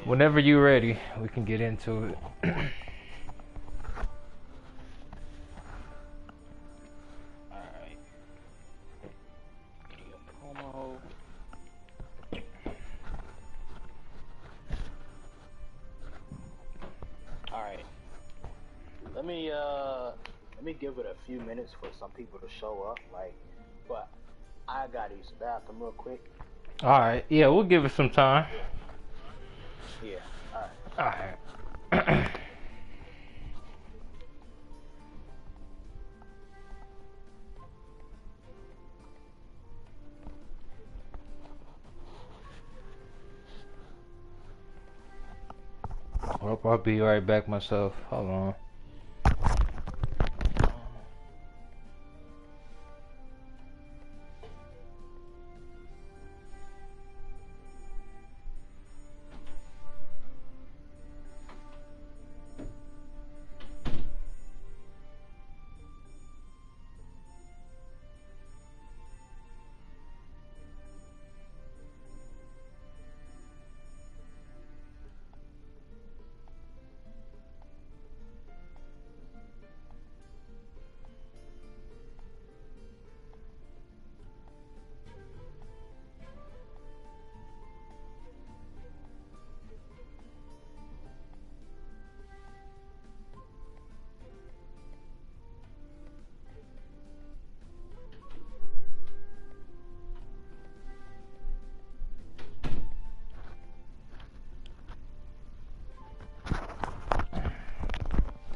Whenever you're ready, we can get into it. Alright. Video promo. Alright. Let me give it a few minutes for some people to show up, but I gotta use the bathroom real quick. Alright, yeah, we'll give it some time. Yeah, alright. Alright. I'll be right back myself. Hold on.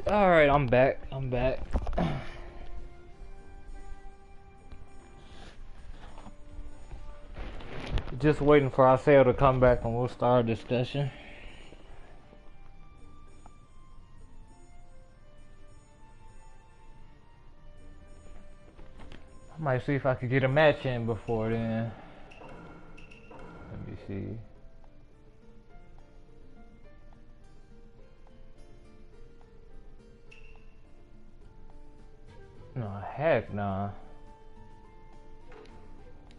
Alright, I'm back. Just waiting for Haseo to come back and we'll start a discussion. I might see if I could get a match in before then. Let me see. No, heck nah.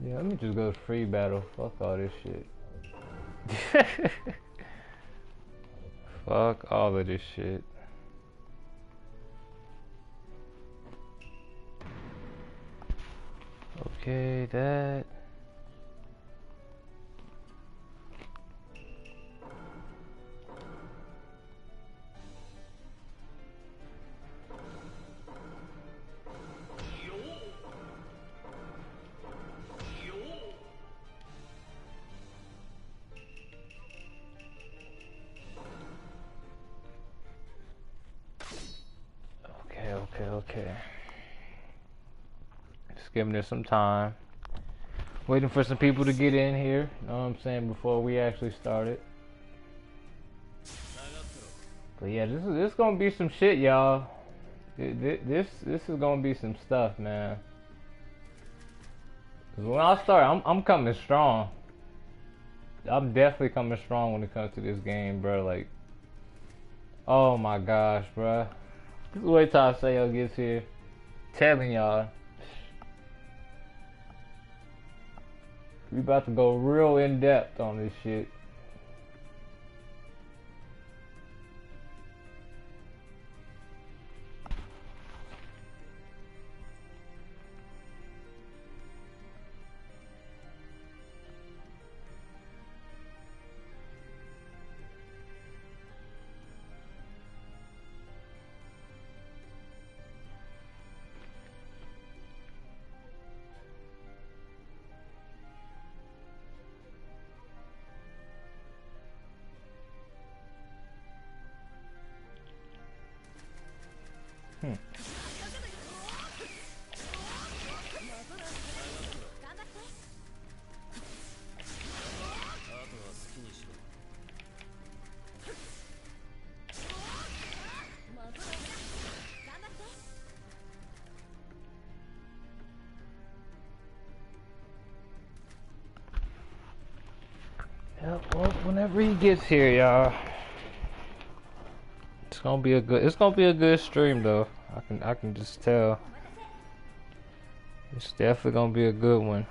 Yeah, let me just go free battle. Fuck all this shit. Fuck all of this shit. Okay, that. Okay. Just giving it some time. Waiting for some people to get in here. Know what I'm saying? Before we actually started. But yeah, this is gonna be some shit, y'all. This is gonna be some stuff, man. 'Cause when I start, I'm coming strong. I'm definitely coming strong when it comes to this game, bro. Like, oh my gosh, bro. Just wait till Haseo gets here. Telling y'all. We about to go real in depth on this shit. Yep, well, whenever he gets here, y'all, it's gonna be a good stream though. I can just tell. It's definitely gonna be a good one.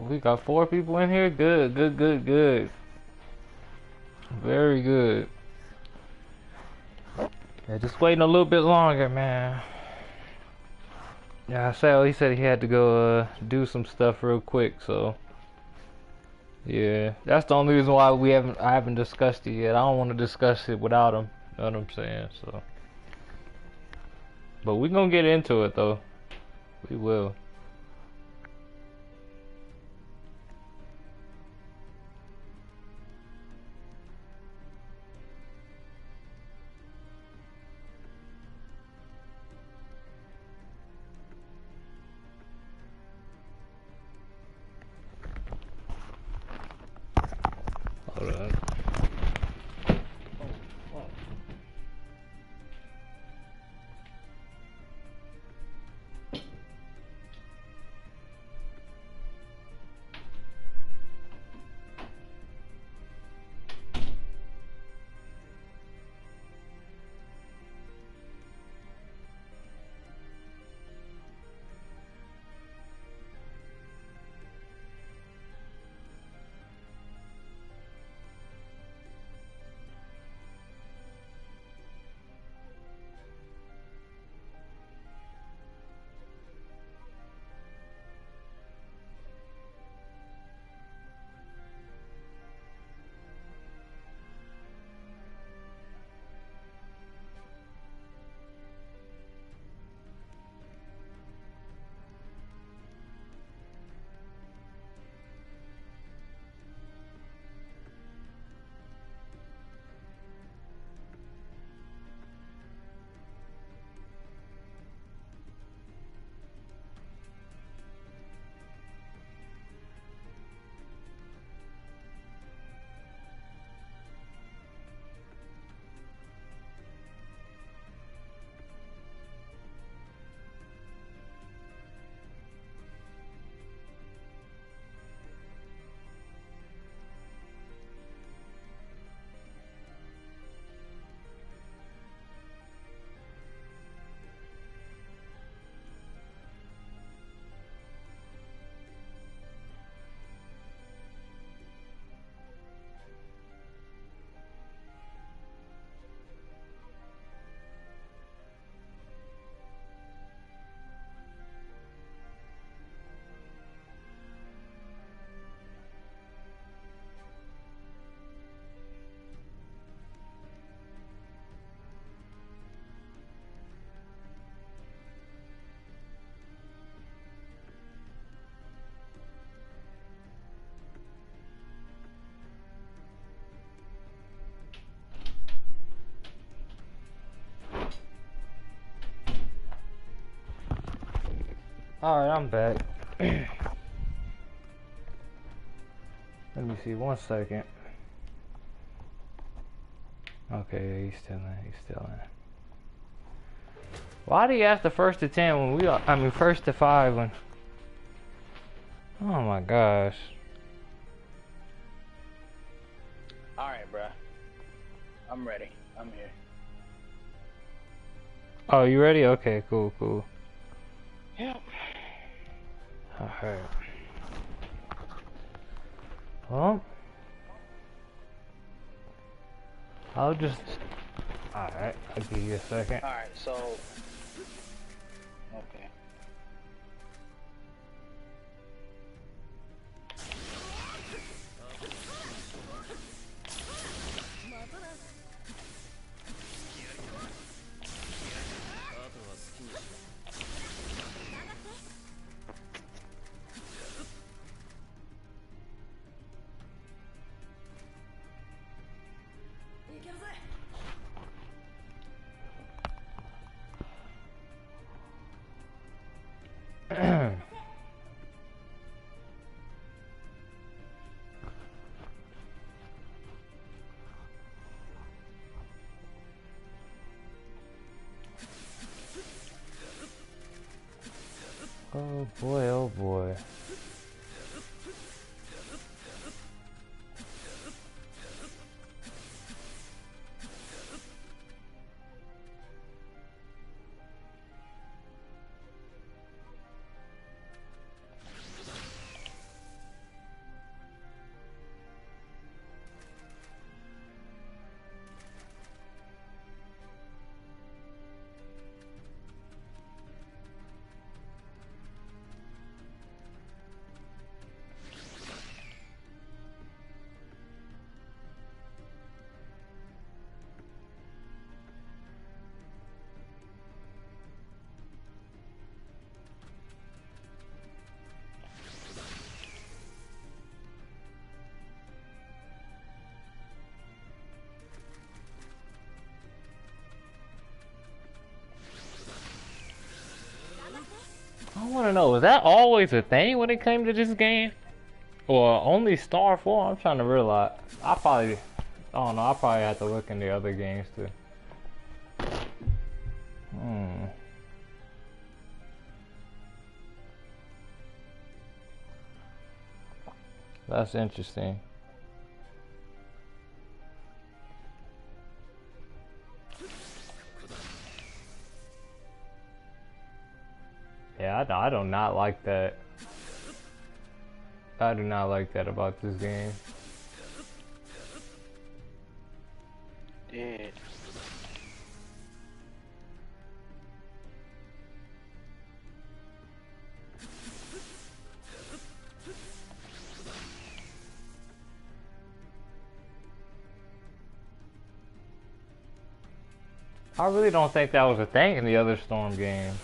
We got 4 people in here. Good, good, good, good. Very good. Yeah, just waiting a little bit longer, man. Yeah, Haseo, he said he had to go do some stuff real quick, so yeah, that's the only reason why I haven't discussed it yet. I don't want to discuss it without him. You know what I'm saying? So, but we gonna get into it though. We will. Hold on. Alright, I'm back. Let me see, 1 second. Okay, he's still in, he's still in. Why do you ask the first to 10 when we are, I mean first to 5 when... Oh my gosh. Alright, bruh. I'm ready. I'm here. Oh, you ready? Okay, cool, cool. Yep. Alright. Well, I'll just... Alright, I'll give you a second. Alright, so... Okay. Oh boy, oh boy. to know, was that always a thing when it came to this game? Or only Star 4? I'm trying to realize. I don't know, I probably have to look in the other games too. That's interesting. Yeah, I do not like that. I do not like that about this game. Yeah. I really don't think that was a thing in the other Storm games.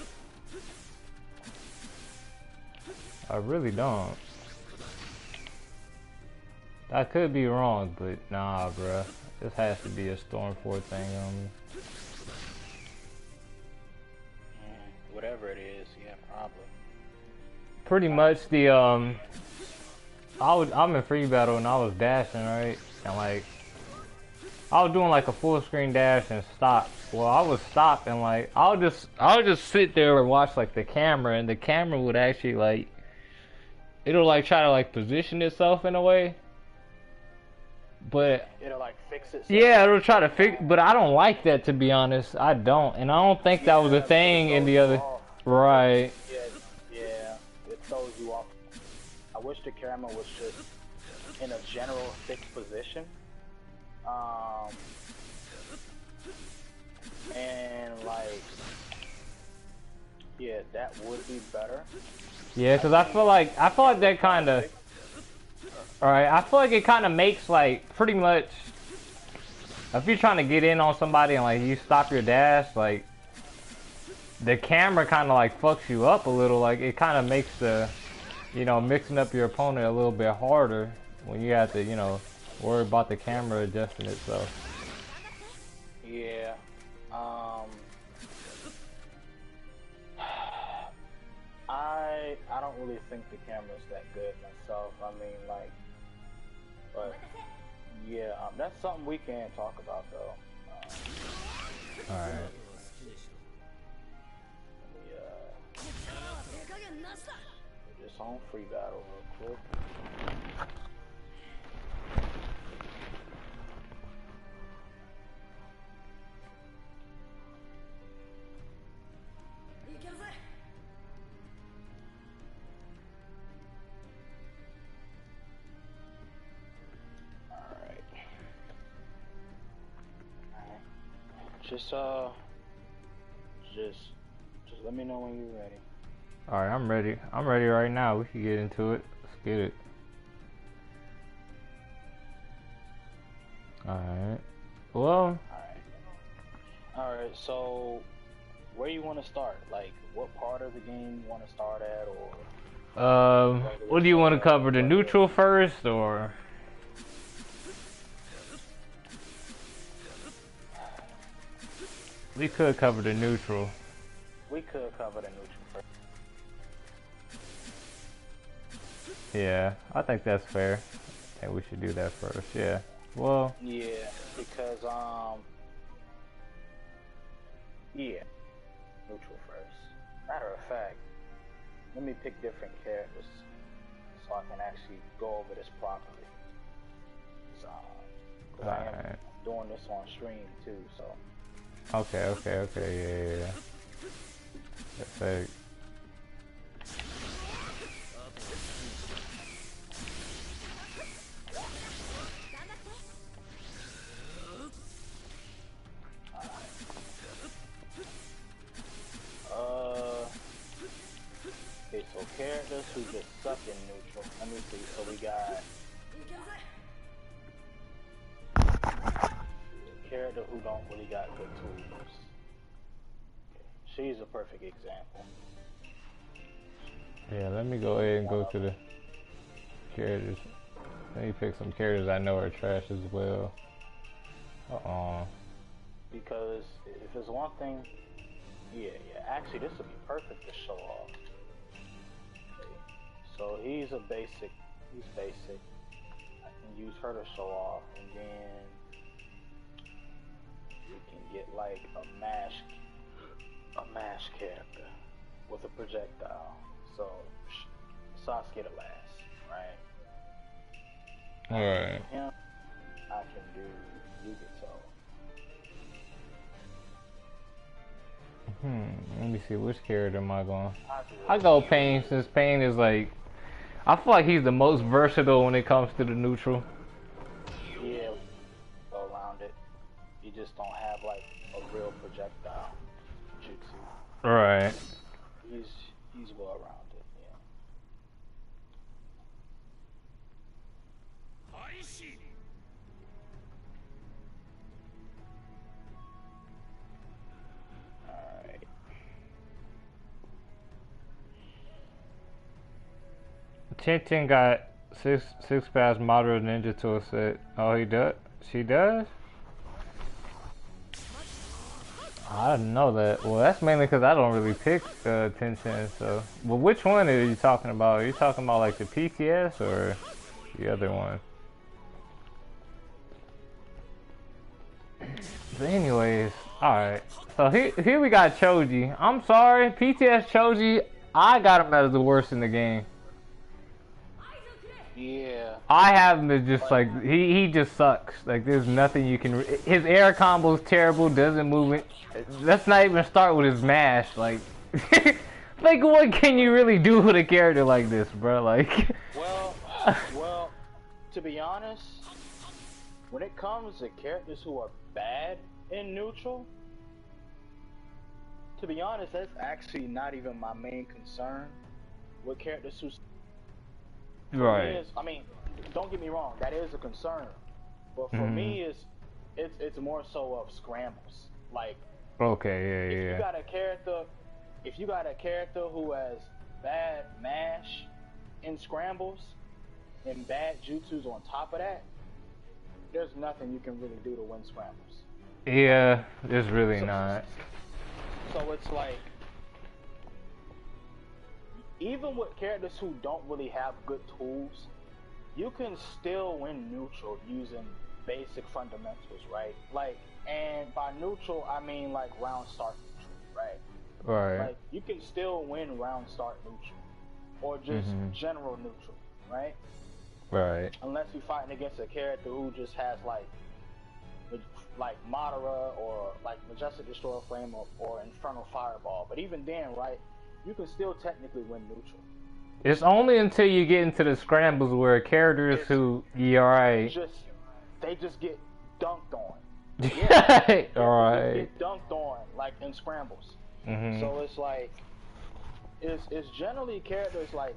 I really don't. I could be wrong, but nah, bruh. This has to be a Storm 4 thing on me. Whatever it is, yeah, probably. Pretty much the I'm in free battle and I was dashing, right? And like I was doing like a full screen dash and stop. Well, I would stop and like I would just sit there and watch like the camera, and the camera would actually like it'll like try to like position itself in a way. But it'll like fix itself. Yeah, it'll try to fix, but I don't like that, to be honest. I don't, and I don't think that was a thing in the other. Right. Yeah, it throws you off. I wish the camera was just in a general fixed position. And like, yeah, that would be better. Yeah, because I feel like that kind of. Alright, I feel like it kind of makes like pretty much. If you're trying to get in on somebody and like you stop your dash, like the camera kind of like fucks you up a little. Like it kind of makes the, mixing up your opponent a little bit harder when you have to, worry about the camera adjusting itself. Yeah. I don't really think the camera's that good myself. I mean, like, but yeah, that's something we can talk about though. All right. Just on free battle real quick. Just let me know when you're ready. Alright, I'm ready. I'm ready right now. We can get into it. Let's get it. Alright. Well. Alright, so where you want to start? Like, what part of the game you want to start at, or? What do you want to cover? The neutral first, or? We could cover the neutral. We could cover the neutral first. Yeah, I think that's fair. I think we should do that first, yeah. Well. Yeah, because, yeah. Neutral first. Matter of fact, let me pick different characters so I can actually go over this properly. So, because I am doing this on stream too, so. Okay, yeah. Perfect. Okay, so characters who just suck in neutral. Let me see, so we got character who don't really got good tools. She's a perfect example. Yeah, let me go ahead and go to the characters. Let me pick some characters I know are trash as well. Because if there's one thing, yeah, actually this would be perfect to show off. So he's a basic. He's basic. I can use her to show off, and then we can get like a mash character with a projectile. So Sasuke the last, right? Alright. Him, I can do Yugito. Let me see, which character am I going? I go Pain, since Pain is like, I feel like he's the most versatile when it comes to the neutral. Yeah, go around it. You just don't have like a real projectile jutsu. Right. He's well rounded, yeah. Alright. Tintin got six pass moderate ninja tool set. Oh, he does? She does? I didn't know that. Well, that's mainly because I don't really pick Tintin, so. Well, which one are you talking about? Are you talking about like the PTS or the other one? But anyways, alright. So here we got Choji. I'm sorry, PTS Choji, I got him as the worst in the game. Yeah. I have him as just like, he just sucks. Like, there's nothing you can... His air combo's terrible, doesn't move it. Let's not even start with his mash. Like, like what can you really do with a character like this, bro? Like... Well, to be honest, when it comes to characters who are bad in neutral, to be honest, that's actually not even my main concern with characters who... Right. I mean, don't get me wrong, that is a concern. But for me, it's more so of scrambles. Like, okay, if you got a character who has bad mash in scrambles and bad jutsus on top of that, there's nothing you can really do to win scrambles. Yeah, there's really not. So it's like, even with characters who don't really have good tools, you can still win neutral using basic fundamentals, right? Like, and by neutral, I mean like round start neutral, right? Right. Like, you can still win round start neutral, or just general neutral, right? Right. Unless you're fighting against a character who just has like Madara or like Majestic Destroyer Flame or Infernal Fireball. But even then, right, you can still technically win neutral. It's only until you get into the scrambles where characters who, right. They just get dunked on. Yeah. Alright. Get dunked on, like in scrambles. So it's like, it's generally characters like,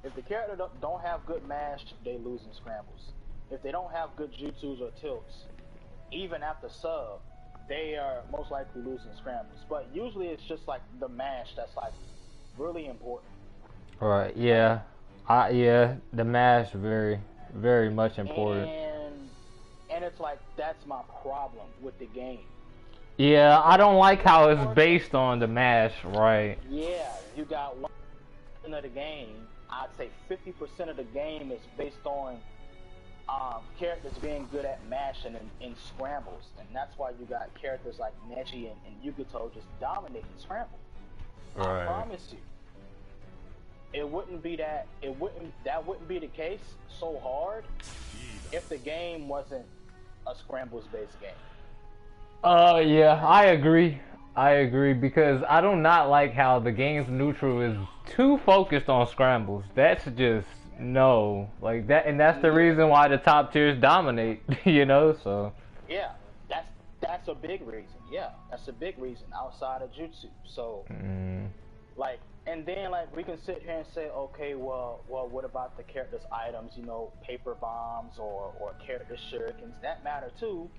if the character don't have good mash, they lose in scrambles. If they don't have good jutsus or tilts, even after sub, they are most likely losing scrambles. But usually it's just like the mash that's like really important. Right, yeah. Yeah, the mash very, very much important. And it's like, that's my problem with the game. Yeah, I don't like how it's based on the mash, right? Yeah, you got 1% of the game, I'd say 50% of the game is based on characters being good at mashing in scrambles, and that's why you got characters like Neji and Yugito just dominating scramble. Right. I promise you, that wouldn't be the case so hard if the game wasn't a scrambles based game. Yeah, I agree because I do not like how the game's neutral is too focused on scrambles. That's just no, like that, and that's the reason why the top tiers dominate, you know. So yeah, that's a big reason. Yeah, that's a big reason outside of jutsu. So like, and then like we can sit here and say, okay, well, what about the character's items? You know, paper bombs or character shurikens that matter too,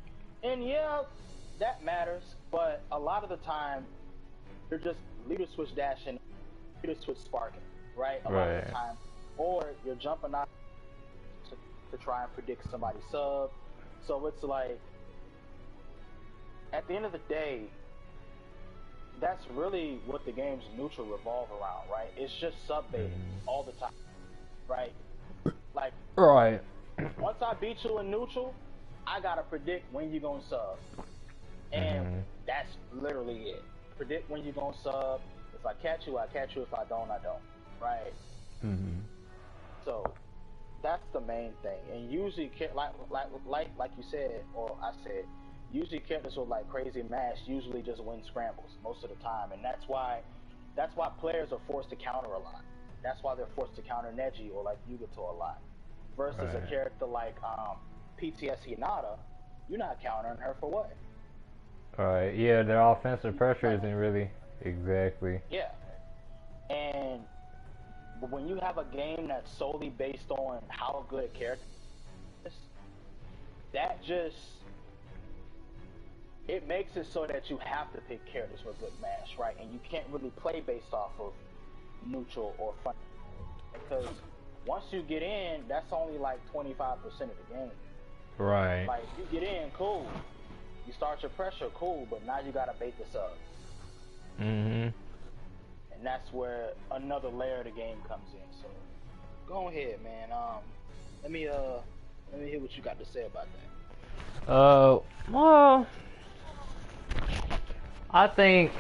and yeah, that matters. But a lot of the time, you're just leader switch dashing, leader switch sparking, right? A lot of the time. Or you're jumping out to try and predict somebody's sub. So it's like, at the end of the day, that's really what the game's neutral revolve around, right? It's just sub baiting all the time. right? Like, Right. once I beat you in neutral, I gotta predict when you gonna sub, and that's literally it. Predict when you gonna sub. If I catch you, I catch you. If I don't, I don't. Right? So that's the main thing. And usually, like you said, or I said, usually characters with like crazy mash usually just win scrambles most of the time, and that's why players are forced to counter a lot. That's why they're forced to counter Neji or like Yugato a lot. Versus a character like PTS Hinata, you're not countering her for what? Right. Yeah, their offensive pressure isn't really exactly. Yeah. And but when you have a game that's solely based on how good a character is, that just it makes it so that you have to pick characters with good mash, right? And you can't really play based off of neutral or fun, because once you get in, that's only like 25% of the game. Right. Like, you get in, cool. You start your pressure, cool, but now you gotta bait the sub. And that's where another layer of the game comes in. So, go ahead, man. Let me hear what you got to say about that. Well, I think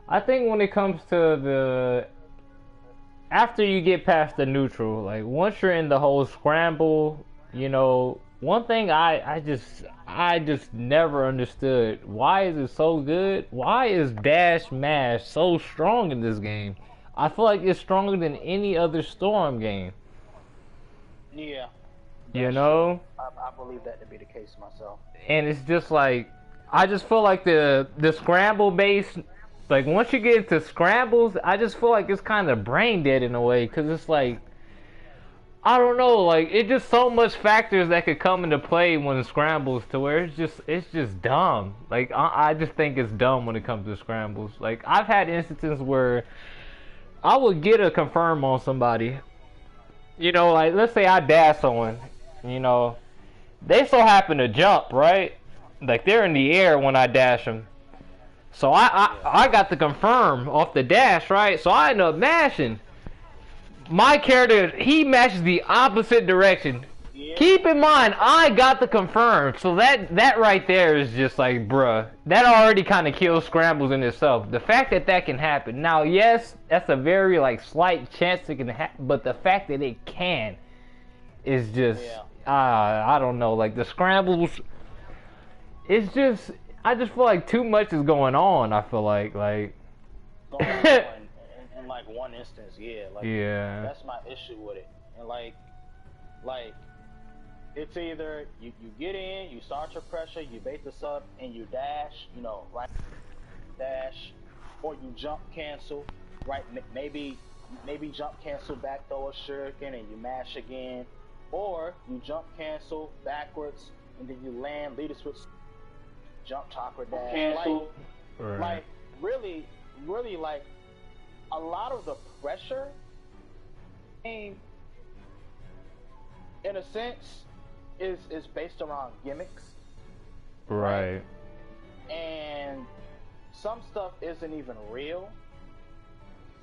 when it comes to the after you get past the neutral, like once you're in the whole scramble, you know, one thing I just never understood, why is it so good? Why is dash mash so strong in this game? I feel like it's stronger than any other Storm game. Yeah. You know? I believe that to be the case myself. And it's just like, I just feel like the scramble base, like once you get into scrambles, I just feel like it's kind of brain dead in a way, because it's like, I don't know, like it's just so much factors that could come into play when it scrambles to where it's just dumb. Like I just think it's dumb when it comes to scrambles. Like I've had instances where I would get a confirm on somebody. You know, like let's say I dash someone, you know, they so happen to jump, right? Like they're in the air when I dash them. So I got the confirm off the dash, right? So I end up mashing. My character, he matches the opposite direction. Yeah. Keep in mind, I got the confirm, so that right there is just like, bruh, that already kind of kills scrambles in itself. The fact that can happen. Now, yes, that's a very like slight chance it can happen, but the fact that it can is just, I don't know, like the scrambles, it's just, I just feel like too much is going on. I feel like. In like one instance, that's my issue with it. And like it's either you get in, you start your pressure, you bait the sub, and you dash, you know, right? Dash, or you jump cancel, right? Maybe jump cancel, back throw a shuriken, and you mash again, or you jump cancel backwards, and then you land, lead a switch, jump chakra dash, cancel, like really like. A lot of the pressure in a sense is based around gimmicks, right? And some stuff isn't even real,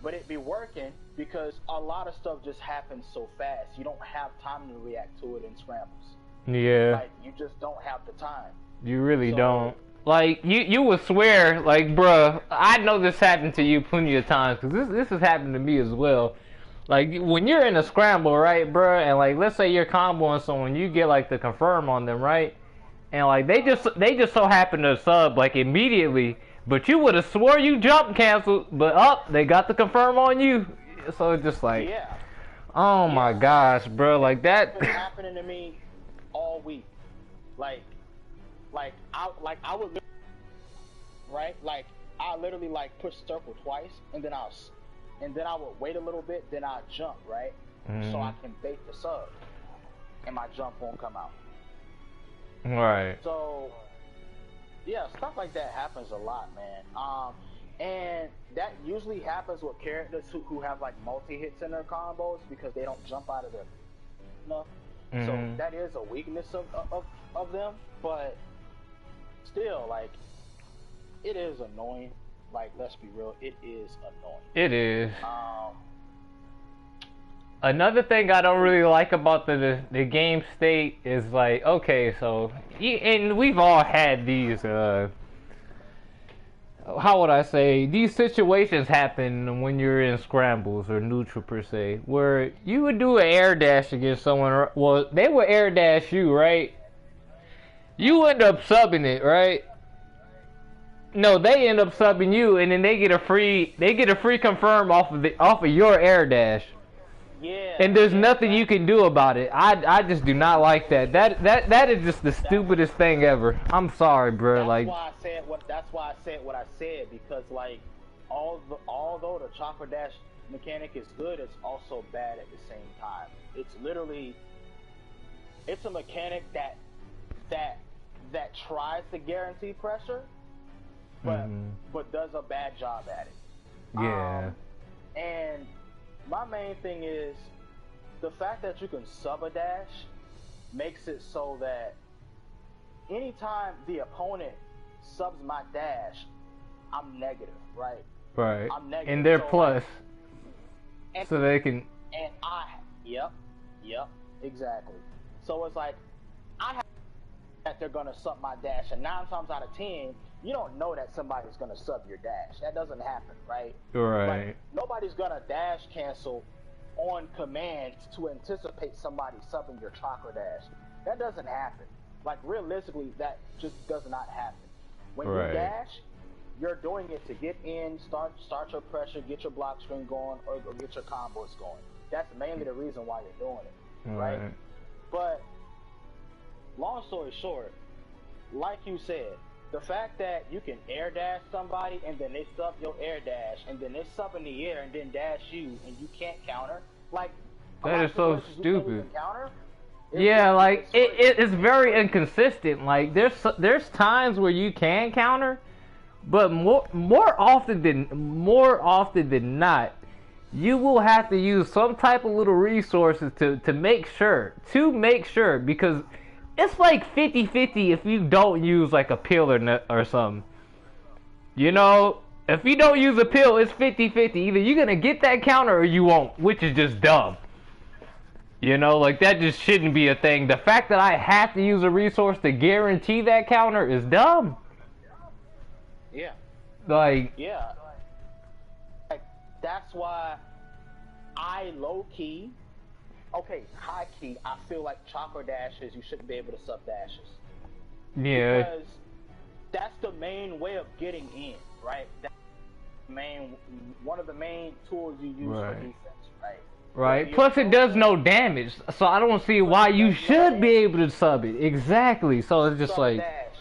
but it be working because a lot of stuff just happens so fast. You don't have time to react to it in scrambles. Yeah, like you just don't have the time. You really don't. Like, you would swear, like, bruh, I know this happened to you plenty of times, because this has happened to me as well. Like, when you're in a scramble, right, bruh, and, like, let's say you're comboing someone, you get, like, the confirm on them, right? And, like, they just so happen to sub, like, immediately, but you would have swore you jump canceled, but, they got the confirm on you. So it's just like, oh my gosh, bro, like, that. It's been happening to me all week. I would, right? Like I literally like push circle twice, and then I would wait a little bit, then I'll jump, right? So I can bait the sub, and my jump won't come out. Right. So yeah, stuff like that happens a lot, man. And that usually happens with characters who have like multi-hits in their combos because they don't jump out of their, you know? So that is a weakness of them, but still, like, it is annoying. Like, let's be real, it is annoying. It is. Another thing I don't really like about the game state is like, okay, so and we've all had these how would I say, these situations happen when you're in scrambles or neutral per se, where you would do an air dash against someone. Well, they would air dash you, right? You end up subbing it, right? No, they end up subbing you, and then they get a free confirm off of your air dash. Yeah. And there's yeah, nothing right. you can do about it. I just do not like that. That is just the stupidest thing ever. I'm sorry, bro. That's Like, why I said what. That's why I said what I said, because like, although the chopper dash mechanic is good, it's also bad at the same time. It's literally, it's a mechanic that tries to guarantee pressure, but does a bad job at it. yeah. And my main thing is the fact that you can sub a dash makes it so that anytime the opponent subs my dash, I'm negative, right? Right. I'm negative. And they're So, plus, and, so they can. and yep, exactly. So it's like, I have that they're gonna sub my dash, and 9 times out of 10, you don't know that somebody's gonna sub your dash. That doesn't happen, right? Right. Like, nobody's gonna dash cancel on command to anticipate somebody subbing your chakra dash. That doesn't happen. Like, realistically, that just does not happen. When you dash, you're doing it to get in, start your pressure, get your block string going, or get your combos going. That's mainly the reason why you're doing it, right? But long story short, like you said, the fact that you can air dash somebody and then they sub your air dash and then they sub in the air and then dash you and you can't counter, like, that is so stupid. Counter, yeah, like it's very inconsistent. Like there's times where you can counter, but more often than not, you will have to use some type of little resources to make sure because it's like 50-50 if you don't use like a pill or something. You know, if you don't use a pill, it's 50-50. Either you're gonna get that counter or you won't, which is just dumb. You know, like that just shouldn't be a thing. The fact that I have to use a resource to guarantee that counter is dumb. Yeah. Like. Yeah. Like, that's why I low key. Okay, high key, I feel like chakra dashes, you shouldn't be able to sub dashes. Yeah. Because that's the main way of getting in, right? That's one of the main tools you use for defense, right? Right. Plus, it does no damage, so I don't see why you should be able to sub it. Exactly. So it's just like. Dash.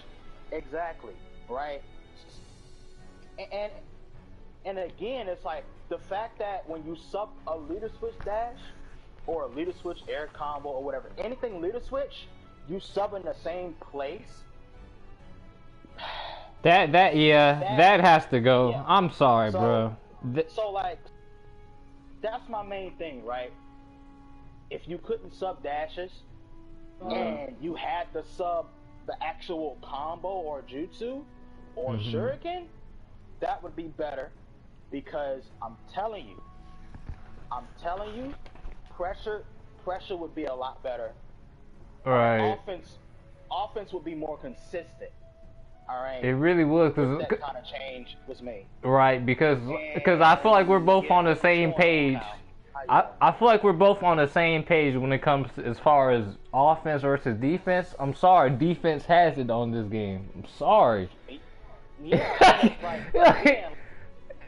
Exactly. Right. And again, it's like the fact that when you sub a leader switch dash, or a leader switch air combo or whatever, anything leader switch, you sub in the same place. That has to go. Yeah. I'm sorry, bro. So like, that's my main thing, right? If you couldn't sub dashes and you had to sub the actual combo or jutsu or shuriken, that would be better, because I'm telling you, pressure would be a lot better. Right. Offense would be more consistent. All right. It really would, because that kind of change was made. Right, because I feel like we're both on the same page. I feel like we're both on the same page when it comes to, as far as offense versus defense. I'm sorry, defense has it on this game. I'm sorry. Yeah,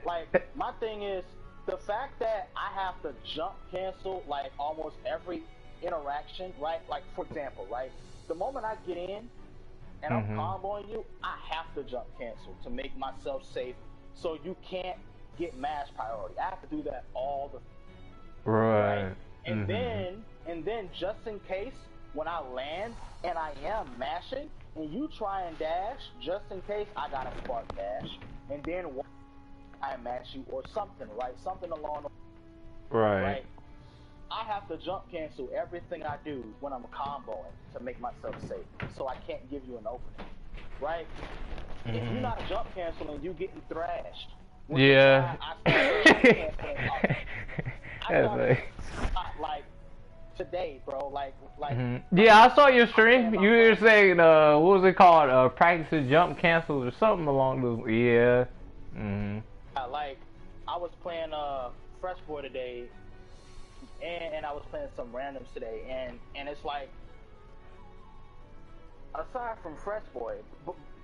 like my thing is, the fact that I have to jump cancel like almost every interaction, right? Like, for example, right? The moment I get in and I'm comboing you, I have to jump cancel to make myself safe, so you can't get mash priority. I have to do that all the right? And then just in case when I land and I am mashing and you try and dash, just in case, I got a spark dash, and then I match you or something, right? Something along the right. I have to jump cancel everything I do when I'm comboing to make myself safe, so I can't give you an opening, right? If you're not jump canceling, you getting thrashed. Yeah. I today, bro. Yeah, I saw your I'm playing stream. my You were friend. saying, what was it called? Practicing jump cancels or something along those. Yeah. Hmm. Like I was playing Fresh Boy today, and I was playing some randoms today, and it's like aside from Fresh Boy,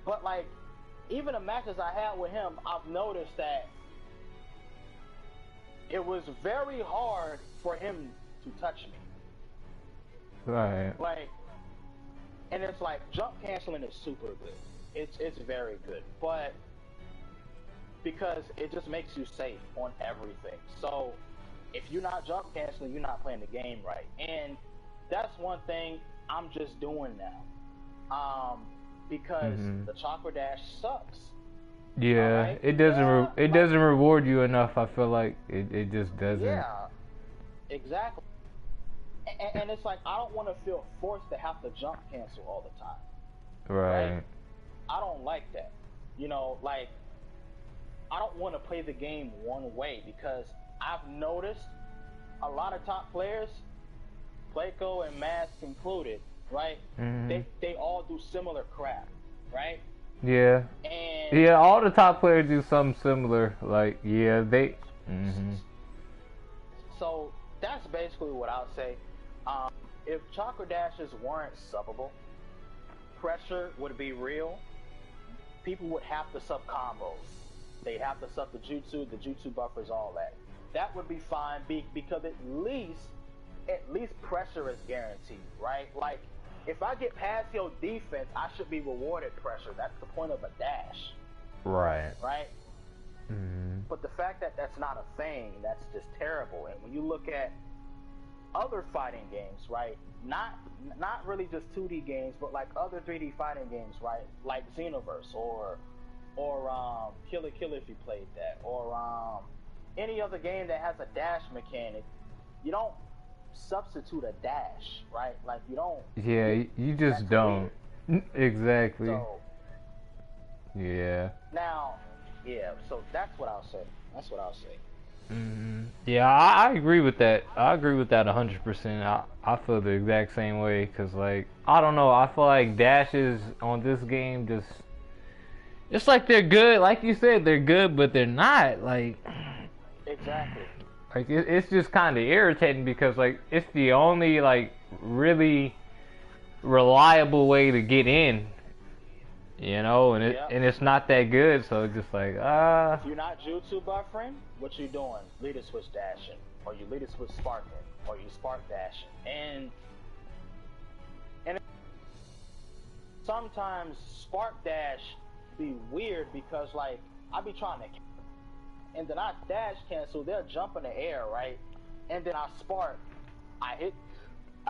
but like even the matches I had with him, I've noticed that it was very hard for him to touch me. Right. Like, and it's like jump canceling is super good. It's very good, but because it just makes you safe on everything. So if you're not jump canceling, you're not playing the game right. And that's one thing I'm just doing now. Because Hmm. the chakra dash sucks. All Yeah, right. it doesn't. Yeah. It Like doesn't reward you enough. I feel like it just doesn't. yeah. Exactly. And it's like I don't want to feel forced to have to jump cancel all the time. Right. Right. I don't like that. Like I don't want to play the game one way because I've noticed a lot of top players, Playco and Mask included, right? Hmm. They all do similar crap, right? Yeah. And Yeah. All the top players do something similar. Like, yeah, they. Hmm. so that's basically what I'll say. If chakra dashes weren't subbable, pressure would be real. People would have to sub combos. They'd have to sub the jutsu buffers, all that. That would be fine because at least pressure is guaranteed, right? Like, if I get past your defense, I should be rewarded pressure. That's the point of a dash, Right. right? Hmm. But the fact that that's not a thing, that's just terrible. And when you look at other fighting games, right? Not really just 2D games, but like other 3D fighting games, right? Like Xenoverse or Kill la Kill if you played that, or any other game that has a dash mechanic. You don't substitute a dash, right? Like you don't. Yeah, you just That's don't. weird. Exactly. So Yeah. now, yeah. So that's what I'll say. That's what I'll say. Hmm. Yeah, I agree with that. I agree with that 100%. I feel the exact same way because, like, I don't know. I feel like dashes on this game just. It's like they're good. Like you said, they're good, but they're not. Exactly. It's just kind of irritating because, like, it's the only, like, really reliable way to get in. Yep. And it's not that good, so it's just like If you're not jutsu buffering, what you doing? Leader switch dashing, or you leader switch sparking, or you spark dashing, and sometimes spark dash be weird because like I be trying to, and then I dash cancel, they'll jump in the air, right? And then I spark, I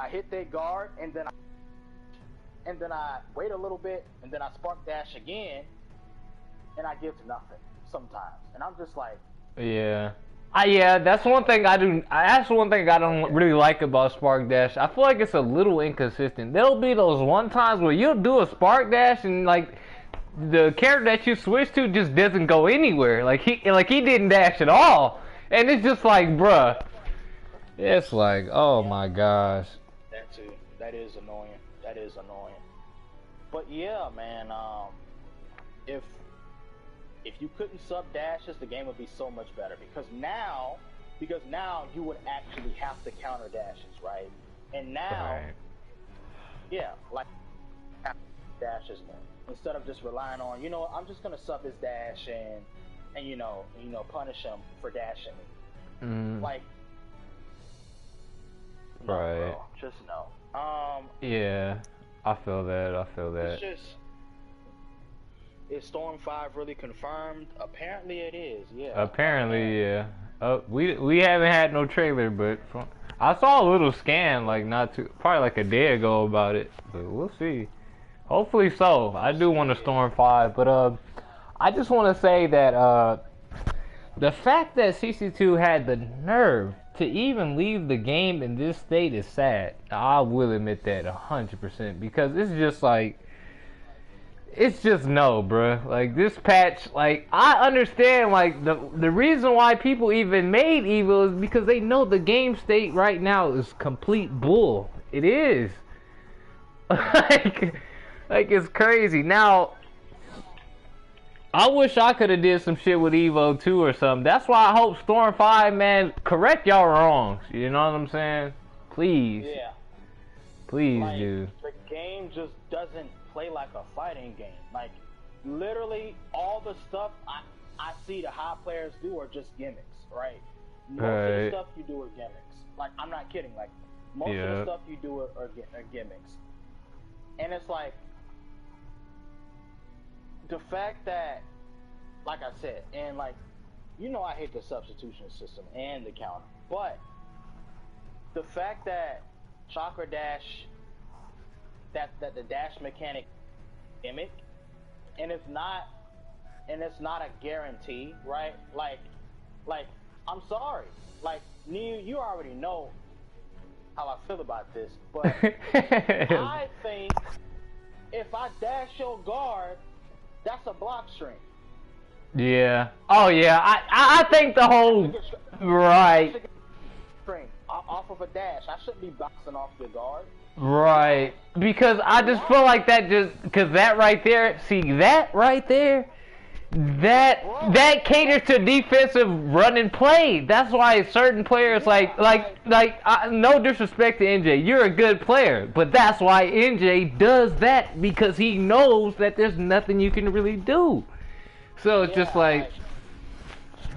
hit their guard, and then I wait a little bit, and then I spark dash again, and I give nothing sometimes, and I'm just like, yeah. Yeah, that's one thing I do. That's one thing I don't okay, really like about Spark Dash. I feel like it's a little inconsistent. There'll be those one times where you'll do a Spark Dash and like the character that you switch to just doesn't go anywhere. Like he didn't dash at all, and it's just like, bruh. It's like, oh yeah, my gosh. that too, that is annoying, that is annoying. But yeah, man, if you couldn't sub dashes, the game would be so much better because now you would actually have to counter dashes, right? And now, Right. yeah, like dashes more instead of just relying on, I'm just gonna sub his dash and punish him for dashing me. Mm, Like, no, right. bro, just no. Yeah. I feel that. I feel It's that. just. Is Storm 5 really confirmed? Apparently it is, yeah. Apparently, yeah. We haven't had no trailer, but I saw a little scan like not too probably like a day ago about it, but we'll see. Hopefully so. I do want to Storm 5, but I just want to say that the fact that CC2 had the nerve to even leave the game in this state is sad. I will admit that 100% because it's just like it's just no, bruh. Like this patch, like I understand, like the reason why people even made Evil is because they know the game state right now is complete bull. It is. like, like it's crazy. Now, I wish I could have did some shit with Evo 2 or something. That's why I hope Storm 5, man, correct y'all wrongs. You know what I'm saying? Please. Yeah. Please, Like, dude. the game just doesn't play like a fighting game. Like, literally, all the stuff I see the high players do are just gimmicks, right? Most of the stuff you do are gimmicks. Like, I'm not kidding. Like, most of the stuff you do are gimmicks. And it's like, the fact that, like I said, and like, you know I hate the substitution system and the counter, but the fact that Chakra Dash, that the dash mechanic gimmick, and it's not a guarantee, right? Like, I'm sorry, like, you already know how I feel about this, but I think if I dash your guard, that's a block string. Yeah. Oh yeah. I think the whole right. Off of a dash, I shouldn't be bouncing off your guard. Right. Because I just feel like that because that right there. See that right there. That caters to defensive run and play. That's why certain players no disrespect to NJ, you're a good player, but that's why NJ does that because he knows that there's nothing you can really do. So it's just like,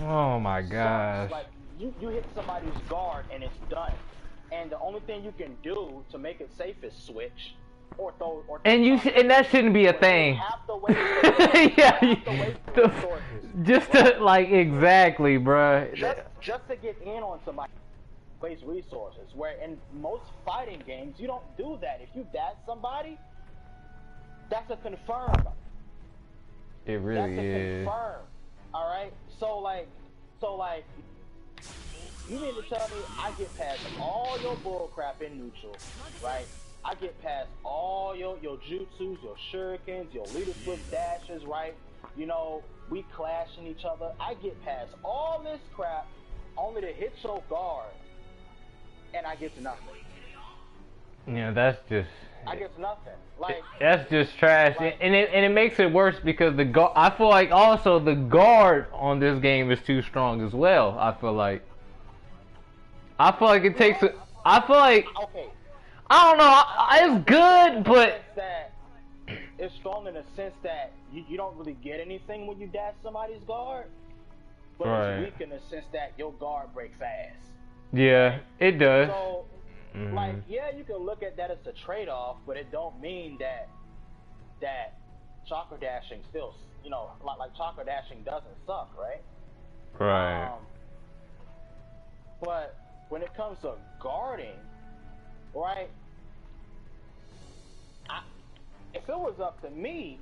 oh my gosh. Like you hit somebody's guard and it's done, and the only thing you can do to make it safe is switch. And that shouldn't be a thing. Just to like exactly, bruh. Just to get in on somebody, waste resources. Where in most fighting games you don't do that. If you dash somebody, that's a confirm. It really is. Confirm. All right. So like, you mean to tell me I get past all your bullcrap in neutral, right? I get past all your jutsus, your shurikens, your leader flip dashes, right? You know, we clashing each other. I get past all this crap only to hit your guard, and I get to nothing. Yeah, that's just... I get nothing. Like that's just trash, and it makes it worse because I feel like also the guard on this game is too strong as well. I feel like it takes a... I feel like... Okay. I don't know. It's good, but it's strong in the sense that you don't really get anything when you dash somebody's guard, but it's weak in the sense that your guard breaks fast. Yeah, it does. So, like, yeah, you can look at that as a trade-off, but it don't mean that chakra dashing still, you know, like chakra dashing doesn't suck, right? Right. But when it comes to guarding, right? If it was up to me,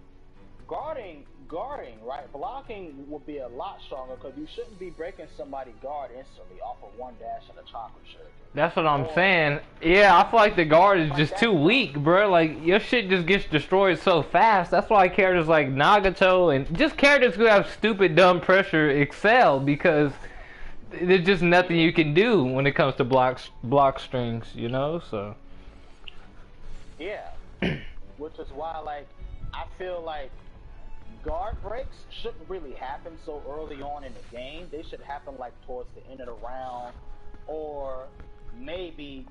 guarding, right? Blocking would be a lot stronger because you shouldn't be breaking somebody's guard instantly off of one dash and a chakra shuriken. That's what I'm saying. Yeah, I feel like the guard is just too weak, bro. Like, your shit just gets destroyed so fast. That's why characters like Nagato and just characters who have stupid, dumb pressure excel because there's just nothing you can do when it comes to block strings, you know? So. Yeah. Which is why, like, I feel like guard breaks shouldn't really happen so early on in the game. They should happen, like, towards the end of the round, or maybe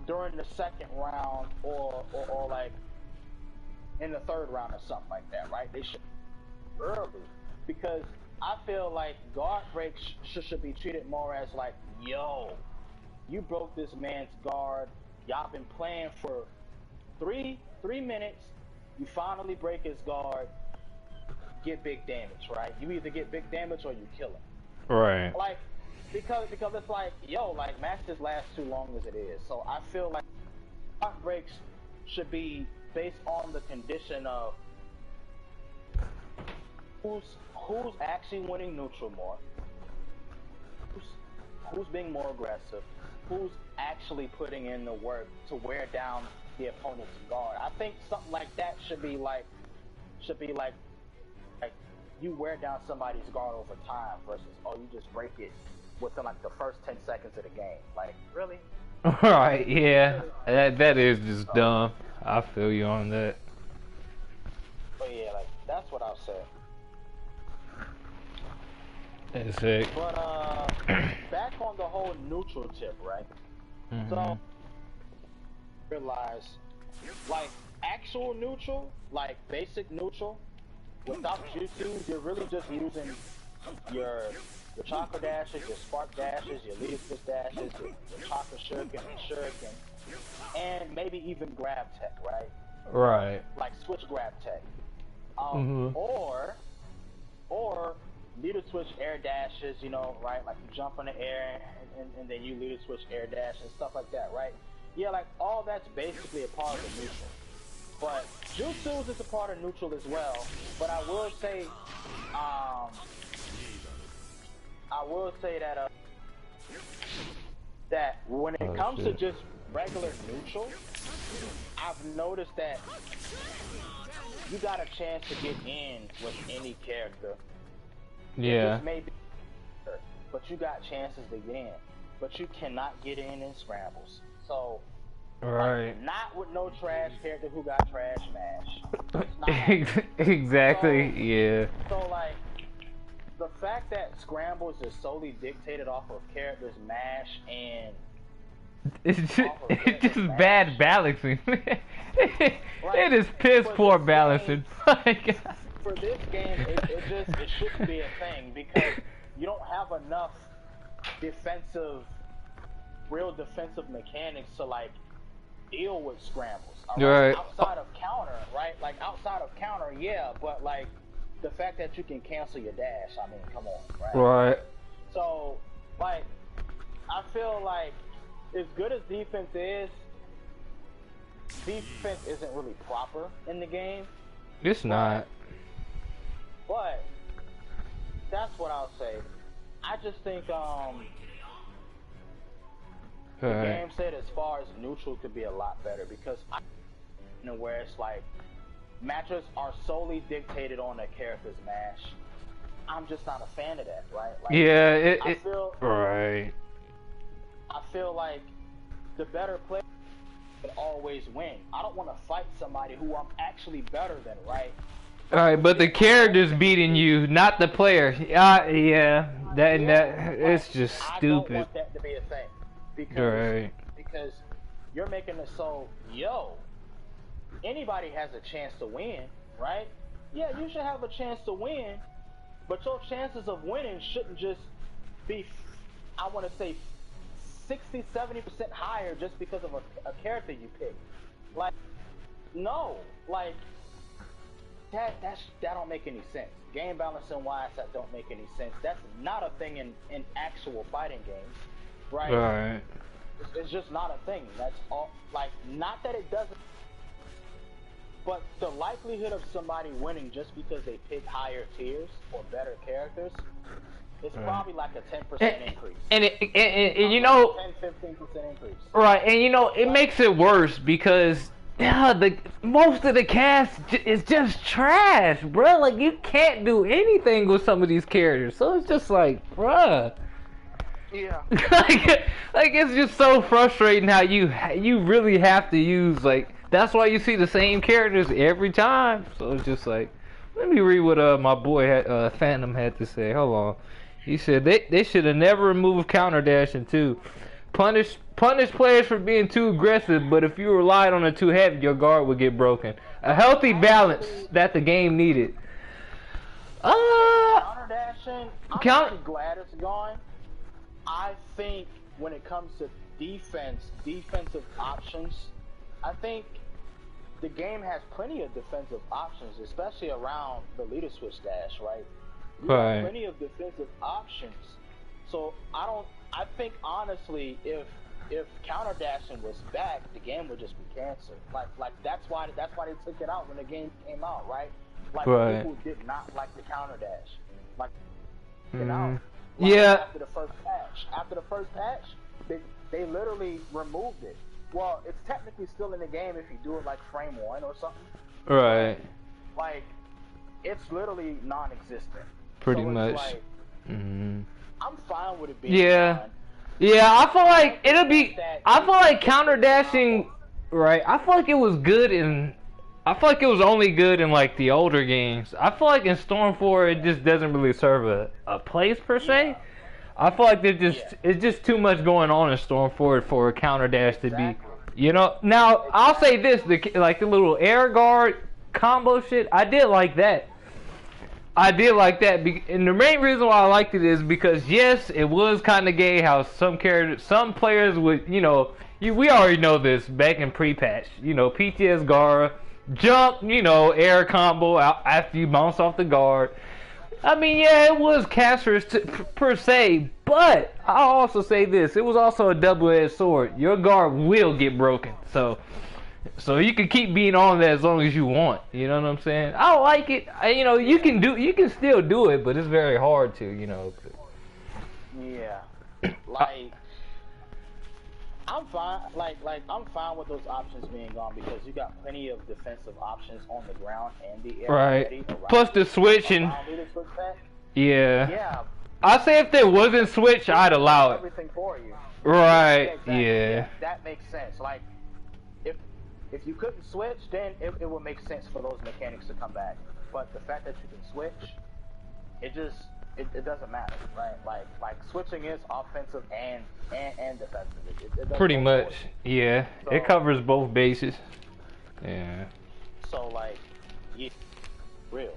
during the second round, or like, in the third round or something like that, right? They should early, because I feel like guard breaks should be treated more as like, yo, you broke this man's guard, y'all been playing for three minutes, you finally break his guard, get big damage, right? You either get big damage or you kill him. Right. Like, because it's like, yo, like, matches last too long as it is. So I feel like guard breaks should be based on the condition of who's actually winning neutral more, who's being more aggressive, who's actually putting in the work to wear down the opponent's guard. I think something like that should be like you wear down somebody's guard over time versus you just break it within like the first 10 seconds of the game. Like, really? Right, yeah. That is just dumb. I feel you on that. But yeah, like that's what I'll say. That's it. But back on the whole neutral tip, right? So realize, like actual neutral, like basic neutral, without jutsu, you're really just using your chakra dashes, your spark dashes, your leader switch dashes, your chakra shuriken, and maybe even grab tech, right? Right. Like switch grab tech. Or leader switch air dashes, you know, right? Like you jump in the air and then you leader switch air dash and stuff like that, right? Yeah, like all that's basically a part of the neutral. But jutsus is a part of neutral as well. But I will say that when it comes to just regular neutral, I've noticed that you got a chance to get in with any character. Yeah. Maybe, but you got chances to get in. But you cannot get in scrambles. So, right. Like, not with no trash character who got trash mash. Exactly. Yeah. So like, the fact that scrambles is solely dictated off of characters mash and it's just bad balancing. It is piss poor balancing. For this game, it shouldn't be a thing because you don't have enough real defensive mechanics to like deal with scrambles. Right. Outside of counter, right? Like outside of counter, yeah, but like the fact that you can cancel your dash, I mean, come on, right? Right. So, like, I feel like as good as defense isn't really proper in the game. It's not. But that's what I'll say. I just think the game said as far as neutral could be a lot better because where it's like matches are solely dictated on a character's mash. I'm just not a fan of that, right? Like, yeah, I feel like the better player would always win. I don't want to fight somebody who I'm actually better than, right? Alright, but the character's beating you, not the player. Yeah, that it's just stupid. I don't want that to be a thing because you're making it so anybody has a chance to win, right? Yeah, you should have a chance to win, but your chances of winning shouldn't just be, I want to say, 60-70% higher just because of a character you pick. Like, no, like that don't make any sense. Game balancing wise, that don't make any sense. That's not a thing in actual fighting games, right? Right. It's just not a thing. That's all. Like, not that it doesn't, but the likelihood of somebody winning just because they pick higher tiers or better characters is probably like a 10% increase. And you know, 10-15% increase. Right, and you know, it makes it worse because most of the cast is just trash, bro. Like, you can't do anything with some of these characters, so it's just like, bruh. Yeah. like it's just so frustrating how you really have to use, like, that's why you see the same characters every time. So it's just like, let me read what my boy Phantom had to say. Hold on. He said they should have never removed counter dashing too. Punish players for being too aggressive, but if you relied on it too heavy, your guard would get broken. A healthy balance that the game needed. Counter dashing, I'm actually glad it's gone. I think when it comes to defensive options, I think the game has plenty of defensive options, especially around the leader switch dash, right? You have plenty of defensive options. So I think honestly, if counter dashing was back, the game would just be canceled. Like that's why they took it out when the game came out, right? Like people did not like the counter dash. Like, you know, yeah. After the first patch, they literally removed it. well, it's technically still in the game if you do it like frame 1 or something. Right. Like, it's literally non-existent. Pretty so much. Like, mm-hmm. I'm fine with it being done. Yeah, I feel like it'll be. I feel like counter dashing, right? I feel like it was good in. I feel like it was only good in like the older games. I feel like in Storm 4 it just doesn't really serve a place per se. I feel like it's just too much going on in Storm 4 for a counter dash to be. You know. Now I'll say this: the little air guard combo shit. I did like that. And the main reason why I liked it is because yes, it was kind of gay how some players would, we already know this back in pre-patch, PTS Gara, jump, air combo after you bounce off the guard. I mean, yeah, it was casterous per se, but I'll also say this: it was also a double-edged sword. Your guard will get broken, so you can keep being on that as long as you want. You know what I'm saying? I like it. You can still do it, but it's very hard to. Yeah, like I'm fine. Like I'm fine with those options being gone because you got plenty of defensive options on the ground and the air. Right. Plus the switch and. Yeah. Yeah. I say if there wasn't switch, I'd allow it. Everything for you. Right. Exactly. Yeah. That makes sense. Like. If you couldn't switch, then it would make sense for those mechanics to come back. But the fact that you can switch, it doesn't matter, right? Like switching is offensive and defensive. It pretty much, yeah. So, it covers both bases. Yeah. So like, yeah, real.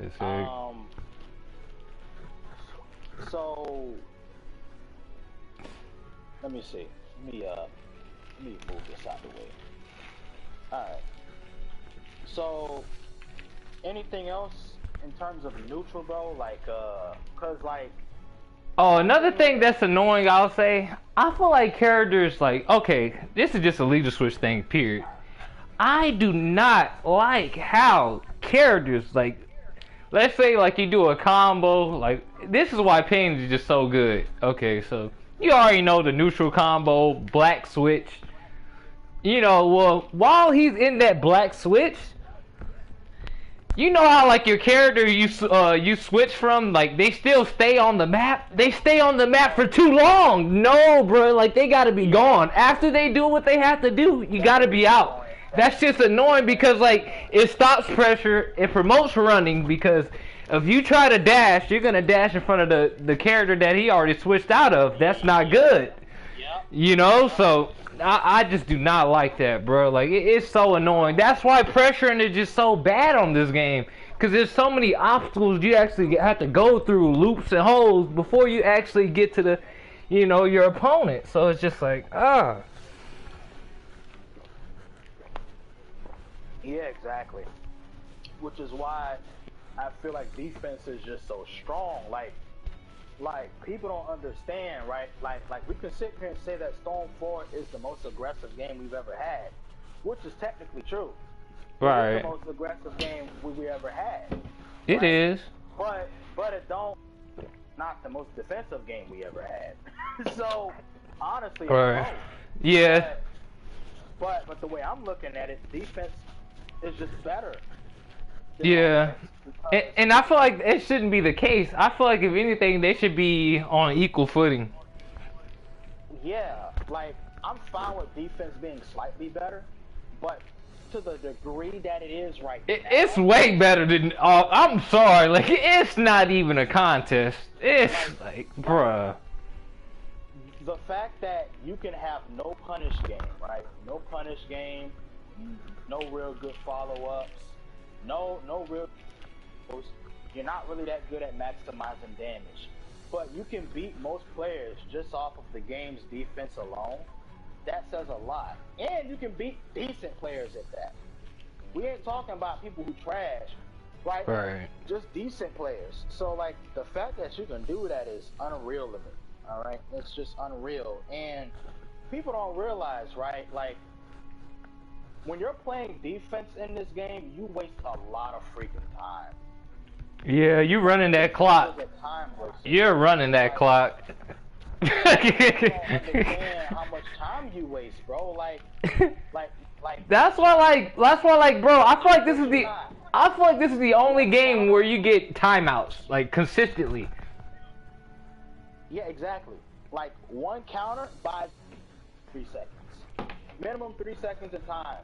Yes, So let me see. Let me move this out of the way. Alright. So, anything else in terms of neutral, bro? Like, cause like... Oh, another thing that's annoying, I'll say, I feel like characters, like, okay, this is just a leader switch thing, period. I do not like how characters, like, let's say, like, you do a combo, like, this is why Pain is just so good. Okay, so, you already know the neutral combo, black switch. Well, while he's in that black switch, you know how like your character you switch from, like they still stay on the map. They stay on the map for too long. No, bro, like they gotta be gone after they do what they have to do. You gotta be out. That's just annoying because like it stops pressure. It promotes running because if you try to dash, you're gonna dash in front of the character that he already switched out of. That's not good. So. I just do not like that, bro. Like, it's so annoying. That's why pressuring is just so bad on this game. Because there's so many obstacles you actually have to go through, loops and holes, before you actually get to the, your opponent. So it's just like, Yeah, exactly. Which is why I feel like defense is just so strong. Like people don't understand, right? Like we can sit here and say that Storm 4 is the most aggressive game we've ever had, which is technically true. Right. It's the most aggressive game we ever had. It right? is. But it not the most defensive game we ever had. So honestly, right. Yeah. But the way I'm looking at it, defense is just better. Yeah, and I feel like it shouldn't be the case. I feel like if anything, they should be on equal footing. Yeah, like I'm fine with defense being slightly better, but to the degree that it is right now, it's way better than. I'm sorry, like it's not even a contest. It's like, bruh. The fact that you can have no punish game, right? No punish game, no real good follow-ups. No real. You're not really that good at maximizing damage, but you can beat most players just off of the game's defense alone. That says a lot, and you can beat decent players at that. We ain't talking about people who trash, right? Right. Just decent players. So like the fact that you can do that is unreal to me. All right, it's just unreal, and people don't realize, right? Like. When you're playing defense in this game, you waste a lot of freaking time. Yeah, you're running that clock. You're running that clock. You don't understand how much time you waste, bro. Like. That's why, bro. I feel like this is the. I feel like this is the only game where you get timeouts, like, consistently. Yeah, exactly. Like, one counter by 3 seconds. Minimum 3 seconds of time.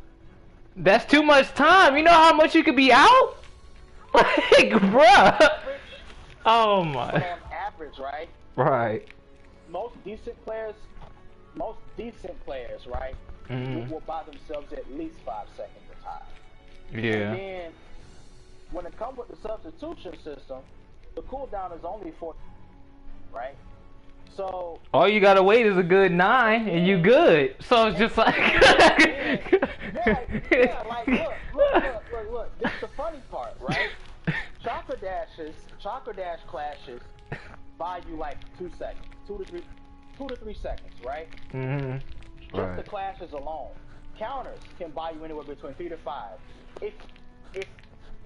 That's too much time. You know how much you could be out? Like, bruh. Oh my. But on average, right? Right. Most decent players, right, will buy themselves at least 5 seconds of time. Yeah. And then, when it comes with the substitution system, the cooldown is only 4, right? So all you gotta wait is a good 9, and you good. So it's just like. yeah, like look. This is the funny part, right? Chakra dash clashes buy you like 2 seconds, 2 to 3 seconds, right? Just the clashes alone. Counters can buy you anywhere between 3 to 5.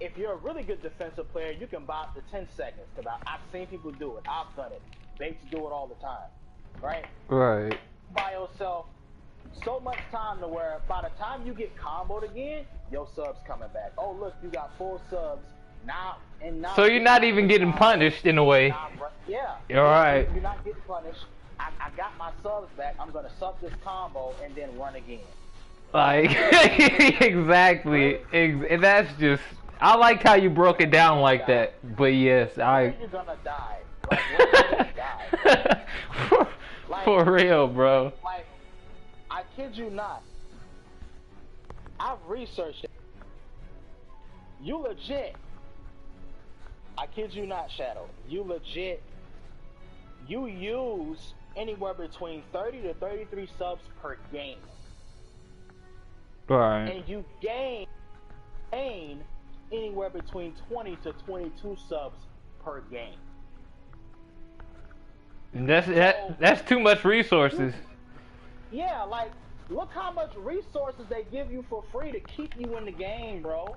If you're a really good defensive player, you can buy up to 10 seconds. Cause I've seen people do it. I've done it. Bates do it all the time, right? Right. Buy yourself so much time to where by the time you get comboed again, your sub's coming back. Oh look, you got 4 subs now, and now. So you're not even getting punished in a way. Yeah. All right. You're not getting punished. I got my subs back. I'm gonna sub this combo and then run again. Like exactly. And that's just. I liked how you broke it down like that. But yes, You're gonna die. Like, when you're gonna die. Like, for real, bro. Like, I kid you not. I've researched it. You legit. I kid you not, Shadow. You legit. You use anywhere between 30 to 33 subs per game. Right. And you gain anywhere between 20 to 22 subs per game. That's too much resources. Yeah, like, look how much resources they give you for free to keep you in the game, bro.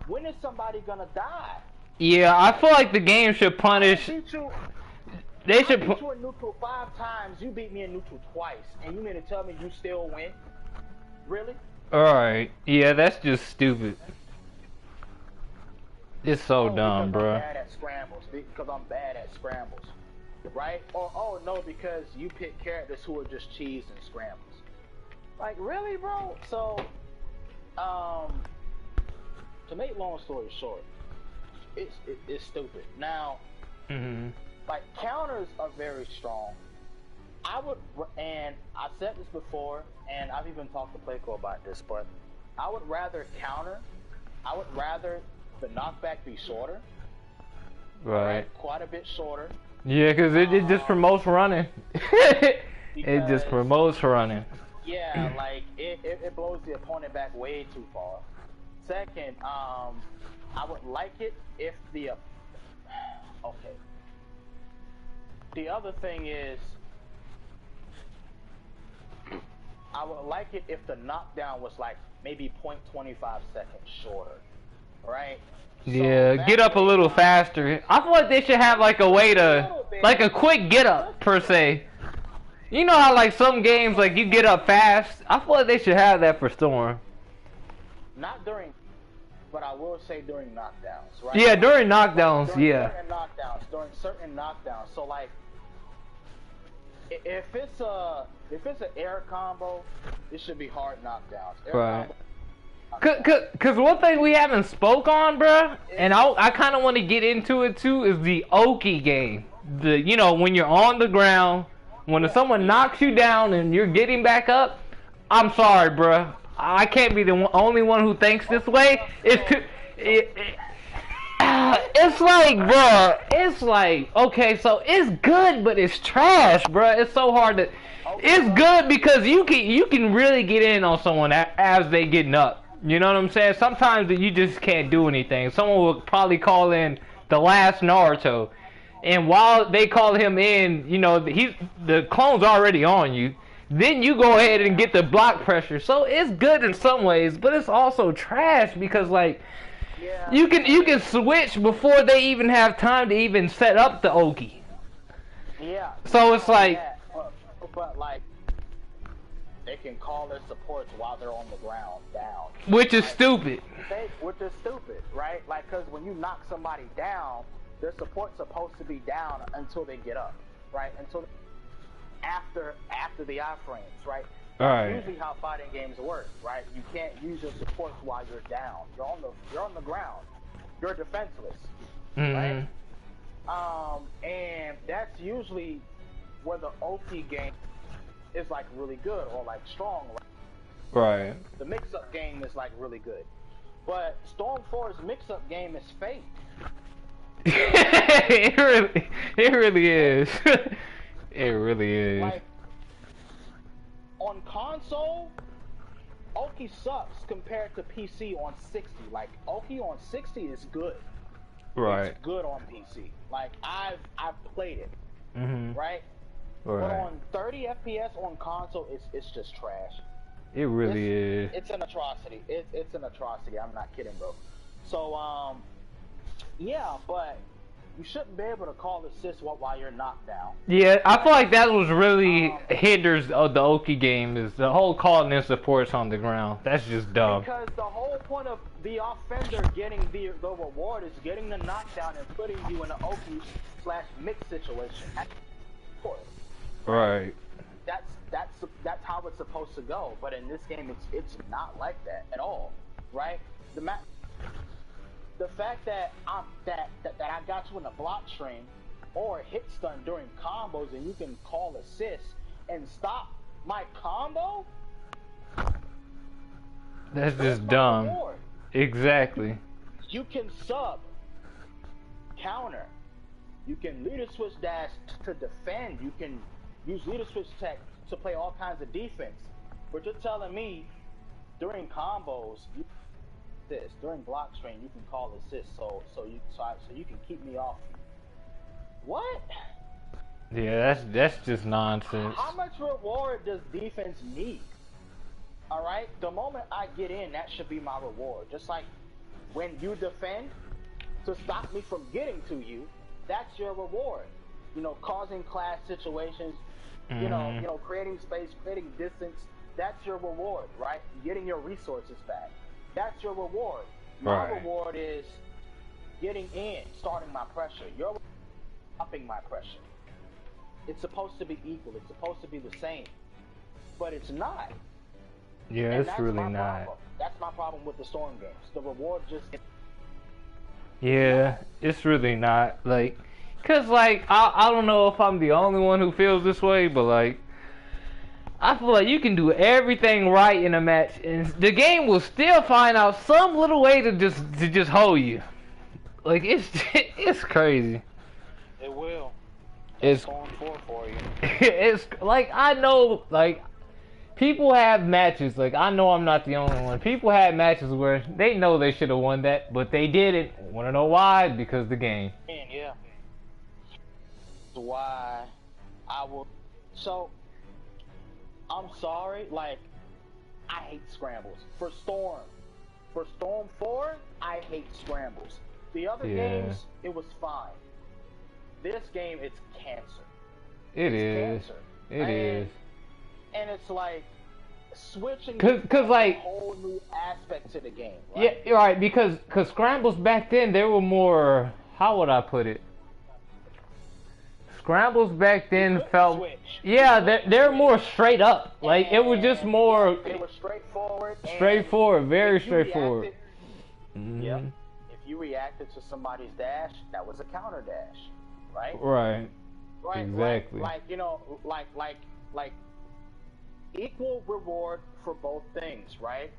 When is somebody gonna die? Yeah, I feel like the game should punish. They should. I beat you in neutral 5 times. You beat me in neutral twice, and you mean to tell me you still win? Really? All right. Yeah, that's just stupid. It's so dumb, bro. I'm bad at scrambles. Because I'm bad at scrambles. Right? Or, oh, no, because you pick characters who are just cheese and scrambles. Like, really, bro? So, to make long story short, it's stupid. Now, like, counters are very strong. And I've said this before, and I've even talked to Playco about this, but I would rather counter. I would rather the knockback be shorter. Right. Quite a bit shorter. Yeah, because it just promotes running. It just promotes running. Yeah, like, it blows the opponent back way too far. Second, I would like it if the... okay. The other thing is, I would like it if the knockdown was like maybe 0.25 seconds shorter, right? Yeah, get up a little faster. I feel like they should have like a way to, like a quick get up per se. You know how like some games like you get up fast? I feel like they should have that for Storm. Not during, but I will say during knockdowns, right? Yeah, during knockdowns, yeah. During certain knockdowns. So like, if it's an air combo, it should be hard knockdowns. Right. Cause one thing we haven't spoke on, bruh, and I kind of want to get into it too, is the Oki game. You know, when you're on the ground, when someone knocks you down and you're getting back up, I'm sorry, bruh. I can't be the only one who thinks this way. It's like, bruh, it's like, okay, so it's good, but it's trash, bruh. It's so hard to. It's good because you can really get in on someone as they getting up. You know what I'm saying? Sometimes you just can't do anything. Someone will probably call in the last Naruto, and while they call him in, you know, the clone's already on you. Then you go ahead and get the block pressure. So it's good in some ways, but it's also trash because like you can switch before they even have time to even set up the Oki. Yeah. So it's like but like they can call their supports while they're on the ground down. Which is stupid. Which is stupid, right? Like, because when you knock somebody down, their support's supposed to be down until they get up, right? Until after the iframes, right? Right. That's usually how fighting games work, right? You can't use your supports while you're down. You're on the ground. You're defenseless, right? And that's usually where the Oki game is like really good or like strong. Right. The mix-up game is like really good, but Storm 4's mix-up game is fake. it really is. It really is. Like on console, Oki sucks compared to PC on 60. Like Oki on 60 is good. Right. It's good on PC. Like I've played it. Right. Right. But on 30 FPS on console, it's just trash. It really is. It's an atrocity. It's an atrocity. I'm not kidding, bro. So yeah, but you shouldn't be able to call assist while you're knocked down. Yeah, I feel like that was really hinders of the Oki game is the whole calling in supports on the ground. That's just dumb. Because the whole point of the offender getting the reward is getting the knockdown and putting you in an Oki/mix situation. Of course. Right. That's how it's supposed to go. But in this game, it's not like that at all, right? The fact that I got you in a block string or hit stun during combos and you can call assist and stop my combo. That's just dumb. Reward. Exactly. You can sub, counter. You can leader switch dash to defend. You can use leader switch tech to play all kinds of defense. But you're telling me during combos, during block string, you can call assist, so you can keep me off. What? Yeah, that's just nonsense. How much reward does defense need? All right, the moment I get in, that should be my reward. Just like when you defend to stop me from getting to you, that's your reward. You know, causing clash situations. You know, creating space, creating distance. That's your reward, right? Getting your resources back. That's your reward. My reward is getting in, starting my pressure. You're upping my pressure. It's supposed to be equal. It's supposed to be the same, but it's not. Yeah, and it's really not. Problem. That's my problem with the Storm games. The reward just. Yeah, it's really not. Like, cause like I don't know if I'm the only one who feels this way, but like I feel like you can do everything right in a match, and the game will still find out some little way to just hold you. Like it's crazy. It will. It's going for you. It's like I know like people have matches. Like I know I'm not the only one. People have matches where they know they should have won that, but they didn't. Want to know why? Because the game. Yeah. Why I will. So I'm sorry. Like I hate scrambles for Storm. For Storm 4, I hate scrambles. The other games, it was fine. This game, it's cancer. It is. It is. And it's like switching cause like a whole new aspect to the game. Right? Yeah, right. Because scrambles back then they were more. How would I put it? Scrambles back then felt. Switch. Yeah, they're more straight up. Like it was just more. It was straightforward. Straightforward, very straightforward. Yep. If you reacted to somebody's dash, that was a counter dash, right? Right. Right. Exactly. Like you know, like equal reward for both things, right?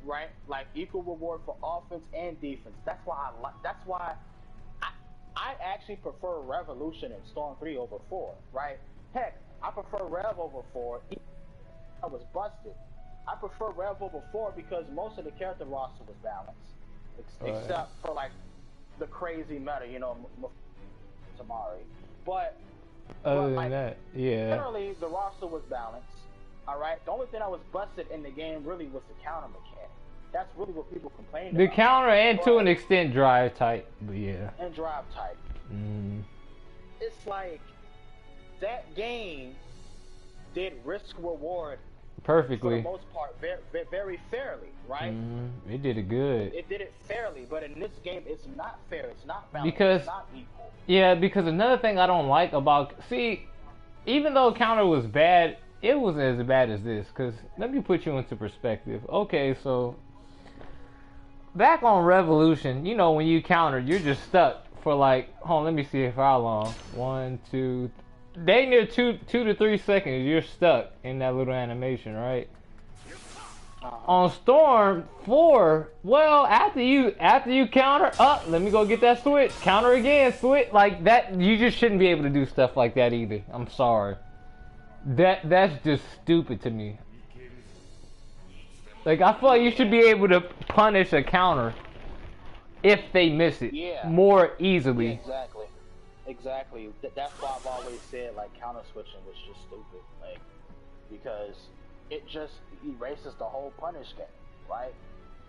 Right. Like equal reward for offense and defense. That's why I actually prefer Revolution in Storm 3 over 4, right? Heck, I prefer Rev over 4. I was busted. I prefer Rev over 4 because most of the character roster was balanced, except for like the crazy meta, you know, Tamari. But other than like, that, yeah. Generally, the roster was balanced. All right. The only thing that was busted in the game really was the counter mechanic. That's really what people complained about. The counter and to an extent drive type, but yeah. And drive type. It's like that game did risk reward perfectly. for the most part very, very fairly, right? It did it good. It did it fairly, but in this game, it's not fair. It's not balanced. Because it's not equal. yeah, because another thing I don't like about even though counter was bad, it wasn't as bad as this. Cause let me put you into perspective. Okay, so back on Revolution, you know when you counter, you're just stuck for like, hold on, let me see how long. 1, 2, they near 2 to 3 seconds. You're stuck in that little animation, right? On Storm 4, well, after you counter, let me go get that switch. Counter again, switch like that. You just shouldn't be able to do stuff like that either. I'm sorry. That's just stupid to me. Like I feel like you should be able to punish a counter if they miss it more easily. Yeah, exactly. That's why I've always said like counter switching was just stupid, like because it just erases the whole punish game, right?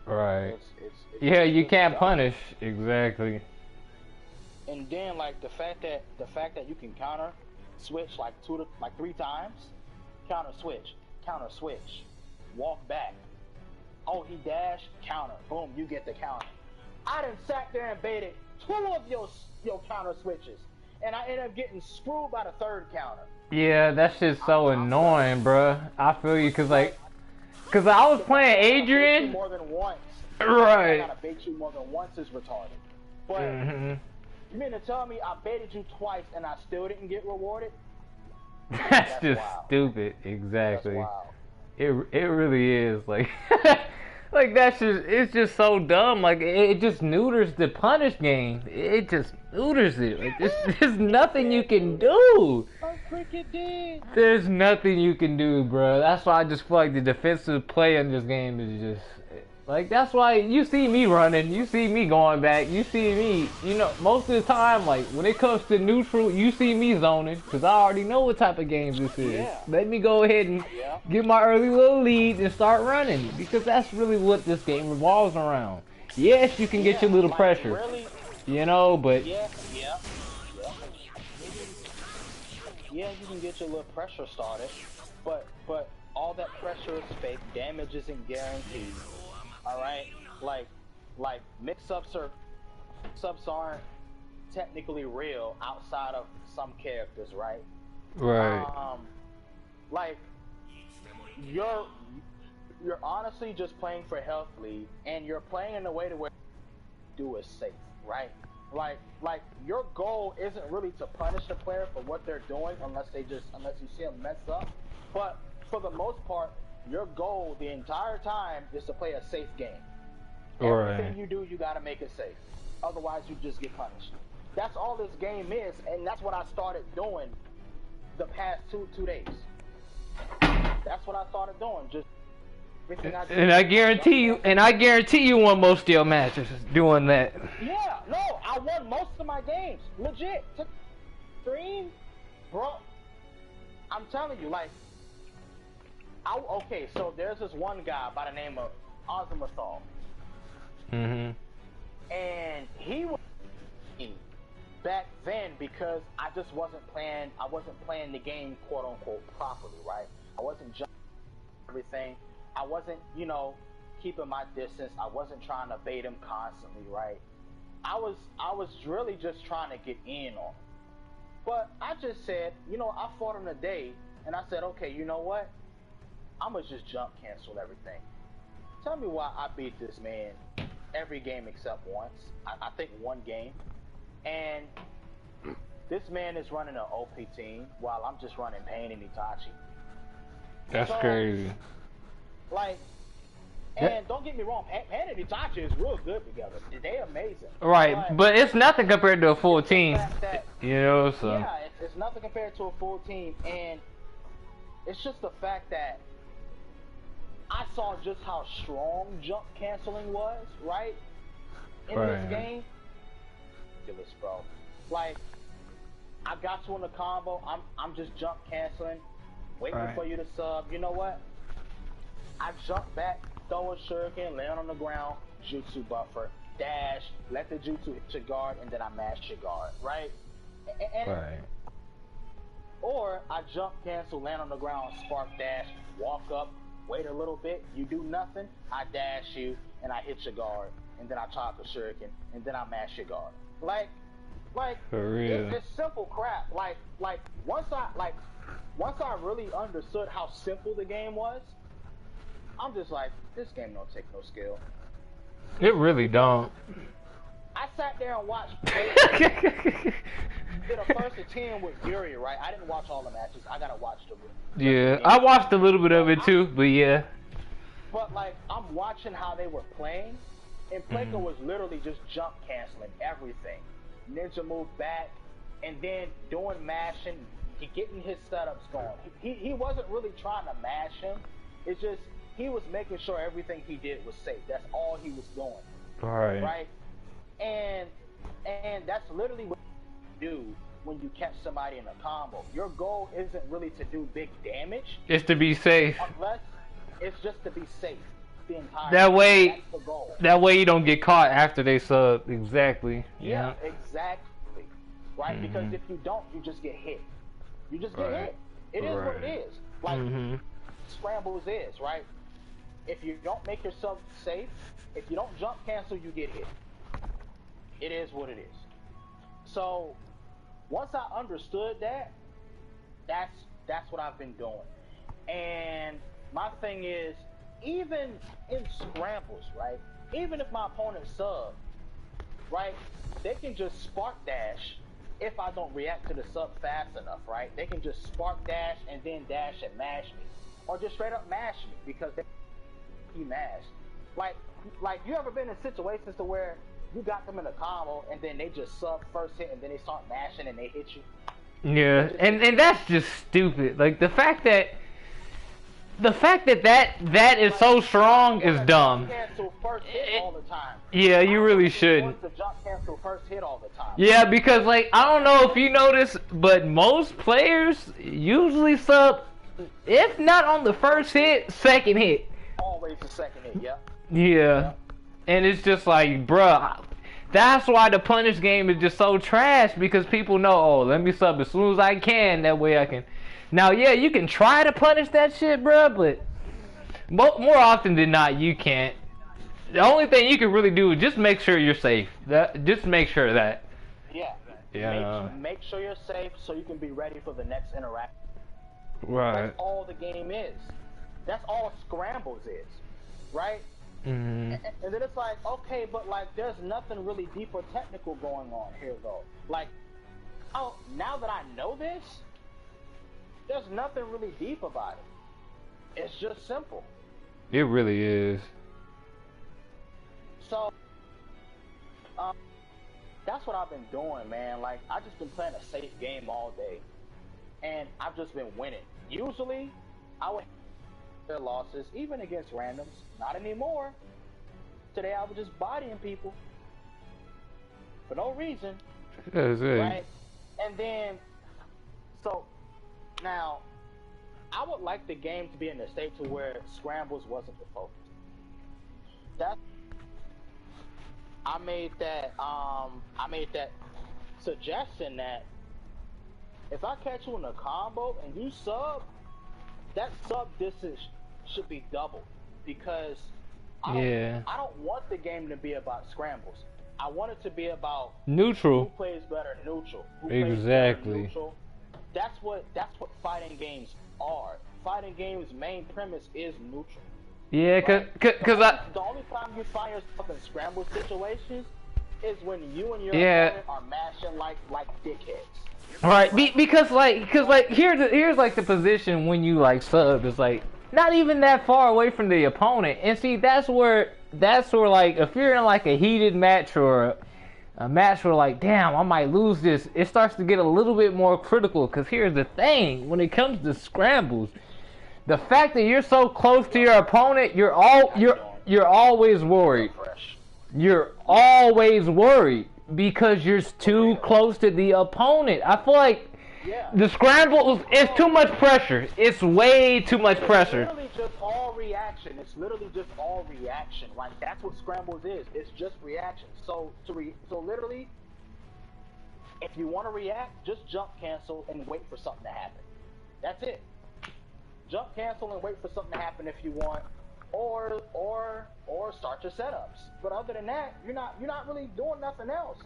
Right. It's you can't dumb. punish exactly. And then like the fact that you can counter switch like 3 times, counter switch, walk back. Oh, he dashed, counter, boom, you get the counter. I done sat there and baited 2 of your counter switches, and I ended up getting screwed by the 3rd counter. Yeah, that shit's so annoying, bruh. I feel you, cause I was playing Adrian. More than once. Right. I gotta bait you more than once is retarded. But you mean to tell me I baited you twice and I still didn't get rewarded? That's just wild. stupid. Exactly. That's wild. It really is like like it's just so dumb. Like it just neuters the punish game. It just neuters it. Like there's nothing you can do. There's nothing you can do, bro. That's why I just feel like the defensive play in this game is just like that's why you see me running, you see me going back, you see me, most of the time, like when it comes to neutral, you see me zoning, because I already know what type of game this is. Yeah. Let me go ahead and get my early little lead and start running, because that's really what this game revolves around. Yes, you can get your little pressure, really, but yeah, you can get your little pressure started, but all that pressure is fake, damage isn't guaranteed. All right, like mix-ups aren't technically real outside of some characters, right? right. Like you're honestly just playing for health lead, and you're playing in a way to where do is safe, right? Like your goal isn't really to punish a player for what they're doing unless you see them mess up, but for the most part, your goal the entire time is to play a safe game. Everything you do, you gotta make it safe. Otherwise, you just get punished. That's all this game is, and that's what I started doing the past two days. That's what I started doing. Just everything I did. And I guarantee you won most of your matches doing that. Yeah, no, I won most of my games. Legit. Stream, bro. I'm telling you, like. Okay, so there's this one guy by the name of Ozymathal. And he was back then because I just wasn't playing the game quote unquote properly, right? I wasn't jumping everything. I wasn't, keeping my distance. I wasn't trying to bait him constantly, right? I was really just trying to get in on him. But I just said, I fought him today, and I said, okay, you know what? I'm gonna just jump cancel everything. Tell me why I beat this man every game except once. I think one game. And this man is running an OP team while I'm just running Pain and Itachi. That's crazy. Like, and don't get me wrong, Pain and Itachi is real good together. They're amazing. Right, but it's nothing compared to a full team. So. Yeah, it's nothing compared to a full team. And it's just the fact that I saw just how strong jump canceling was, right? In this game. Ridiculous, bro. Like, I got you in the combo, I'm just jump canceling, waiting for you to sub. You know what? I jump back, throw a shuriken, land on the ground, jutsu buffer, dash, let the jutsu hit your guard, and then I mash your guard, right? Or I jump, cancel, land on the ground, spark dash, walk up, wait a little bit, you do nothing, I dash you, and I hit your guard, and then I chop a shuriken, and then I mash your guard. Like, For real. it's simple crap. Like once I really understood how simple the game was, I'm just like, this game don't take no skill. It really don't. I sat there and watched. Did a first of 10 with Yuri, right? I didn't watch all the matches. I gotta watch the. Yeah, I watched a little bit of it too, but yeah. But like, I'm watching how they were playing, and Plinko was literally just jump canceling everything. Ninja move back, and then doing mashing, getting his setups going. He wasn't really trying to mash him. It's just he was making sure everything he did was safe. That's all he was doing. Right. Right. And that's literally what you do when you catch somebody in a combo. Your goal isn't really to do big damage. It's to be safe. Unless it's just to be safe the entire That way, that's the goal. that way you don't get caught after they sub. Exactly. Yeah, exactly. Right? Because if you don't, you just get hit. You just get hit. It is what it is. Like scrambles is, right? If you don't make yourself safe, if you don't jump cancel, you get hit. It is what it is. So once I understood that, that's what I've been doing. And my thing is, even in scrambles, right? Even if my opponent sub, right? They can just spark dash if I don't react to the sub fast enough, right? They can just spark dash and then dash and mash me, or just straight up mash me because he mashed. Like you ever been in situations to where you got them in a combo and then they just sub first hit and then they start mashing and they hit you? Yeah, and that's just stupid. Like the fact that that is so strong is dumb. Cancel first hit all the time. Yeah, you really shouldn't. To jump cancel first hit all the time. Yeah, because like I don't know if you notice, but most players usually sub, if not on the first hit, second hit. Always the second hit. Yeah. Yeah, and it's just like, bruh, that's why the punish game is just so trash, because people know, oh, let me sub as soon as I can, that way I can. Now, yeah, you can try to punish that shit, bruh, but more often than not, you can't. The only thing you can really do is just make sure you're safe. Just make sure that. Yeah. Make sure you're safe so you can be ready for the next interaction. Right. That's all the game is. That's all scrambles is, right? And then it's like, okay, but like, there's nothing really deep or technical going on here, though. Like, oh, now that I know this, there's nothing really deep about it. It's just simple. It really is. So, that's what I've been doing, man. Like, I've just been playing a safe game all day, and I've just been winning. Usually, I would their losses, even against randoms. Not anymore. Today I was just bodying people for no reason. That's it. Right? And then, so now I would like the game to be in a state to where scrambles wasn't the focus. I made that suggestion that if I catch you in a combo and you sub, that sub distance should be doubled, because I don't want the game to be about scrambles. I want it to be about neutral. Who plays better neutral? Exactly. Neutral. That's what fighting games are. Fighting games' main premise is neutral. Yeah, cause the only time you find yourself in scramble situations is when you and your opponent are mashing like dickheads. Right, because here's like the position when you like sub is like not even that far away from the opponent, and see that's where like if you're in like a heated match or a match where like damn I might lose this, it starts to get a little bit more critical. Because here's the thing, when it comes to scrambles, the fact that you're so close to your opponent, you're always worried. You're always worried. Because you're too close to the opponent. I feel like the scramble is too much pressure. It's way too much pressure. It's literally just all reaction. It's literally just all reaction. Like, that's what scrambles is. It's just reaction. So literally, If you want to react, just jump cancel and wait for something to happen. That's it. Jump cancel and wait for something to happen if you want, or start your setups. But other than that, you're not really doing nothing else,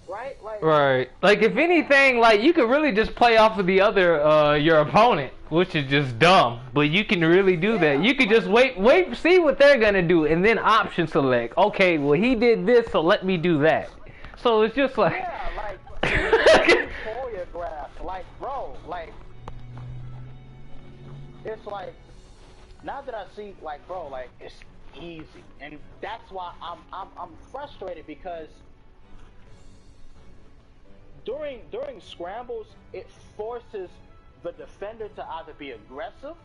right? Like Right. Like if anything, like you could really just play off of the other your opponent, which is just dumb. But you can really do that. You could just wait, see what they're gonna do, and then option select. Okay, well he did this, so let me do that. So it's just like choreograph, like bro, like it's like now that I see, like bro, like it's easy, and that's why I'm frustrated because during scrambles it forces the defender to either be aggressive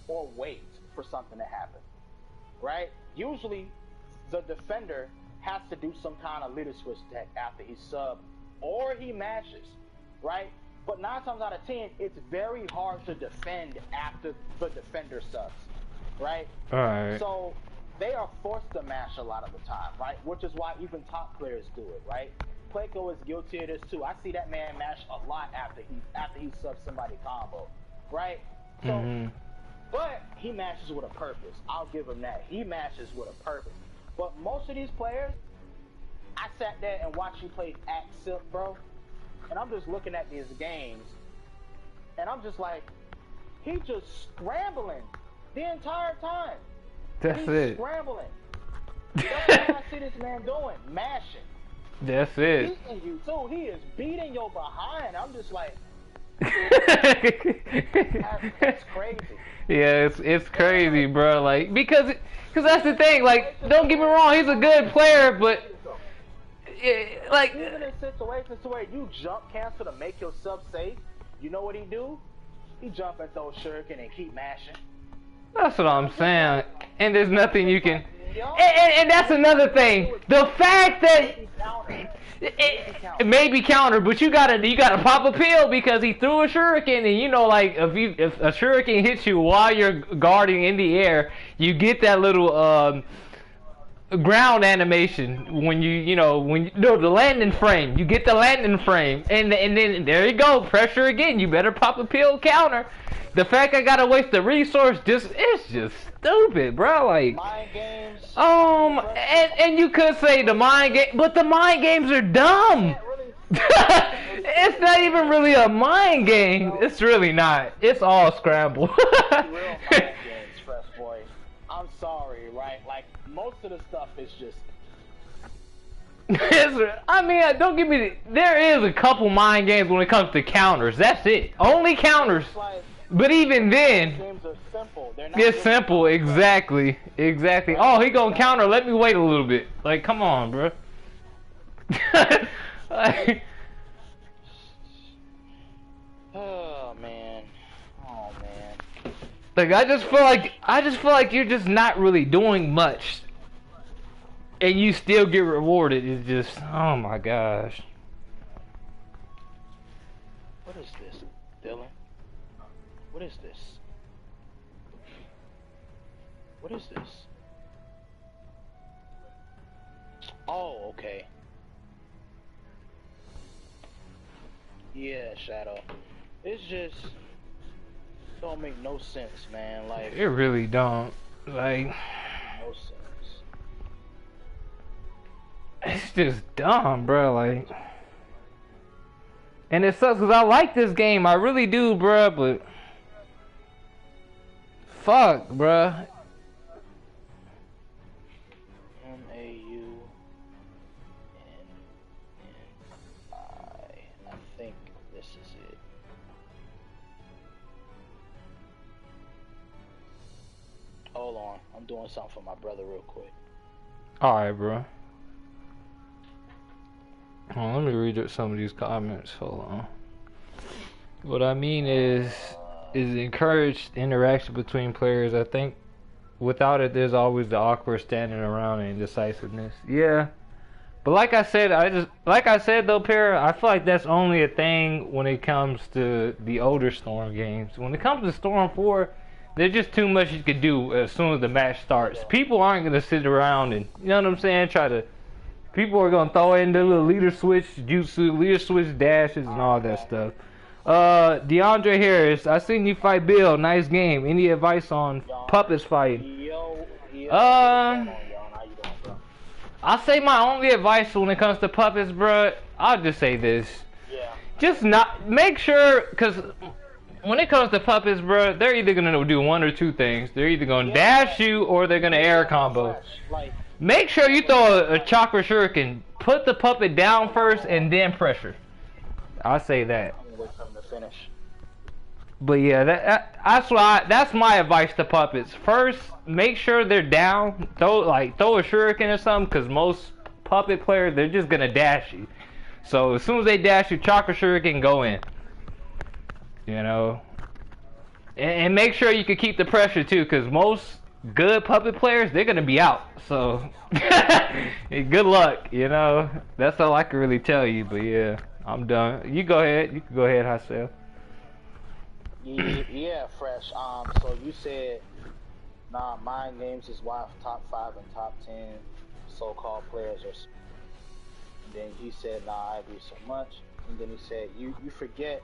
or wait for something to happen, right? Usually the defender has to do some kind of leader switch tech after he sub or he mashes, right? But 9 times out of 10, it's very hard to defend after the defender subs, right? Alright. So they are forced to mash a lot of the time, right? Which is why even top players do it, right? Pleco is guilty of this too. I see that man mash a lot after he subs somebody combo, right? So, but he mashes with a purpose. I'll give him that. He mashes with a purpose. But most of these players, I sat there and watched you play Axip, bro, and I'm just looking at these games, and I'm just like, he just scrambling the entire time. That's it. Scrambling. That's what I see this man doing, mashing. That's it. Beating you too. He is beating your behind. I'm just like, that's crazy. Yeah, it's crazy, bro. Like because that's the thing. Like, don't get me wrong, he's a good player, but like even in situations where you jump cancel to make your sub safe, you know what he do? He jump and throw shuriken and keep mashing. That's what I'm saying. And there's nothing you can. And that's another thing. The fact that it may be countered, but you gotta pop a pill because he threw a shuriken, and you know, like if a shuriken hits you while you're guarding in the air, you get that little ground animation when the landing frame. You get the landing frame, and then there you go, pressure again. You better pop a pill counter. The fact I gotta waste the resource it's just stupid, bro. Like mind games. And you could say the mind game, but the mind games are dumb. It's not even really a mind game. It's really not. It's all scramble. Real mind games, Fresh Boy. I'm sorry, right? Like most of the stuff is just. I mean, don't give me. There is a couple mind games when it comes to counters. That's it. Only counters. But even then, games are simple. They're not it's simple. Exactly. Oh, he gonna counter. Let me wait a little bit. Like, come on, bro. Like, oh man. Like I just feel like you're just not really doing much, and you still get rewarded. It's just, oh my gosh. What is this, Dylan? What is this? What is this? Oh, okay. Yeah, Shadow. It's just don't make no sense, man. Like It really don't. Like, no sense. it's just dumb, bro. Like, and it sucks because I like this game. I really do, bro. But fuck, bro. I think this is it. Hold on, I'm doing something for my brother real quick. Alright, bro. Hold on, let me read some of these comments. Hold on. What I mean is encourage interaction between players. I think without it, there's always the awkward standing around and indecisiveness. Yeah. But like I said though, Para, I feel like that's only a thing when it comes to the older Storm games. When it comes to Storm 4, there's just too much you could do as soon as the match starts. People aren't gonna sit around and, you know what I'm saying, try to People are gonna throw in the little leader switch jutsu, leader switch dashes, and all that stuff. DeAndre Harris, I seen you fight Bill. Nice game. Any advice on puppets fighting? Yo, what's going on, yo? How you doing, bro? I'll say my only advice when it comes to puppets, bro. I'll just say this. Yeah. Just not make sure, cause when it comes to puppets, bro, they're either gonna do one or two things. They're either gonna dash you or they're gonna air combo. Like, Make sure you throw a chakra shuriken. Put the puppet down first and then pressure. I'll say that. I'm gonna wait for him to finish. But yeah, that's my advice to puppets. First, make sure they're down. Throw a shuriken or something, because most puppet players, they're just gonna dash you. So as soon as they dash you, chakra shuriken, go in. You know, and make sure you can keep the pressure too, because most good puppet players, they're gonna be out. So good luck. You know, that's all I can really tell you. But yeah, I'm done. You go ahead. You can go ahead, Haseo. Yeah, Fresh. So you said, nah, mind games is why top 5 and top 10 so-called players are. And then he said, nah, I agree so much. And then he said, you forget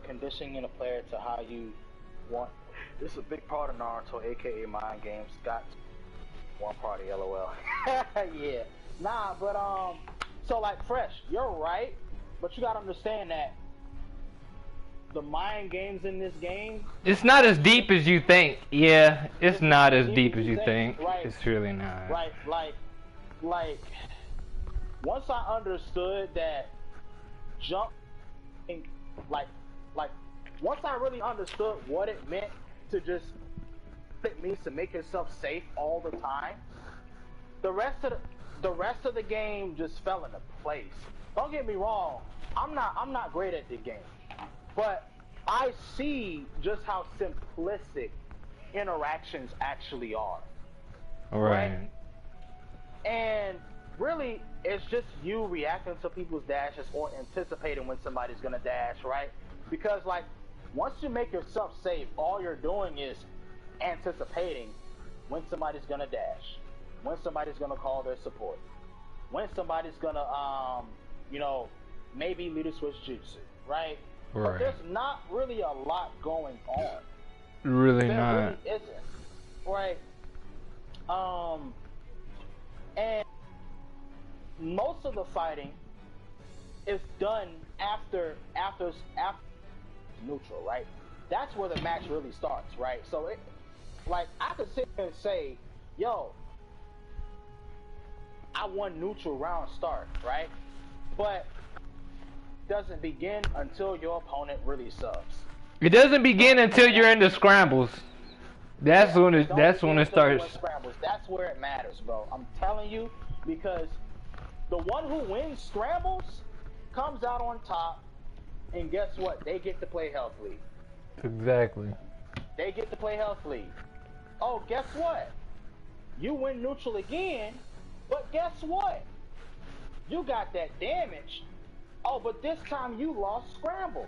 conditioning a player to how you want. This is a big part of Naruto, aka mind games. Got one party, LOL. Yeah. Nah, but so like Fresh, you're right, but you gotta understand that the mind games in this game, it's not as deep as you think. Yeah, it's not as deep as you think. Right. It's really not. Right, like once I understood that jumping, like once I really understood what it meant to just, it means to make yourself safe all the time, the rest of the game just fell into place. Don't get me wrong, I'm not great at the game. But I see just how simplistic interactions actually are. Right. And really, it's just you reacting to people's dashes or anticipating when somebody's gonna dash, right? Because like, once you make yourself safe, all you're doing is anticipating when somebody's gonna dash, when somebody's gonna call their support, when somebody's gonna, maybe leader switch jutsu, right? But there's not really a lot going on. Really there not. Really isn't. Right. And most of the fighting is done after neutral, right? That's where the match really starts, right? So I could sit here and say, yo, I won neutral round start, right? But doesn't begin until your opponent really subs. It doesn't begin until you're in the scrambles. That's when it starts. Scrambles. That's where it matters, bro. I'm telling you, because the one who wins scrambles comes out on top, and guess what? They get to play Health League. Exactly. They get to play Health League. Oh, guess what? You win neutral again, but guess what? You got that damage. Oh, but this time you lost scrambles.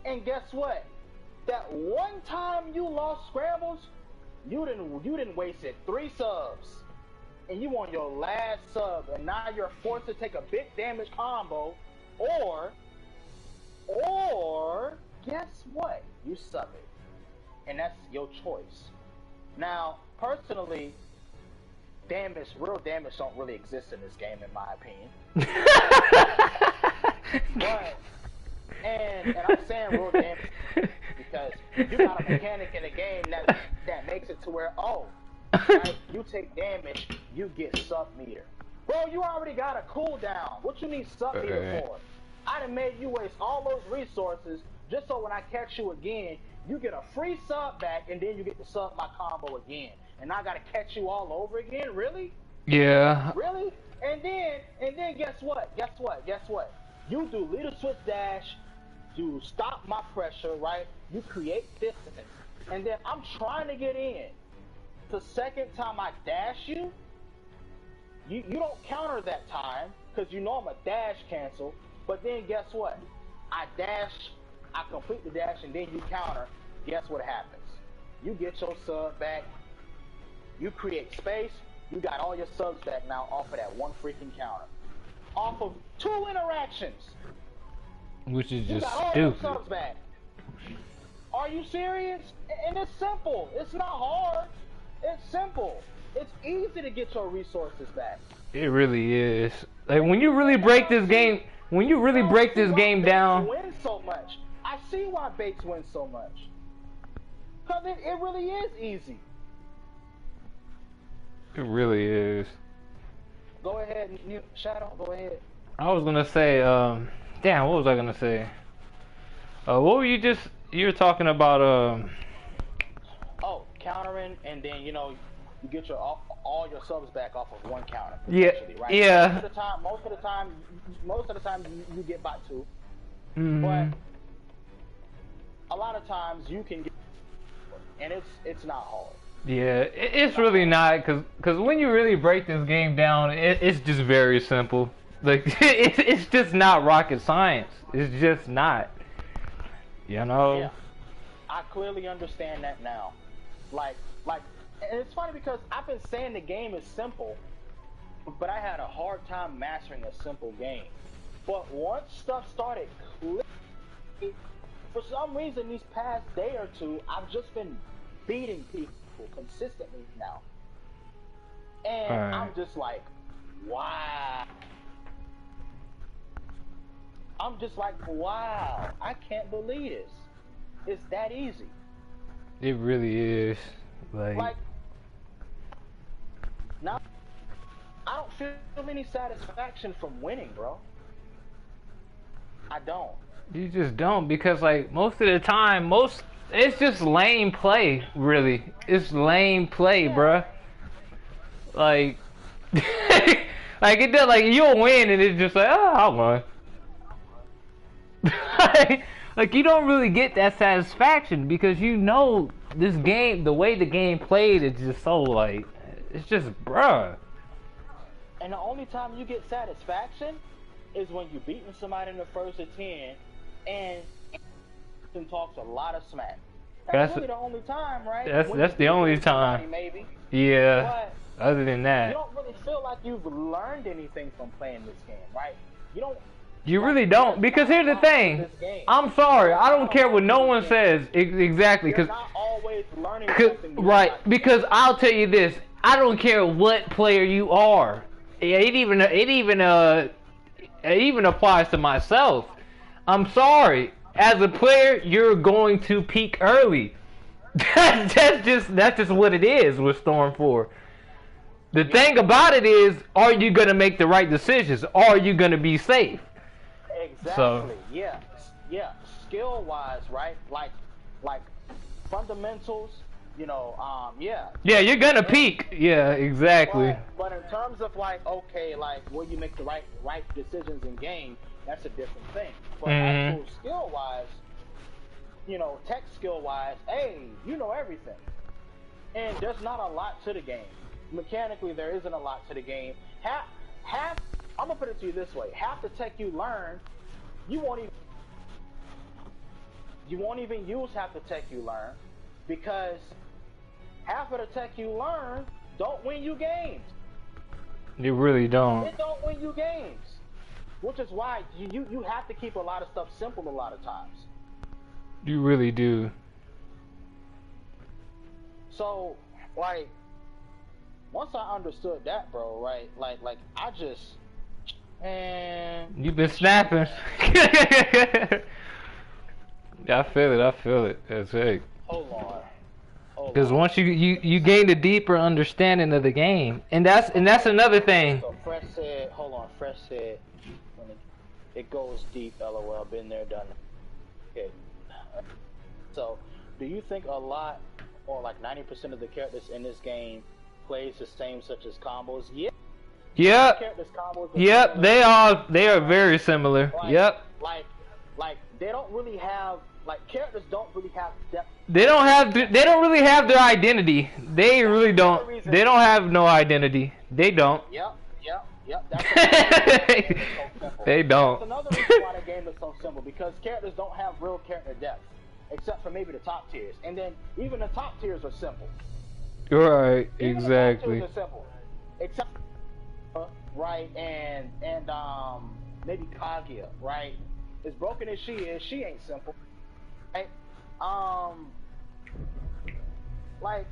And guess what? That one time you lost scrambles, you didn't waste it 3 subs. And you on your last sub, and now you're forced to take a big damage combo, or guess what? You sub it. And that's your choice. Now, personally, real damage don't really exist in this game, in my opinion. But, and I'm saying real damage because you got a mechanic in the game that makes it to where, right, you take damage, you get sub meter. Bro, you already got a cooldown. What you need sub meter for? I done made you waste all those resources just so when I catch you again, you get a free sub back, and then you get to sub my combo again. And I gotta catch you all over again? Really? Yeah. Really? And then guess what? You do leader switch dash, you stop my pressure, right? You create distance. And then I'm trying to get in. The second time I dash you don't counter that time, because you know I'm a dash cancel. But then guess what? I complete the dash, and then you counter. Guess what happens? You get your sub back. You create space. You got all your subs back now off of that one freaking counter. Off of 2 interactions. Which is You just got all your stupid. subs back. Are you serious? And it's simple. It's not hard. It's simple. It's easy to get your resources back. It really is. Like when you really break this game, down. Win so much. I see why Bates wins so much. Cause it really is easy. It really is. Go ahead, Shadow. Go ahead. I was gonna say, damn, what was I gonna say? What were you were talking about, Oh, countering, and then you get your all your subs back off of one counter. Yeah, right? yeah. Most of the time, you get by 2. Mm-hmm. But a lot of times you can get, and it's not hard. Yeah, it's really not, cause when you really break this game down, it's just very simple. Like it's just not rocket science. It's just not. You know. Yeah, I clearly understand that now. Like, and it's funny because I've been saying the game is simple, but I had a hard time mastering a simple game. But once stuff started clicking, for some reason these past day or two, I've just been beating people consistently now. And I'm just like, wow. I'm just like, wow, I can't believe this. It's that easy. It really is. Like now, I don't feel any satisfaction from winning, bro. I don't. You just don't, because like most of the time, it's just lame play, really. It's lame play, Yeah. bruh. Like, like it does. Like you'll win, and it's just like, oh, I won. Like you don't really get that satisfaction because you know this game, the way the game played, is just so like, it's just bruh. And the only time you get satisfaction is when you're beating somebody in the first of 10 and talks a lot of smack. That's really the only time, right? That's the only time. Maybe. Yeah. But other than that, you don't really feel like you've learned anything from playing this game, right? You don't. You really don't, because here's the thing. I'm sorry, I don't care what no one says. Exactly, because not always learning something new. right, because I'll tell you this. I don't care what player you are. It even applies to myself. I'm sorry. As a player, you're going to peak early. That's just what it is with Storm 4. The thing about it is, are you going to make the right decisions? Are you going to be safe? Exactly. So, yeah. Skill wise, right? Like fundamentals. Yeah. Yeah, you're gonna peak. Yeah, exactly. But in terms of like, okay, like will you make the right decisions in game? That's a different thing. But actual skill wise, tech skill wise, hey, you know everything. And there's not a lot to the game. Mechanically, there isn't a lot to the game. Half. I'm gonna put it to you this way: half the tech you learn, you won't even use half the tech you learn, because half of the tech you learn don't win you games. You really don't. It don't win you games, which is why you have to keep a lot of stuff simple a lot of times. You really do. So, like, once I understood that, bro, right? Like I just. And you've been snapping. I feel it. That's it. Hold on. Because once you gain a deeper understanding of the game, and that's another thing. So Fresh said, when it goes deep, LOL, been there, done. Okay. So, do you think a lot, or like 90% of the characters in this game plays the same, such as combos? Yeah. Yep, they are very similar. Yep. Like they don't really have, like, characters don't really have depth. They don't really have their identity. They really don't. They don't have no identity. They don't. Yep. That's they don't. That's another reason why the game is so simple, because characters don't have real character depth, except for maybe the top tiers, and then even the top tiers are simple. Right, Even exactly. The top tiers are simple. except right and maybe Kaguya, right? As broken as she ain't simple, right? Um, like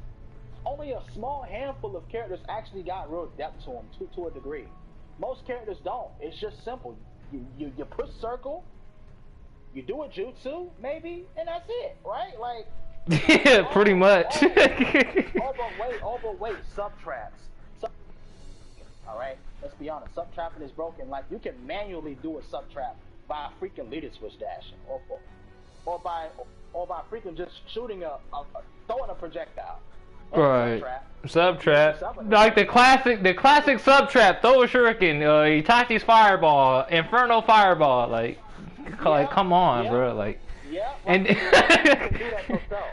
only a small handful of characters actually got real depth to them to a degree. Most characters don't. It's just simple. You push circle, you do a jutsu maybe, and that's it, right? Like Yeah, pretty much. oh but wait, sub traps. All right, let's be honest. Sub trapping is broken. Like you can manually do a sub trap by freaking leader switch dashing, or by freaking just shooting throwing a projectile. Right. Sub trap. Like the classic sub trap. Throw a shuriken. Itachi's fireball. Inferno fireball. Like come on, bro. Like. Yeah. And. You can do that yourself.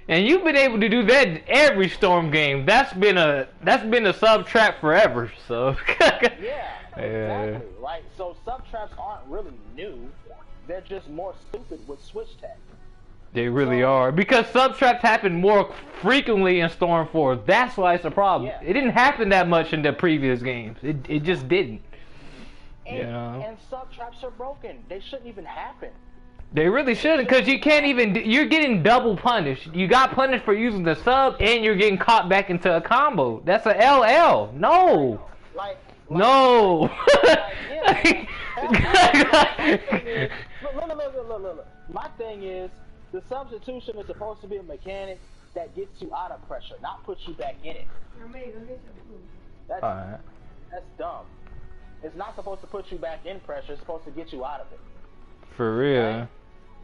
And you've been able to do that in every Storm game. That's been a sub trap forever. So. Yeah. Exactly. Right. So sub traps aren't really new. They're just more stupid with switch tech. They really are, because sub traps happen more frequently in Storm 4. That's why it's a problem. Yeah. It didn't happen that much in the previous games. It just didn't. And, you know? And sub traps are broken. They shouldn't even happen. They really shouldn't, because you can't even. You're getting double punished. You got punished for using the sub, and you're getting caught back into a combo. That's a LL. No. No. Look. My thing is, the substitution is supposed to be a mechanic that gets you out of pressure, not puts you back in it. That's dumb. It's not supposed to put you back in pressure. It's supposed to get you out of it. For real. Right?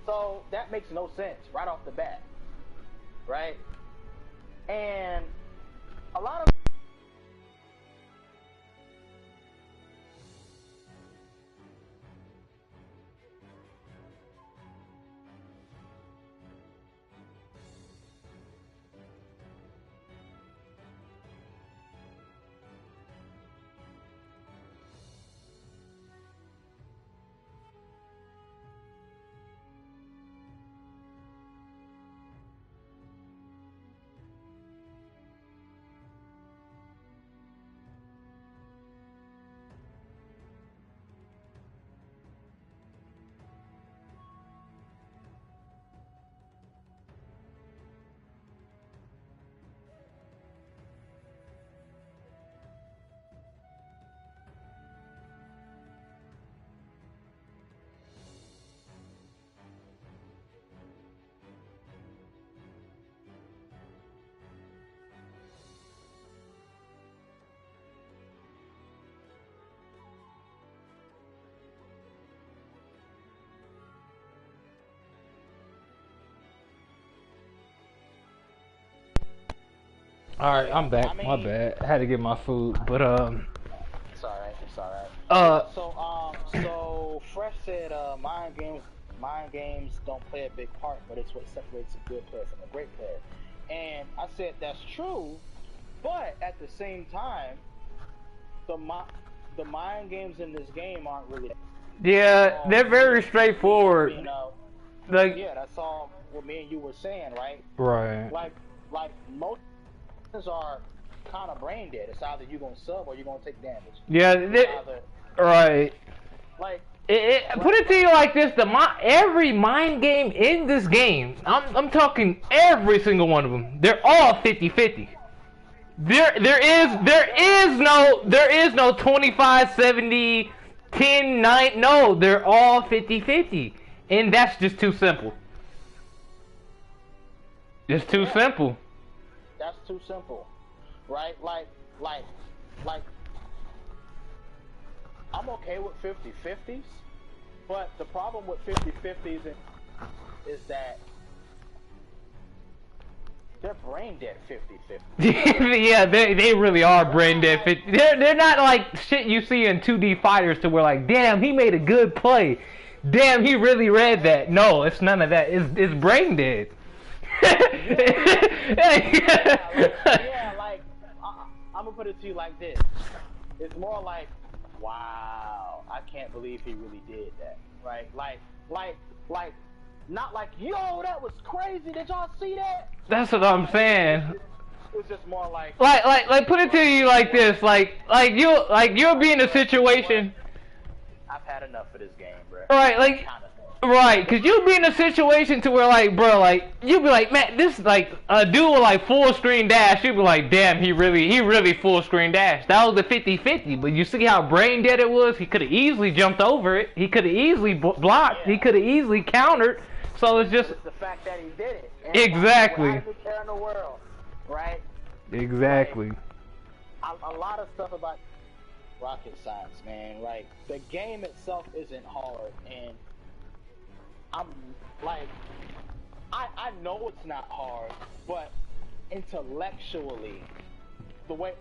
So that makes no sense right off the bat, right? And a lot of Alright, I'm back. My bad. I had to get my food, but It's alright. So Fresh said, mind games don't play a big part, but it's what separates a good player from a great player. And I said that's true, but at the same time, the mind games in this game aren't really. yeah, they're very straightforward. You know, Like, yeah, that's all what me and you were saying, right? right. Like most are kind of brain dead. It's either you're gonna sub or you're gonna take damage. Yeah, right. Like, put it to you like this: every mind game in this game, I'm talking every single one of them. They're all 50-50. There is no 25, 70, 10, 9. No, they're all 50-50, and that's just too simple. It's too simple. That's too simple, right? Like, I'm okay with 50-50s, but the problem with 50-50s is that they're brain dead 50-50. Yeah, they really are brain dead 50. They're not like shit you see in 2D fighters to where like, damn, he made a good play. Damn, he really read that. No, it's none of that. It's brain dead. I'm gonna put it to you like this. It's more like, wow, I can't believe he really did that, right? Like, not like, yo, that was crazy. Did y'all see that? That's what I'm saying. it's just more like put it to you like this, like you'll be in a situation. I've had enough of this game, bro. Right, like. Right, cause you'll be in a situation to where like, bro, like you'll be like, man, this like a dude with like full screen dash. You'll be like, damn, he really full screen dash. That was the 50-50, but you see how brain dead it was. He could have easily jumped over it. He could have easily blocked. Yeah. He could have easily countered. So it's just the fact that he did it. Exactly. In the world, right? Exactly. Like, a lot of stuff about rocket science, man. Like the game itself isn't hard, and I'm like, I know it's not hard, but intellectually,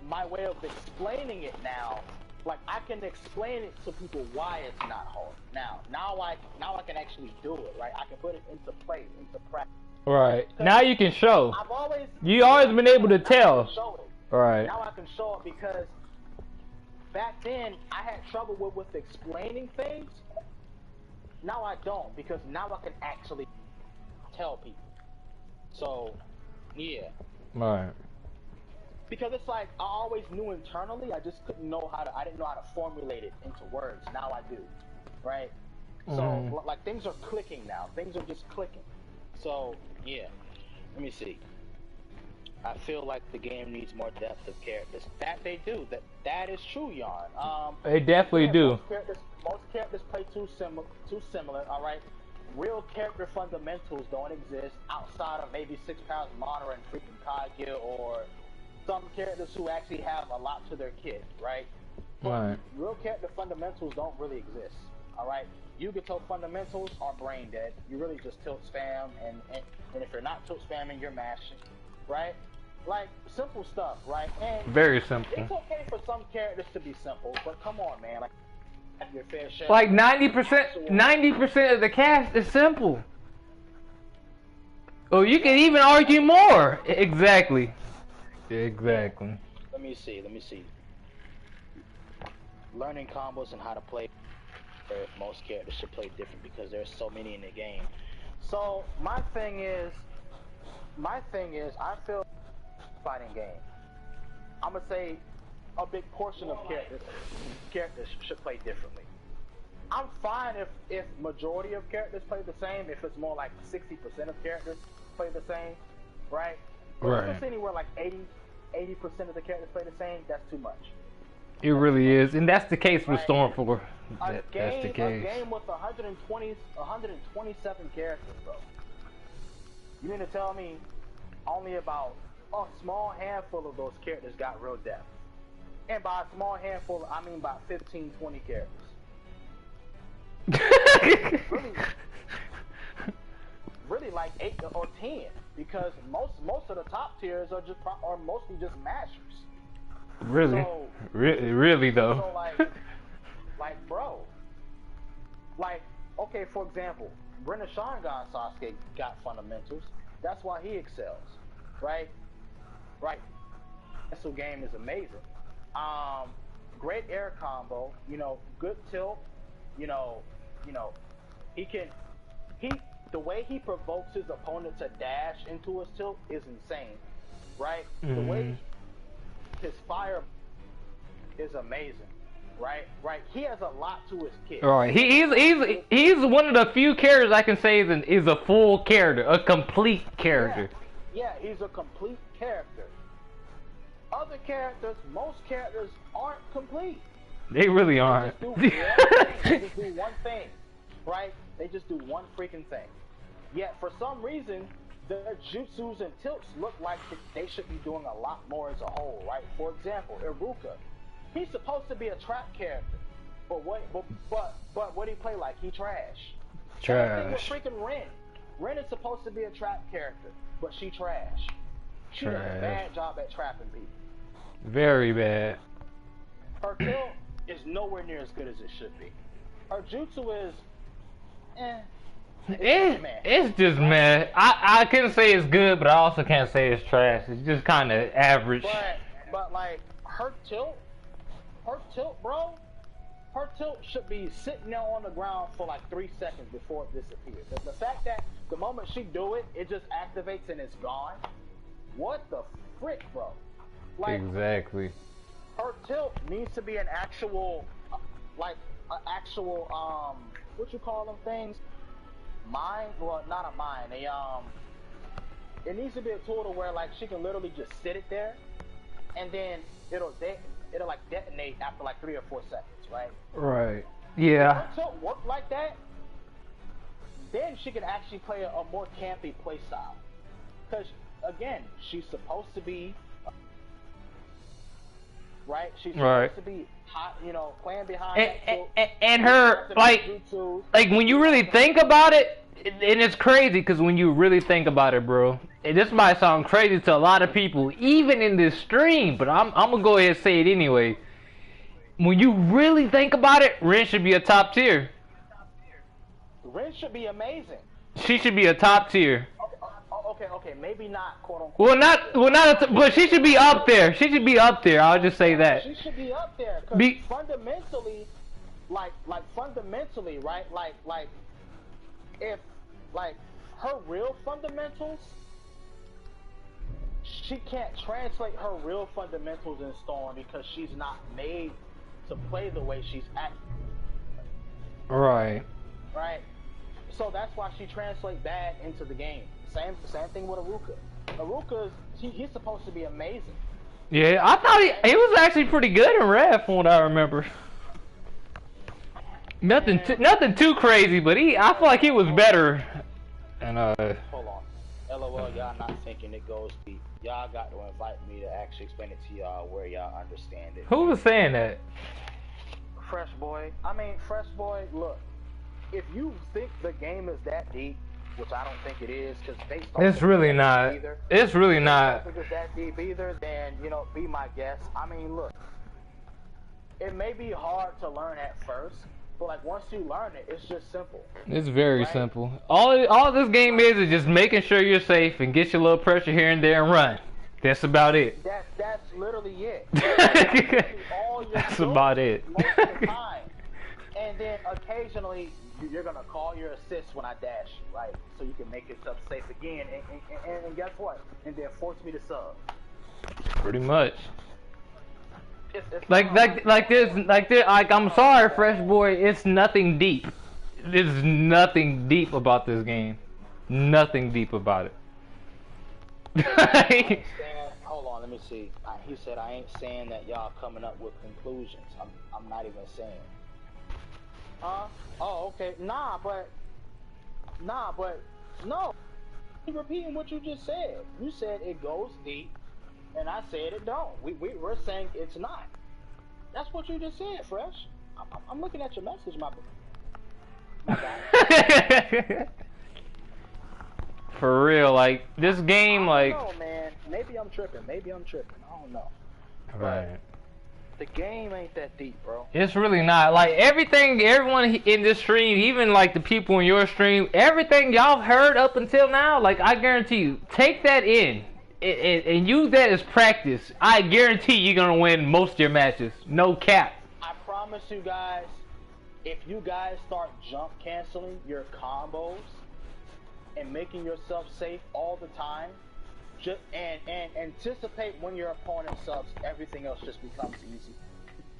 my way of explaining it now, like I can explain it to people why it's not hard. Now I can actually do it, right? I can put it into play, into practice. Right. Now you can show. You always been able to tell. Right. Now I can show it because back then I had trouble with explaining things. Now I don't, because now I can actually tell people. So, yeah. Right. Because it's like I always knew internally, I just couldn't know I didn't know how to formulate it into words. Now I do, right? So, like things are clicking now. Things are just clicking. So, yeah. Let me see. I feel like the game needs more depth of characters. That they do. That is true, Yarn. They definitely do. Most characters play too similar. All right. Real character fundamentals don't exist outside of maybe 6 pounds Mana and freaking Kaguya, or some characters who actually have a lot to their kit, right? Right. Real character fundamentals don't really exist. All right. Yugato fundamentals are brain dead. You really just tilt spam, and if you're not tilt spamming, you're mashing, right? Like simple stuff, right? And very simple. It's okay for some characters to be simple, but come on, man, like your fair share. Like 90% of the cast is simple. Oh, you can even argue more. Exactly. Exactly. Let me see. Learning combos and how to play. Most characters should play different because there's so many in the game. So my thing is, I feel fighting game. I'm gonna say a big portion of characters should play differently. I'm fine if majority of characters play the same. If it's more like 60% of characters play the same, right? But right. If it's anywhere like 80% of the characters play the same, that's too much. It really is, and that's the case with Stormflower. That's the case. A game with 127 characters, bro. You mean to tell me only about a small handful of those characters got real depth? And by a small handful, I mean about 15, 20 characters. really like 8 or 10, because most of the top tiers are mostly just mashers. Really? So, really though. So like bro, like okay, for example, Brenna Sharingan Sasuke got fundamentals. That's why he excels, right? Right. This game is amazing. Great air combo. You know, good tilt. You know, the way he provokes his opponent to dash into his tilt is insane, right? The way his fire is amazing, right? He has a lot to his kit. Right. He's one of the few characters I can say is a full character, a complete character. Yeah, he's a complete character. Other characters, most characters aren't complete. They really aren't. They just do one thing, right? They just do one freaking thing. Yet for some reason, their jutsus and tilts look like they should be doing a lot more as a whole, right? For example, Iruka, he's supposed to be a trap character, but what do he play like? He trash. Trash. Same thing with freaking Ren. Ren is supposed to be a trap character, but she trash. She does a bad job at trapping people. Very bad. Her tilt is nowhere near as good as it should be. Her jutsu is, It's just meh. I couldn't say it's good, but I also can't say it's trash. It's just kind of average. But like her tilt, bro, her tilt should be sitting there on the ground for like 3 seconds before it disappears. The fact that the moment she do it, it just activates and it's gone. What the frick, bro. Like, Exactly. her tilt needs to be an actual, like, an actual, what you call them things? Mine? Well, not a mine. It needs to be a tool to where, like, she can literally just sit it there, and then it'll like detonate after like 3 or 4 seconds, right? Right. Yeah. If her tilt work like that, then she can actually play a more campy play style. Because, again, she's supposed to be, right? She's supposed to be hot, you know, playing behind that tilt. And her, like when you really think about it, and it's crazy because when you really think about it, bro, and this might sound crazy to a lot of people, even in this stream, but I'm gonna go ahead and say it anyway. When you really think about it, Ren should be a top tier. Ren should be amazing. She should be a top tier. Okay, maybe not quote unquote. But she should be up there. She should be up there. I'll just say that. She should be up there because fundamentally, fundamentally, right? Like, if like her real fundamentals, she can't translate her real fundamentals in Storm because she's not made to play the way she's acting. Right. Right. So that's why she translates bad into the game. Same thing with Aruka. Aruka's he's supposed to be amazing. Yeah, I thought he was actually pretty good in Rev from what I remember. Nothing too crazy, but I feel like he was better. And hold on. LOL, y'all not thinking it goes deep. Y'all got to invite me to actually explain it to y'all where y'all understand it. Who was saying that? Fresh Boy. I mean, Fresh Boy, look. If you think the game is that deep, which I don't think it is, because based on it's really not. It's really not. If it's that deep either, then be my guest. I mean, look, it may be hard to learn at first, but like once you learn it, it's just simple. It's very simple. All this game is just making sure you're safe and get your little pressure here and there and run. That's about it. That's literally it. That's about it. Most of the time, and then occasionally. You're gonna call your assist when I dash you, right? So you can make yourself safe again, and guess what? And then force me to sub. Pretty much. I'm sorry, Fresh Boy. It's nothing deep. There's nothing deep about this game. Nothing deep about it. Hold on, let me see. He said I ain't saying that y'all coming up with conclusions. I'm not even saying. Oh, okay. Nah, but no. You're repeating what you just said. You said it goes deep, and I said it don't. We're saying it's not. That's what you just said, Fresh. I'm looking at your message, my guy. For real, like this game, like. I don't know, man. Maybe I'm tripping. I don't know. Right. The game ain't that deep, bro. It's really not. Like, everyone in this stream, even, like, the people in your stream, everything y'all heard up until now, like, I guarantee you, take that in and use that as practice. I guarantee you're going to win most of your matches. No cap. I promise you guys, if you guys start jump canceling your combos and making yourself safe all the time, and anticipate when your opponent subs, everything else just becomes easy.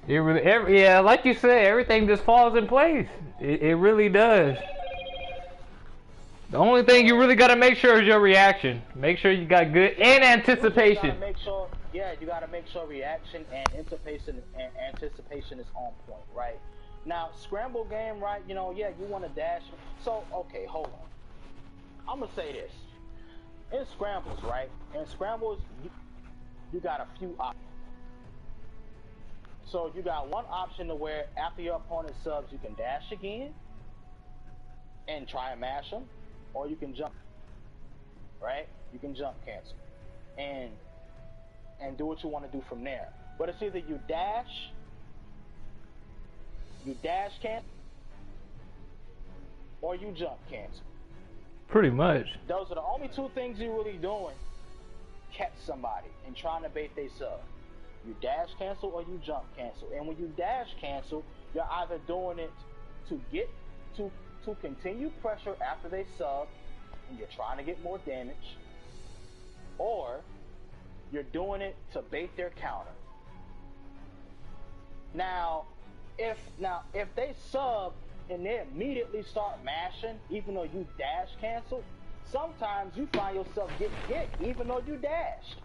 It really, yeah, like you said, everything just falls in place. It really does. The only thing you really got to make sure is your reaction. Make sure you got good and anticipation. You got to make sure reaction and anticipation is on point, right? Now, scramble game, right? You want to dash. So, okay, hold on. I'm gonna say this. In scrambles, right? In scrambles, you got a few options. So you got one option to where after your opponent subs, you can dash again and try and mash them, or you can jump. Right? You can jump cancel and do what you want to do from there. But it's either you dash cancel, or you jump cancel. Pretty much. Those are the only two things you're really doing. Catch somebody and trying to bait they sub. You dash cancel or you jump cancel. And when you dash cancel, you're either doing it to get to continue pressure after they sub, and you're trying to get more damage, or You're doing it to bait their counter. Now, if they sub and they immediately start mashing, even though you dash canceled, sometimes you find yourself getting hit, even though you dashed.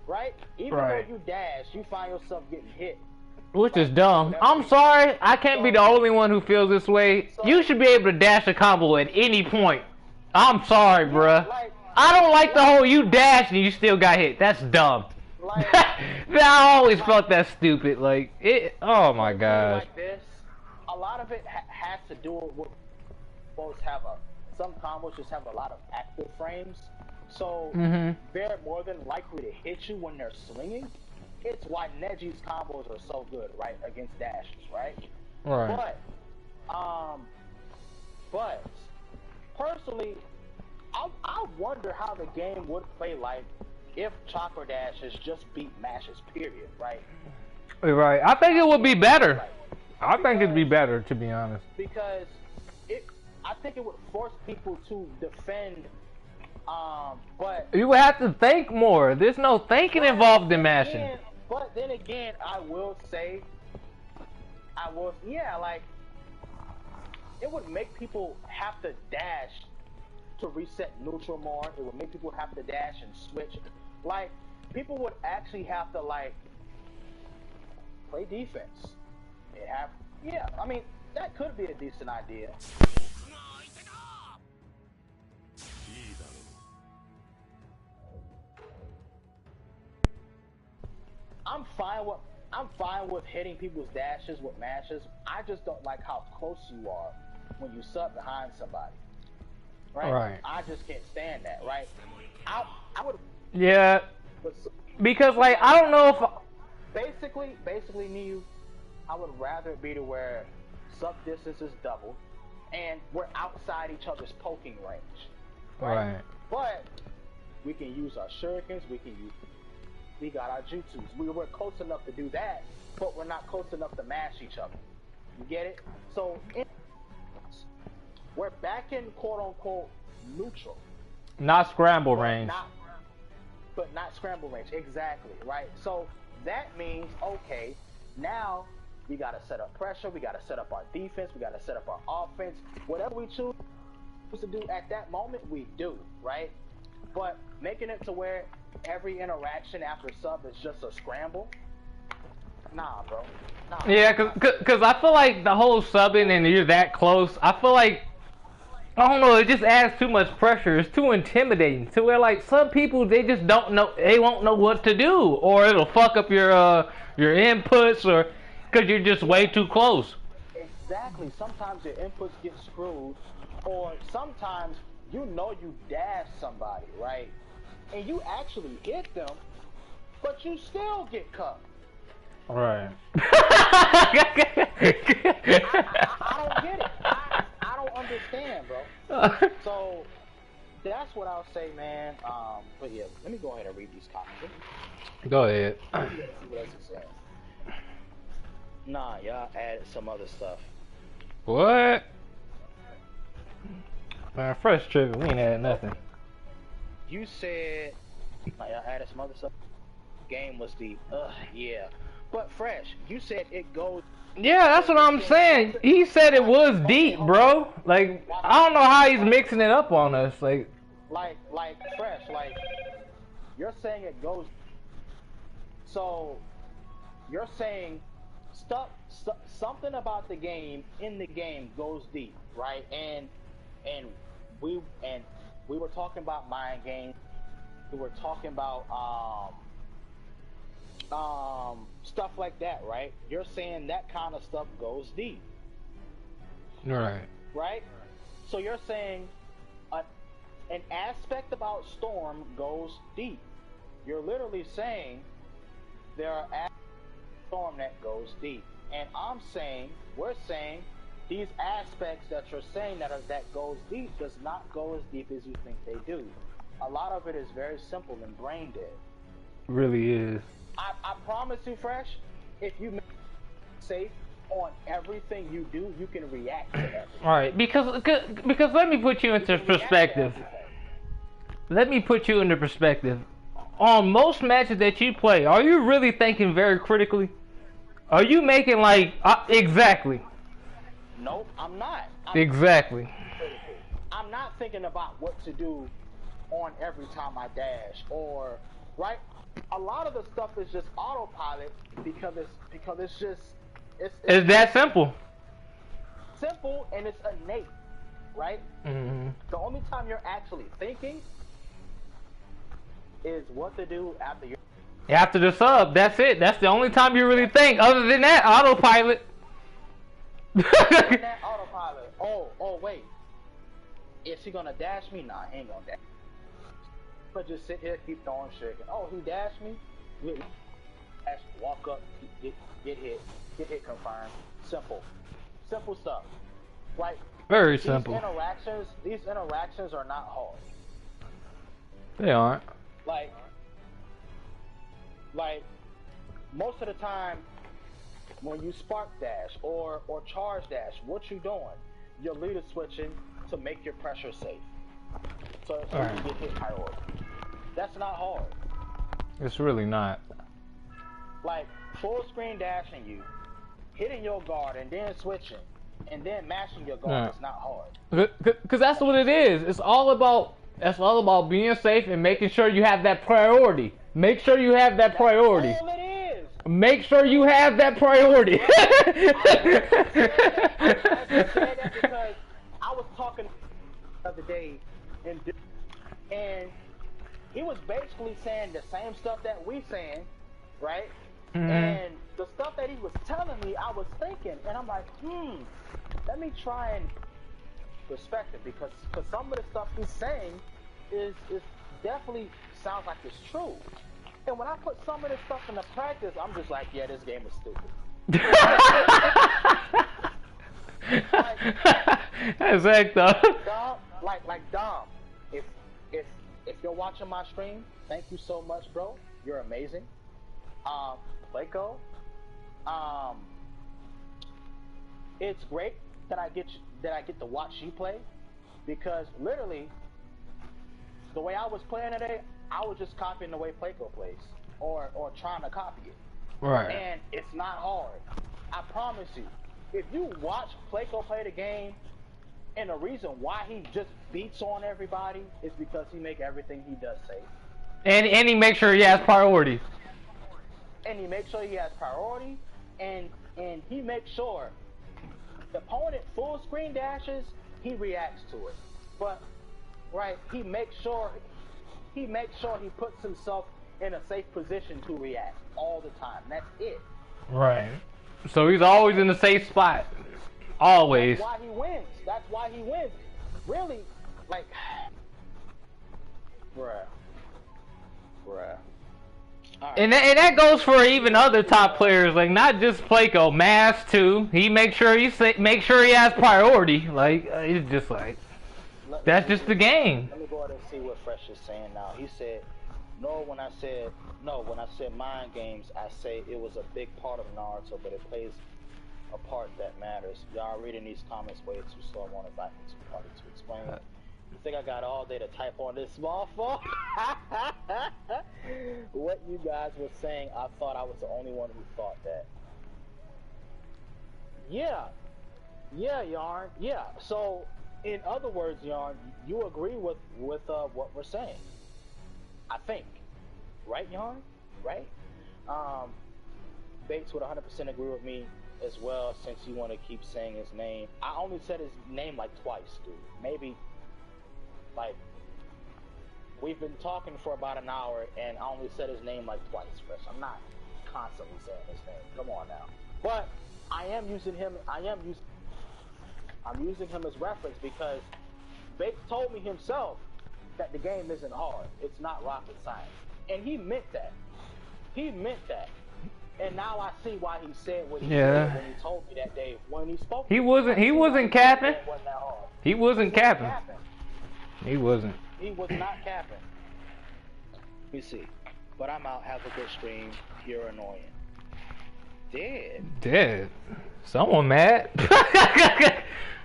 Right? Even though you dash, you find yourself getting hit. Which is dumb. I'm sorry, I can't be the only one who feels this way. You should be able to dash a combo at any point. I'm sorry, bruh. I don't like the whole you dash and you still got hit. That's dumb. I always felt that stupid. Like it. Oh my gosh. Like this, a lot of it has to do with both some combos just have a lot of active frames, so they're more than likely to hit you when they're swinging. It's why Neji's combos are so good, right, against dashes, right? Right. But personally, I wonder how the game would play like if chakra dashes just beat mashes, period, right? Right. I think it would be better. I think it'd be better, to be honest. Because I think it would force people to defend. But you would have to think more. There's no thinking involved in mashing. But then again, I will say, like, it would make people have to dash to reset neutral more. It would make people have to dash and switch. Like, people would actually have to, like, play defense. I mean, that could be a decent idea. I'm fine with hitting people's dashes with mashes. I just don't like how close you are when you sub behind somebody. Right? I just can't stand that, right? I would. Yeah. Because like I don't know if basically Niu, I would rather it be to where sub distance is doubled and we're outside each other's poking range. Right. But we can use our shurikens, we got our jutsus. We were close enough to do that, but we're not close enough to mash each other. You get it? So we're back in quote unquote neutral. Not scramble range. But not scramble range, exactly, right? So that means, okay, now we gotta set up pressure, we gotta set up our defense, we gotta set up our offense. Whatever we choose to do at that moment, we do, right? But making it to where every interaction after sub is just a scramble, nah, bro. Nah. Yeah, cause I feel like the whole subbing and you're that close, I feel like, I don't know, it just adds too much pressure. It's too intimidating. To where like some people, they just don't know, they won't know what to do, or it'll fuck up your inputs, or because you're just way too close. Exactly. Sometimes your inputs get screwed, or sometimes you dash somebody, right? And you actually hit them, but you still get cut. Right. I don't get it. I don't understand, bro. So that's what I'll say, man. But yeah, let me go ahead and read these comments. Go ahead. See what else it says. Nah, y'all added some other stuff. What? Man, fresh trivia, we ain't added nothing. You said, like, y'all added some other stuff. Game was deep. Yeah. But fresh, you said it goes. Yeah, that's what I'm saying. He said it was deep, bro. Like, I don't know how he's mixing it up on us. Like fresh, like, you're saying it goes. So, you're saying something about the game in the game goes deep, right? And we were talking about mind games. We were talking about stuff like that, right? You're saying that kind of stuff goes deep. Right. Right? So you're saying an aspect about Storm goes deep. You're literally saying there are aspects of Storm that goes deep. And we're saying these aspects that you're saying that goes deep does not go as deep as you think they do. A lot of it is very simple and brain dead. Really is. I promise you, Fresh, if you make safe on everything you do, you can react to everything. Alright, because let me put you into perspective. Let me put you into perspective. on most matches that you play, are you really thinking very critically? Are you making like exactly? Nope, I'm not. Exactly. I'm not thinking about what to do on every time I dash or right. A lot of the stuff is just autopilot because it's just It's that simple. simple and it's innate, right? Mm-hmm. The only time you're actually thinking is what to do after you. After the sub, that's it. That's the only time you really think. Other than that, autopilot. That autopilot. Oh wait. Is he gonna dash me? Nah, he ain't gonna dash. But just sit here, keep throwing shit. Oh, he dashed me. Dash, walk up, get hit, confirmed. Simple stuff. Like Very simple. These interactions are not hard. They aren't. Like most of the time when you spark dash or charge dash, what you doing? You're leader switching to make your pressure safe. So you get hit priority. That's not hard. It's really not. Like full screen dashing you, hitting your guard and then switching and then mashing your guard is not hard. Cause that's what it is. It's all about being safe and making sure you have that priority. Make sure you have that priority. That's all it is. Make sure you have that priority. I said that because I was talking the other day and he was basically saying the same stuff that we saying, right? Mm-hmm. And the stuff that he was telling me, I was thinking, and I'm like, let me try and perspective because some of the stuff he's saying is definitely sounds like it's true. And when I put some of this stuff into practice, I'm just like, yeah, this game is stupid. That's act though. Dom, like Dom, if you're watching my stream, thank you so much, bro. You're amazing. Playco, it's great that I get to watch you play because literally the way I was playing today, I was just copying the way Playco plays or trying to copy it. Right. And it's not hard. I promise you. If you watch Playco play the game, and the reason why he just beats on everybody is because he make everything he does safe. And he makes sure he has priority. And he makes sure he has priority, and he makes sure the opponent full screen dashes, he reacts to it. But right, he makes sure he puts himself in a safe position to react all the time. That's it. Right. So he's always in the safe spot. Always. That's why he wins. Really, like, bruh. Right. And that goes for even other top players, like not just Playco, Mass too. He makes sure he has priority. Like it's just like that's just the game. Let me go ahead and see what Fresh is saying now. He said, when I said mind games, I say it was a big part of Naruto, but it plays a part that matters. Y'all reading these comments way too slow. I want to back into party to explain. You think I got all day to type on this small phone? What you guys were saying, I thought I was the only one who thought that. Yeah, Yarn. Yeah. So, in other words, Yarn, you agree with what we're saying. I think. Right, Yarn? Right? Bates would 100% agree with me as well, since you want to keep saying his name. I only said his name like twice, dude. Maybe, like, we've been talking for about an hour, and I only said his name like twice, Fresh. I'm not constantly saying his name. Come on now. But I am using him. I'm using him as reference because Bates told me himself that the game isn't hard. It's not rocket science, and he meant that. And now I see why he said what he said when he told me that day when he spoke. He wasn't capping. He wasn't capping. He wasn't. He was not capping. Let me see. But I'm out. Have a good stream. You're annoying. Dead. Someone mad.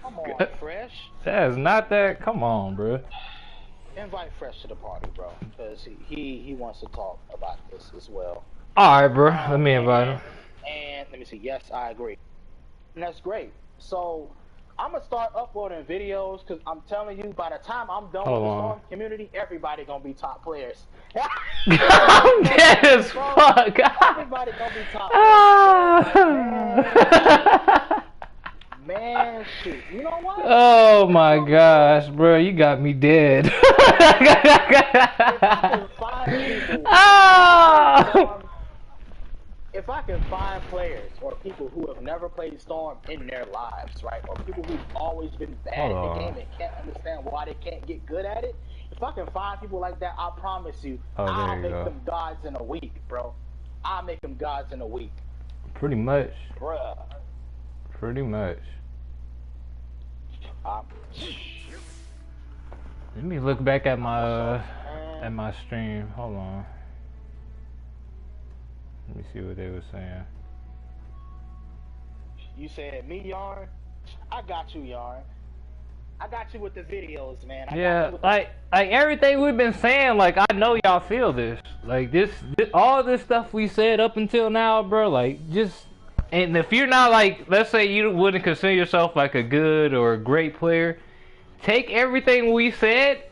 Come on, Fresh. That is not that. Come on, bro. invite Fresh to the party, bro, because he wants to talk about this as well. All right, bro. Let me invite him. And let me see. Yes, I agree. And that's great. So I'm gonna start uploading videos because I'm telling you, by the time I'm done with the Storm community, everybody gonna be top players. I'm dead as fuck. Everybody gonna be top players. Man, shit. You know what? Oh my gosh, bro, you got me dead. If I can find people, if I can find players or people who have never played Storm in their lives, right, or people who've always been bad at the game and can't understand why they can't get good at it, if I can find people like that, I promise you, I'll make them gods in a week, bro. I'll make them gods in a week. Pretty much. Bruh. Pretty much. Let me look back at my stream. Hold on. Let me see what they were saying. You said me, Yarn? I got you, Yarn. I got you with the videos, man. Yeah, like everything we've been saying, like I know y'all feel this. Like this all this stuff we said up until now, bro, like just, and if you're not like, let's say you wouldn't consider yourself like a good or a great player, take everything we said,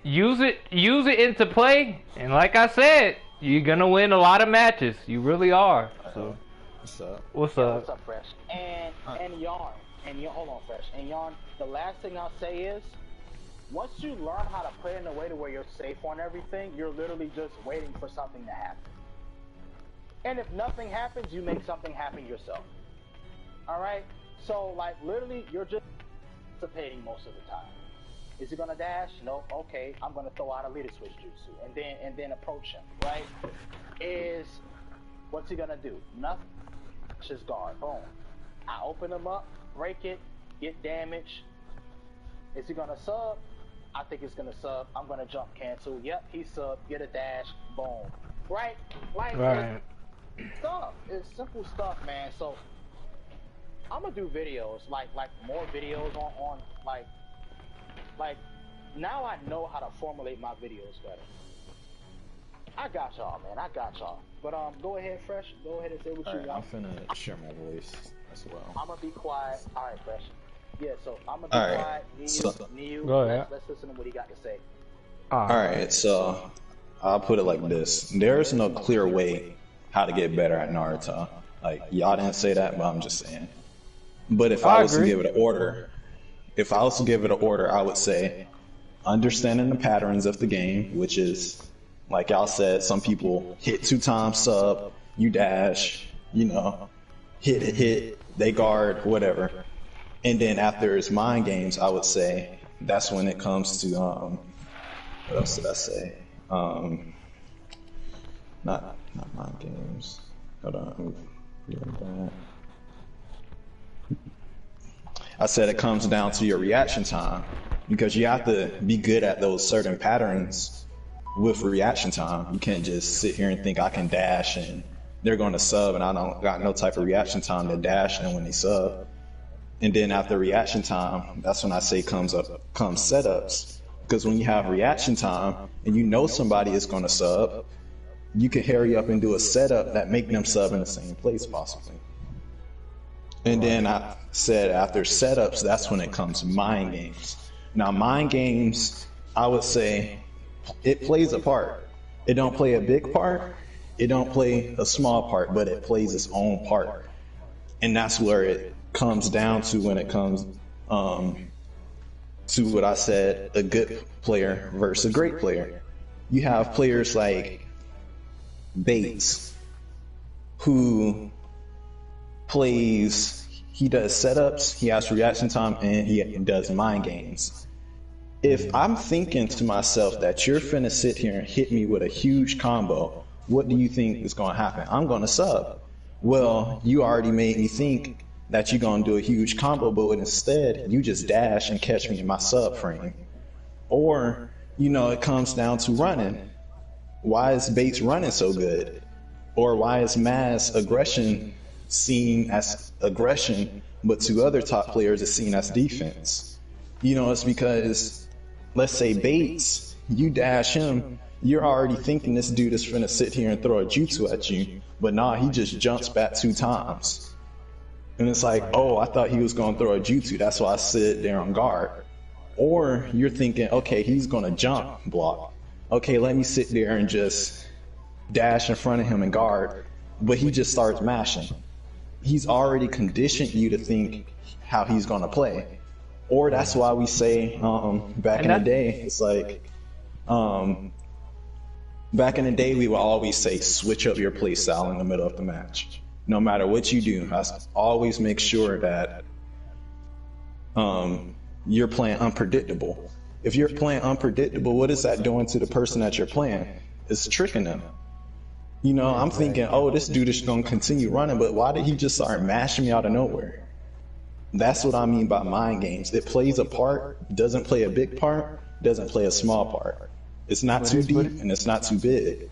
use it into play, and like I said, you're gonna win a lot of matches. You really are. So, what's up? What's up, Fresh? And Yarn. Hold on, Fresh. And Yarn, the last thing I'll say is, once you learn how to play in a way to where you're safe on everything, you're literally just waiting for something to happen. And if nothing happens, you make something happen yourself. Alright? So, like, literally, you're just anticipating most of the time. Is he gonna dash? No. Okay, I'm gonna throw out a leader switch jutsu and then approach him, right? What's he gonna do? Nothing. Just guard. Boom. I open him up, break it, get damage. Is he gonna sub? I think he's gonna sub. I'm gonna jump cancel. Yep, he sub. Get a dash. Boom. Right? Like, right. It's stuff. It's simple stuff, man. So I'm gonna do videos, like more videos on like now I know how to formulate my videos better. I got y'all, man. I got y'all. But go ahead, Fresh. Go ahead and say what you want. I'm finna share my voice as well. I'm gonna be quiet. All right, Fresh. Yeah, so I'm gonna be quiet. Neo, go ahead. Let's listen to what he got to say. All right, so I'll put it like this: there is no clear way how to get better at Naruto. Like, y'all didn't say that, but I'm just saying. But if I was to give it an order, I would say understanding the patterns of the game, which is, like y'all said, some people hit 2 times sub, you dash, you know, hit, they guard, whatever. And then after it's mind games, I would say that's when it comes to what else did I say? Not mind games. Hold on. I said it comes down to your reaction time, because you have to be good at those certain patterns with reaction time. You can't just sit here and think I can dash and they're going to sub and I don't got no type of reaction time to dash and when they sub. And then after reaction time, that's when I say comes setups. Because when you have reaction time and you know somebody is going to sub, you can hurry up and do a setup that make them sub in the same place possibly. And then I said after setups, that's when it comes mind games. Now mind games, I would say it plays a part. It don't play a big part. It don't play a small part, but it plays its own part. And that's where it comes down to when it comes to what I said, a good player versus a great player. You have players like Bates, who plays, he does setups, he has reaction time, and he does mind games. If I'm thinking to myself that you're finna sit here and hit me with a huge combo, what do you think is gonna happen? I'm gonna sub. Well, you already made me think that you're gonna do a huge combo, but instead, you just dash and catch me in my sub frame. Or, you know, it comes down to running. Why is Bates running so good? Or why is Maz aggression seen as aggression, but to other top players it's seen as defense? You know, it's because, let's say Bates, you dash him, you're already thinking this dude is finna sit here and throw a jutsu at you, but nah, he just jumps back 2 times. And it's like, oh, I thought he was gonna throw a jutsu, that's why I sit there on guard. Or you're thinking, okay, he's gonna jump block. Okay, let me sit there and just dash in front of him and guard, but he just starts mashing. He's already conditioned you to think how he's gonna play. Or that's why we say, back in the day, it's like, back in the day, we would always say, switch up your play style in the middle of the match. No matter what you do, I always make sure that you're playing unpredictable. If you're playing unpredictable, what is that doing to the person that you're playing? It's tricking them. You know, I'm thinking, oh, this dude is going to continue running, but why did he just start mashing me out of nowhere? That's what I mean by mind games. It plays a part, doesn't play a big part, doesn't play a small part. It's not too deep and it's not too big.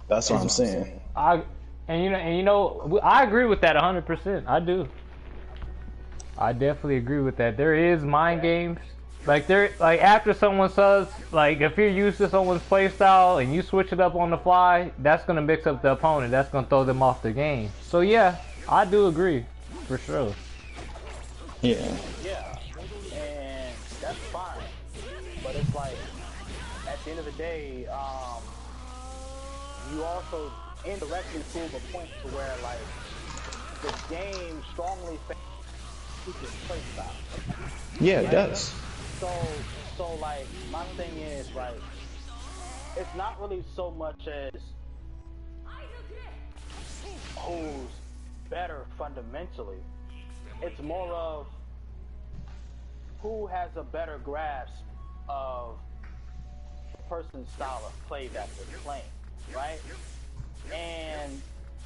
That's what I'm saying. I agree with that 100%. I do. I definitely agree with that. There is mind games. Like after someone says, like if you're used to someone's play style and you switch it up on the fly, that's gonna mix up the opponent. That's gonna throw them off the game. So yeah, I do agree, for sure. Yeah. Yeah, and that's fine. But it's like at the end of the day, you also indirectly prove a point to where like the game strongly favors play style. Yeah, it does. So like my thing is right, it's not really so much as who's better fundamentally. It's more of who has a better grasp of the person's style of play that they're playing, right? And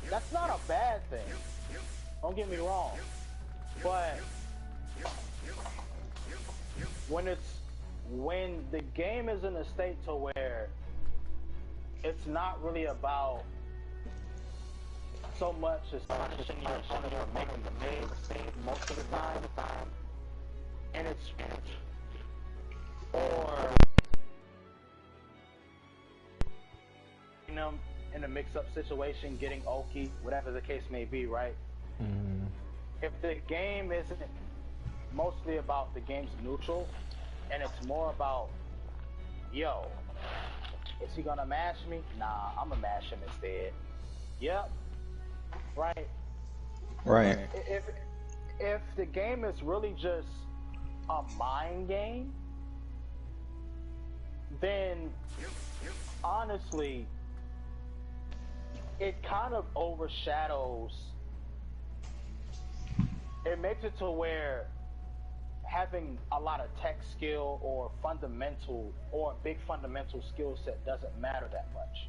that's not a bad thing. Don't get me wrong, but when the game is in a state to where it's not really about so much as punishing your opponent or making the mistake most of the time, and it's or you know in a mix-up situation, getting okie, whatever the case may be, right? Mm-hmm. If the game isn't mostly about the game's neutral, and it's more about, yo, is he gonna mash me? Nah, I'm gonna mash him instead. Yep. Right. Right. If the game is really just a mind game, then honestly, it kind of overshadows. It makes it to where having a lot of tech skill or fundamental or big fundamental skill set doesn't matter that much,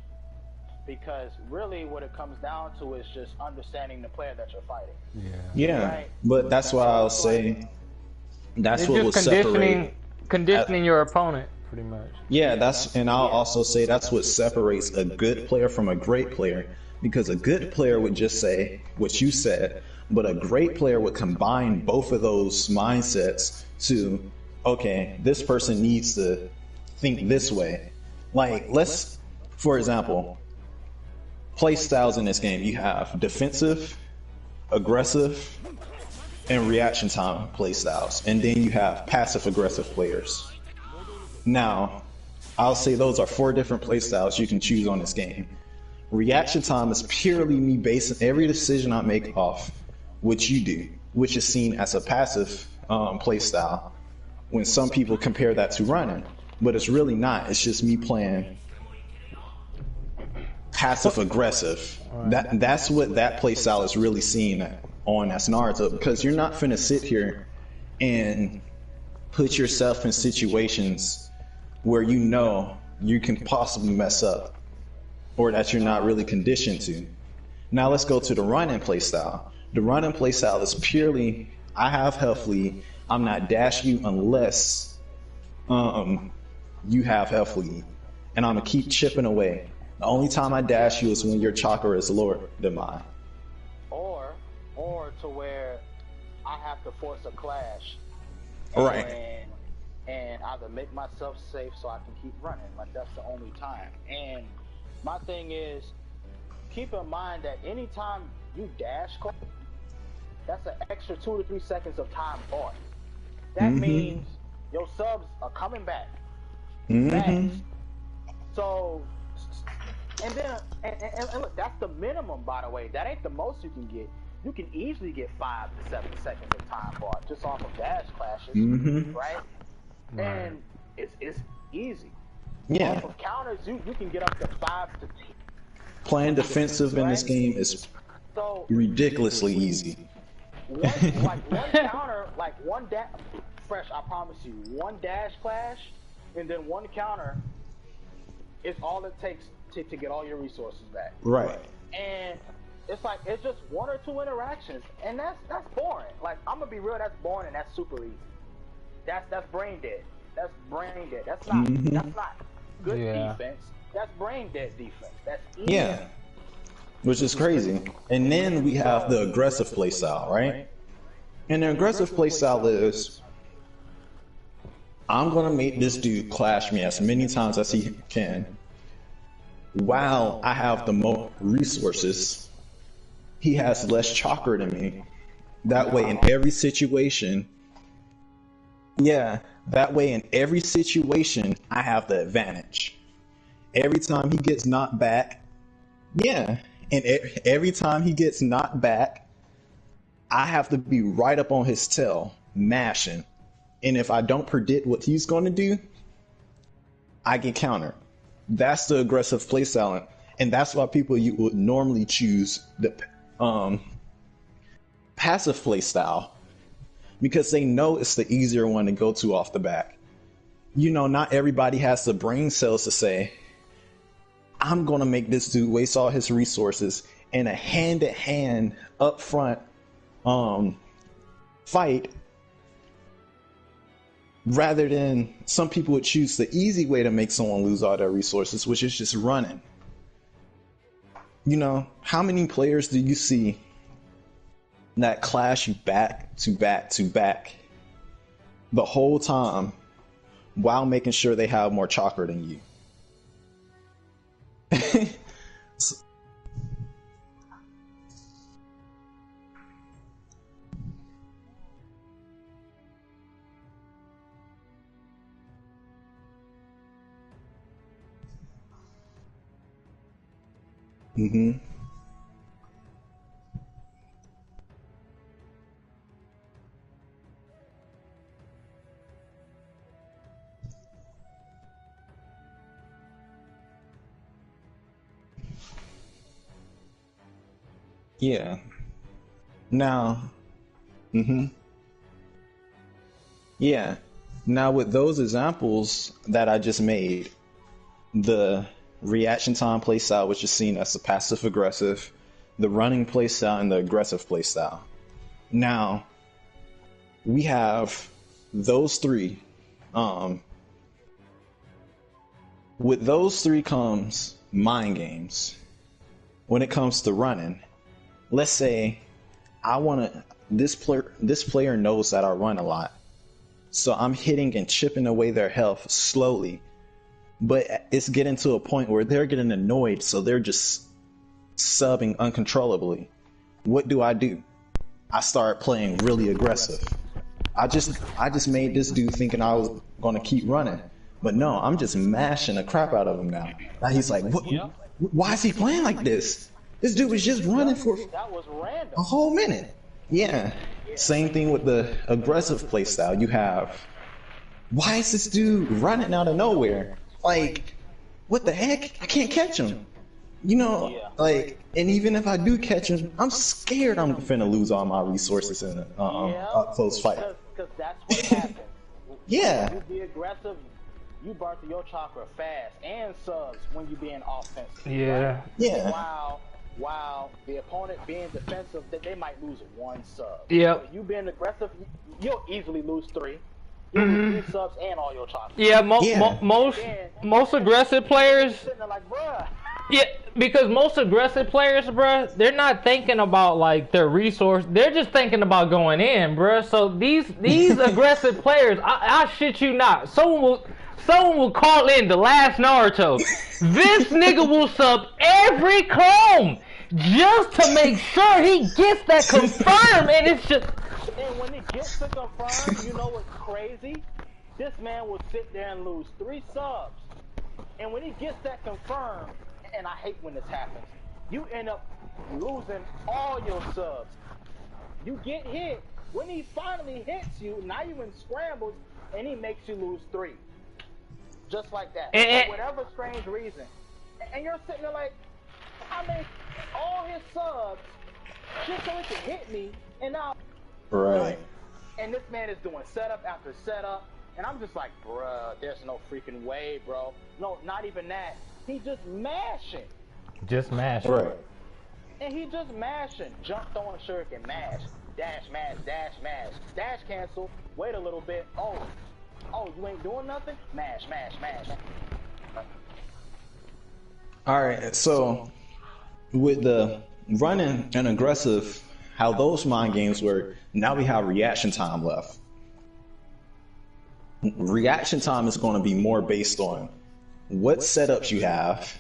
because really what it comes down to is just understanding the player that you're fighting. Yeah, right? But that's why I'll say that's what will separate conditioning your opponent pretty much. Yeah, and I'll also say that's what separates a good player from a great player, because a good player would just say what you said, but a great player would combine both of those mindsets to, okay, this person needs to think this way. Like, for example, play styles in this game. You have defensive, aggressive, and reaction time play styles. And then you have passive aggressive players. Now, I'll say those are 4 different play styles you can choose on this game. Reaction time is purely me basing every decision I make off what you do, which is seen as a passive play style when some people compare that to running, but it's really not. It's just me playing passive aggressive. That's what that play style is really seen on as Naruto, because you're not finna sit here and put yourself in situations where you know you can possibly mess up or that you're not really conditioned to. Now let's go to the run and play style. The run and play style is purely, I have health lead, I'm not dashing you unless you have health lead, and I'm gonna keep chipping away. The only time I dash you is when your chakra is lower than mine. Or to where I have to force a clash. Right. and either make myself safe so I can keep running. Like that's the only time. And my thing is, keep in mind that anytime you dash, that's an extra 2 to 3 seconds of time bought. That means your subs are coming back. So, and then, and look, that's the minimum, by the way. That ain't the most you can get. You can easily get 5 to 7 seconds of time bought just off of dash clashes, right? And it's easy. Yeah. Off of counters, you can get up to 5 to 10. Playing defensive in this game is ridiculously easy. One counter, like one dash, fresh, I promise you, one dash clash, and then one counter is all it takes to get all your resources back. Right. And it's like, it's just 1 or 2 interactions, and that's boring. Like, I'm gonna be real, that's boring and that's super easy. That's brain dead. That's brain dead. That's not good defense. That's brain dead defense. That's easy. Yeah. Which is crazy. And then we have the aggressive playstyle, right? And the aggressive playstyle is, I'm gonna make this dude clash me as many times as he can. While I have the most resources, he has less chakra than me. That way in every situation, I have the advantage. Every time he gets knocked back, and every time he gets knocked back, I have to be right up on his tail, mashing. And if I don't predict what he's going to do, I get countered. That's the aggressive playstyle, and that's why people you would normally choose the passive playstyle, because they know it's the easier one to go to off the back. You know, not everybody has the brain cells to say, I'm gonna make this dude waste all his resources in a hand-to-hand up front fight, rather than some people would choose the easy way to make someone lose all their resources, which is just running. You know, how many players do you see that clash you back to back to back the whole time while making sure they have more chakra than you? Yeah. Now, yeah. Now with those examples that I just made, the reaction time playstyle, which is seen as the passive aggressive, the running playstyle, and the aggressive playstyle. Now, we have those three. With those three comes mind games. When it comes to running, let's say this player knows that I run a lot, so I'm hitting and chipping away their health slowly, but it's getting to a point where they're getting annoyed, so they're just subbing uncontrollably. What do? I start playing really aggressive. I just made this dude thinking I was gonna keep running, but no, I'm just mashing the crap out of him now. Now he's like, what? Why is he playing like this? This dude was just running for a whole minute. Yeah. Same thing with the aggressive playstyle. You have, why is this dude running out of nowhere? Like, what the heck? I can't catch him. You know, like, and even if I do catch him, I'm scared I'm finna lose all my resources in a up close fight. Because that's what happens. Yeah. You be aggressive, you burn through your chakra fast and subs when you being offensive. Yeah. Right? Yeah. While the opponent being defensive, they might lose 1 sub. Yeah. So you being aggressive, you'll easily lose 3. You'll lose 3 subs and all your chakra. Yeah, most aggressive players. Sitting there like, bruh. Yeah, because most aggressive players, bruh, they're not thinking about like their resource. They're just thinking about going in, bruh. So these aggressive players, I shit you not. Someone will call in the last Naruto. This nigga will sub every clone just to make sure he gets that confirmed, and it's just. And when it gets to confirm, you know what's crazy? This man will sit there and lose 3 subs. And when he gets that confirmed, and I hate when this happens, you end up losing all your subs. You get hit. When he finally hits you, now you in scrambles, and he makes you lose 3. Just like that. For whatever strange reason. And you're sitting there like, I made all his subs just so he could hit me, and now... Right. And this man is doing setup after setup, and I'm just like, bruh, there's no freaking way, bro. No, not even that. He just mashing. Just mashing. Right. And he just mashing. Jump, throwing, shuriken, mash. Dash, mash, dash, mash. Dash, cancel. Wait a little bit. Oh, you ain't doing nothing? Mash, mash, mash. Alright, so with the running and aggressive, how those mind games work, now we have reaction time left. Reaction time is going to be more based on what setups you have,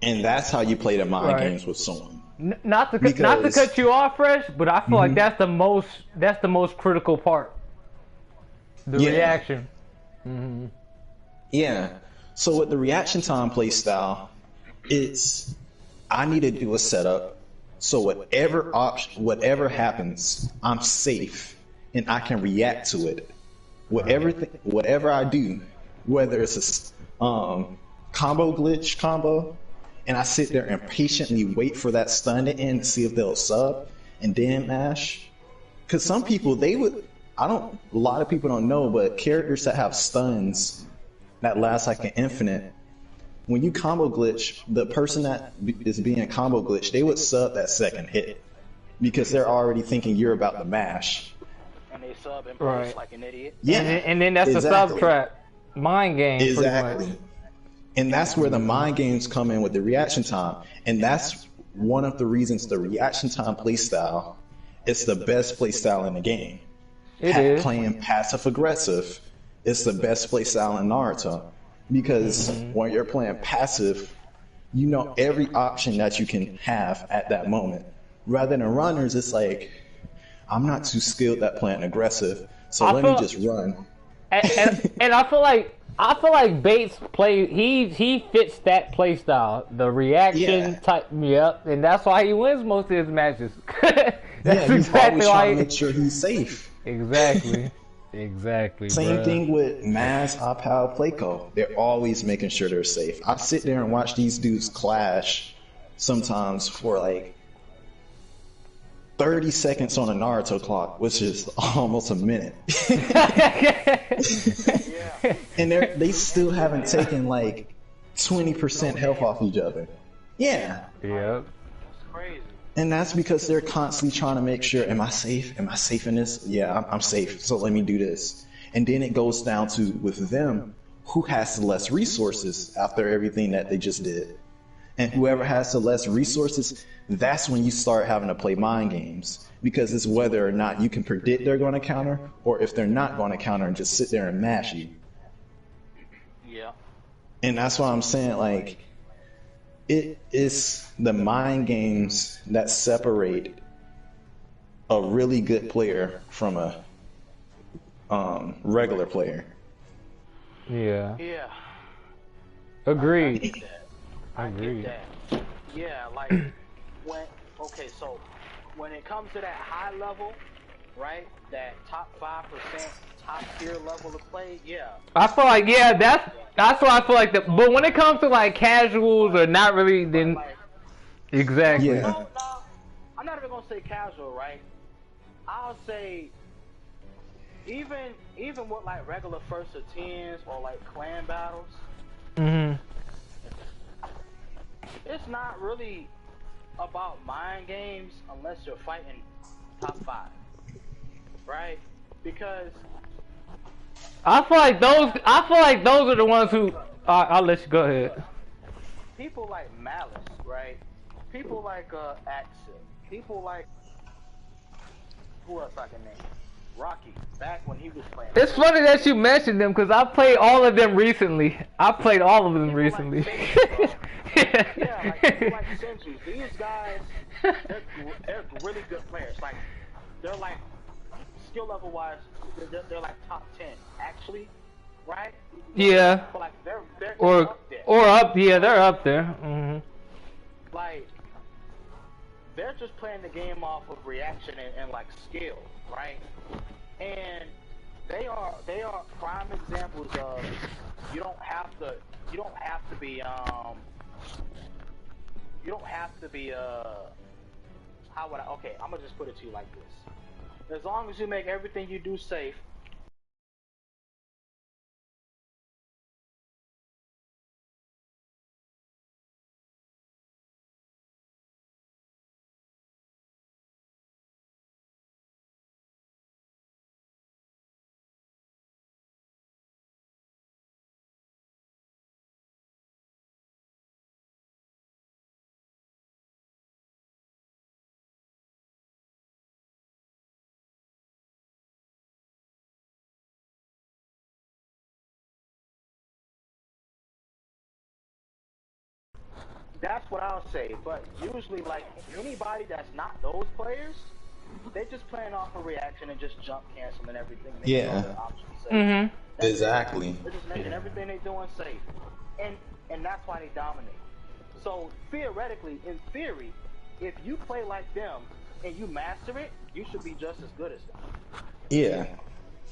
and that's how you play the mind games with someone. Not to cut you off, Fresh, but I feel like that's the most critical part. The reaction. Yeah. So with the reaction time play style, it's I need to do a setup so whatever happens, I'm safe and I can react to it. Whatever I do, whether it's a combo glitch combo, and I sit there and patiently wait for that stun to end to see if they'll sub and then mash. Because some people, a lot of people don't know, but characters that have stuns that last like an infinite, when you combo glitch, the person that is being combo glitch, they would sub that second hit because they're already thinking you're about to mash. And they sub and place like an idiot. Yeah, and then that's the sub trap. Mind game. Exactly. And that's where the mind games come in with the reaction time. And that's one of the reasons the reaction time playstyle is the best playstyle in the game. It is. Playing passive aggressive is the best playstyle in Naruto. Because when you're playing passive, you know every option that you can have at that moment. Rather than runners, it's like, I'm not too skilled at playing aggressive, so let me just run. And I feel like Bates he fits that play style, the reaction type. Yep, and that's why he wins most of his matches. That's he's always trying to make sure he's safe. Exactly. Same thing with Maz, Apal, Playco. They're always making sure they're safe. I sit there and watch these dudes clash sometimes for like 30 seconds on a Naruto clock, which is almost a minute. And they still haven't taken like 20% health off each other. Yeah. Yep. That's crazy. And that's because they're constantly trying to make sure, am I safe? Am I safe in this? Yeah, I'm safe, so let me do this. And then it goes down to, with them, who has the less resources after everything that they just did. And whoever has the less resources, that's when you start having to play mind games. Because it's whether or not you can predict they're going to counter, or if they're not going to counter and just sit there and mash you. Yeah. And that's why I'm saying, like, it is the mind games that separate a really good player from a regular player. Yeah. Yeah. Agreed. I get that. Yeah, like so when it comes to that high level, right? That top 5%, top tier level of play, yeah. I feel like that's why I feel like but when it comes to like casuals or not really, then exactly. Yeah. No, I'm not even gonna say casual, right? I'll say even with like regular first or tens or like clan battles. It's not really about mind games unless you're fighting top 5, right? Because I feel like those are the ones who. I'll let you go ahead. people like Malice, right? People like Axel. People like who else I can name? Rocky, back when he was playing. It's funny that you mentioned them because I played all of them recently. I played all of them People recently. like Senju, yeah, like people like Senju. These guys, they're really good players. Like they're like skill level wise, they're like top 10 actually, right? Yeah. But like they're Or up there. yeah, they're up there. Hmm. Like they're just playing the game off of reaction and like skill, right? And they are prime examples of you don't have to you don't have to be you don't have to be how would I okay, I'm gonna just put it to you like this. As long as you make everything you do safe. That's what I'll say. But usually, like anybody that's not those players, they just playing off a reaction and just jump canceling everything, making all Yeah. their options safe. Mhm. Exactly. They're just making everything they're doing safe, and that's why they dominate. So theoretically, in theory, if you play like them and you master it, you should be just as good as them. Yeah.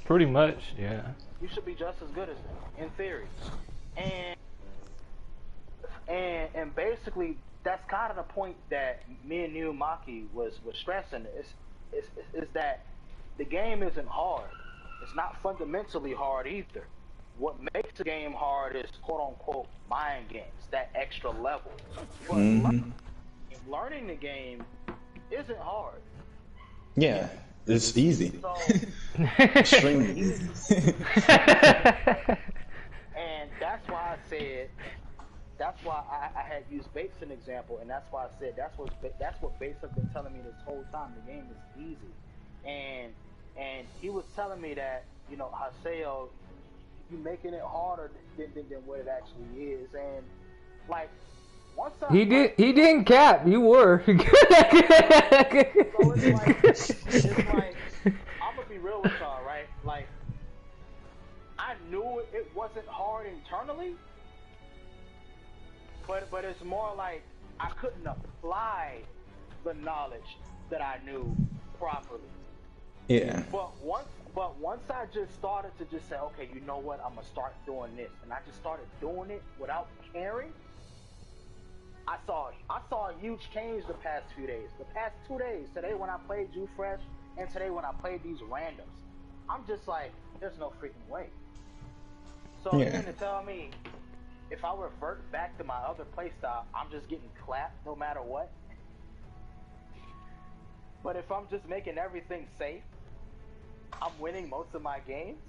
Pretty much, yeah. You should be just as good as them, in theory. And basically that's kind of the point that me and you Maki was stressing is that the game isn't hard. It's not fundamentally hard either. What makes the game hard is quote unquote mind games, that extra level. But Hmm. learning the game isn't hard. Yeah. It's easy. So Extremely easy. and that's why I said that's why I had used Bates an example, and that's why I said that's what Bates has been telling me this whole time. The game is easy, and he was telling me that Haseo, you making it harder than what it actually is, and like once I he didn't cap. You were. so it's like I'm gonna be real with y'all, right? Like I knew it wasn't hard internally. But it's more like I couldn't apply the knowledge that I knew properly. Yeah. But once I just started to just say, okay, you know what, I'm gonna start doing this, and I just started doing it without caring. I saw a huge change the past few days. The past 2 days, today when I played You Fresh, and today when I played these randoms, I'm just like, there's no freaking way. So Yeah. you're gonna tell me if I revert back to my other playstyle, I'm just getting clapped no matter what. But if I'm just making everything safe, I'm winning most of my games.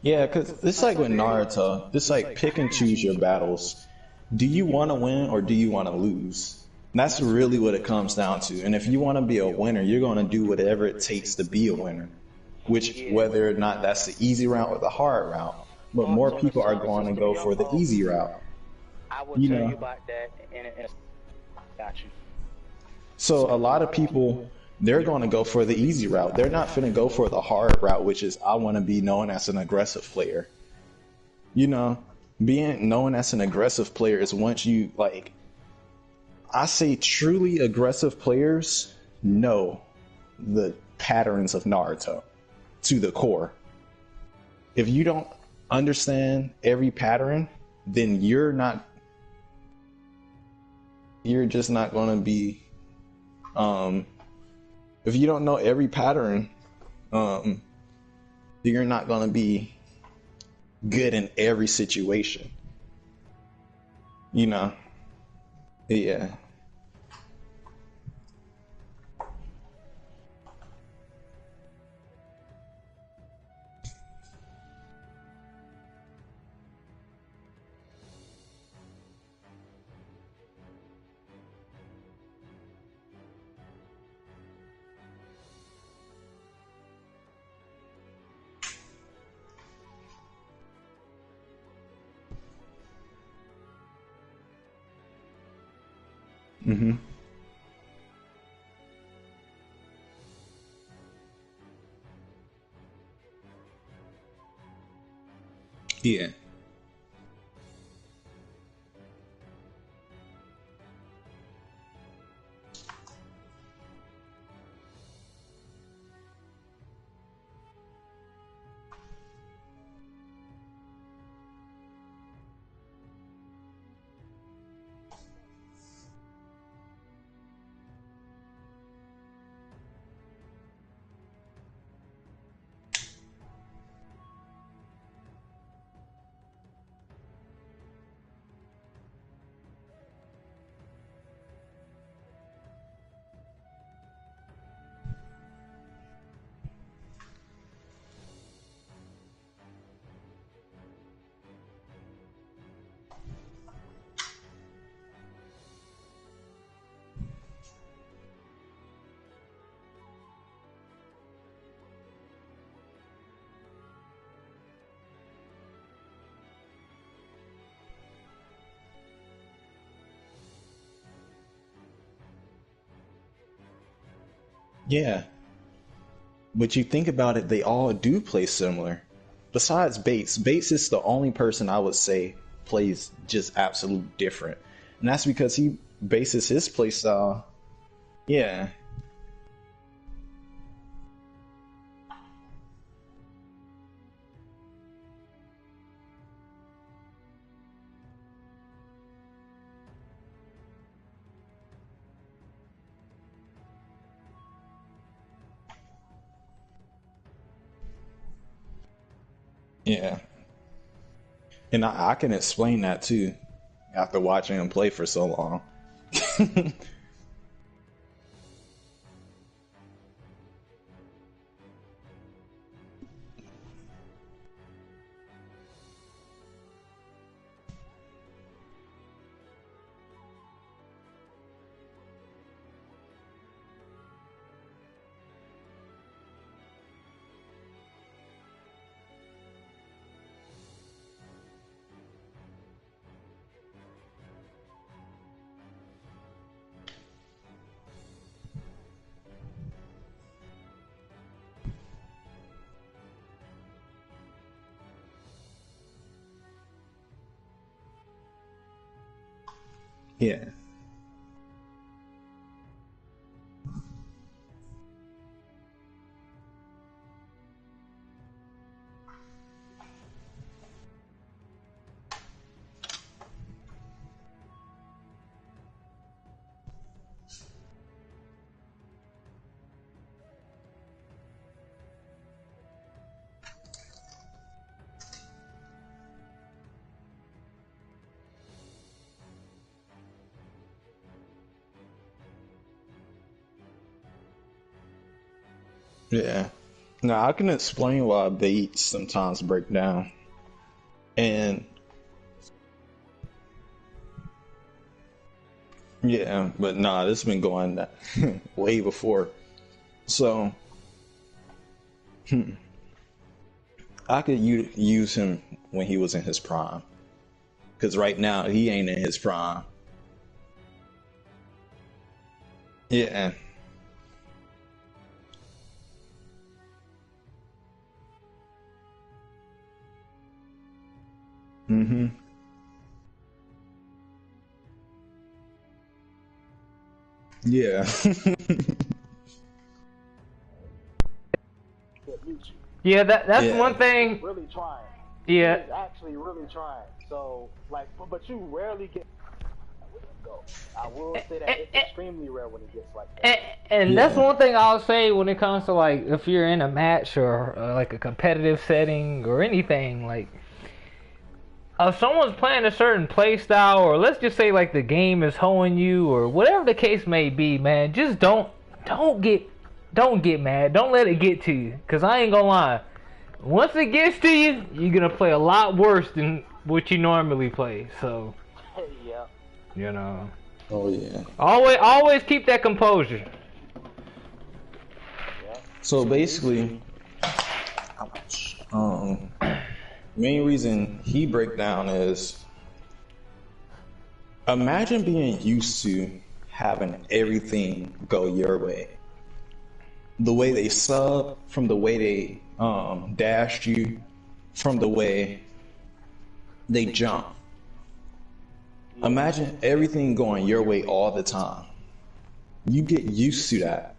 Yeah, because it's like with Naruto. It's like pick and choose your battles. Do you want to win or do you want to lose? That's really what it comes down to. And if you want to be a winner, you're going to do whatever it takes to be a winner. Which, whether or not that's the easy route or the hard route. But more people are going to go for the easy route. I will tell you about that in got you. So a lot of people, they're going to go for the easy route. They're not going to go for the hard route, which is I want to be known as an aggressive player. Being known as an aggressive player is once you, like, I say truly aggressive players know the patterns of Naruto to the core. If you don't understand every pattern, then you're just not going to be if you don't know every pattern, you're not going to be good in every situation. Yeah. Mm-hmm. Yeah. Yeah. But you think about it, they all do play similar. Besides Bates, Bates is the only person I would say plays just absolute different. And that's because he bases his play style. Yeah. Yeah. And I can explain that too after watching him play for so long. Yeah. Yeah. Now I can explain why Bates sometimes break down. And yeah, but nah, this has been going way before. So I could use him when he was in his prime. Because right now he ain't in his prime. Yeah. Mm-hmm. Yeah. That mute you. Yeah, that's one Yeah. He's thing. really trying. Yeah, He's actually really trying. So, like, but you rarely get. Go. I will say that it's extremely rare when it gets like that. and that's Yeah. one thing I'll say when it comes to like if you're in a match or like a competitive setting or anything like if someone's playing a certain play style or let's just say like the game is hoeing you or whatever the case may be, man, just don't get mad. Don't let it get to you. Cause I ain't gonna lie, once it gets to you, you're gonna play a lot worse than what you normally play. So Yeah. you know, Oh yeah. always keep that composure. Yeah. So basically, main reason he break down is imagine being used to having everything go your way. The way they sub, from the way they dashed you, from the way they jump. Imagine everything going your way all the time. You get used to that.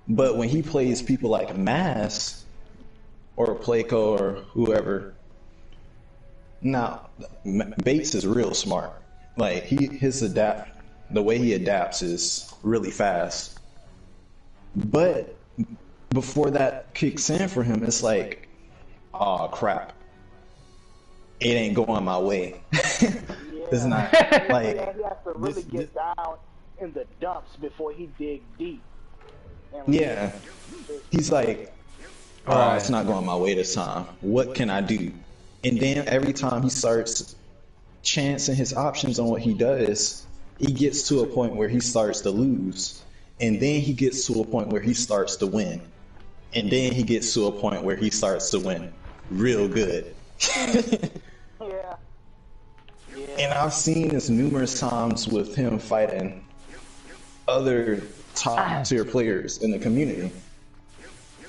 But when he plays people like Mass or Playco or whoever, now Bates is real smart. Like the way he adapts is really fast. But before that kicks in for him, it's like, oh crap, it ain't going my way. It's not like he has to really get down in the dumps before he dig deep. yeah. He's like, oh, it's not going my way this time. What can I do? And then every time he starts chancing his options on what he does, he gets to a point where he starts to lose. And then he gets to a point where he starts to win. And then he gets to a point where he starts to win real good. Yeah. And I've seen this numerous times with him fighting other top tier players in the community.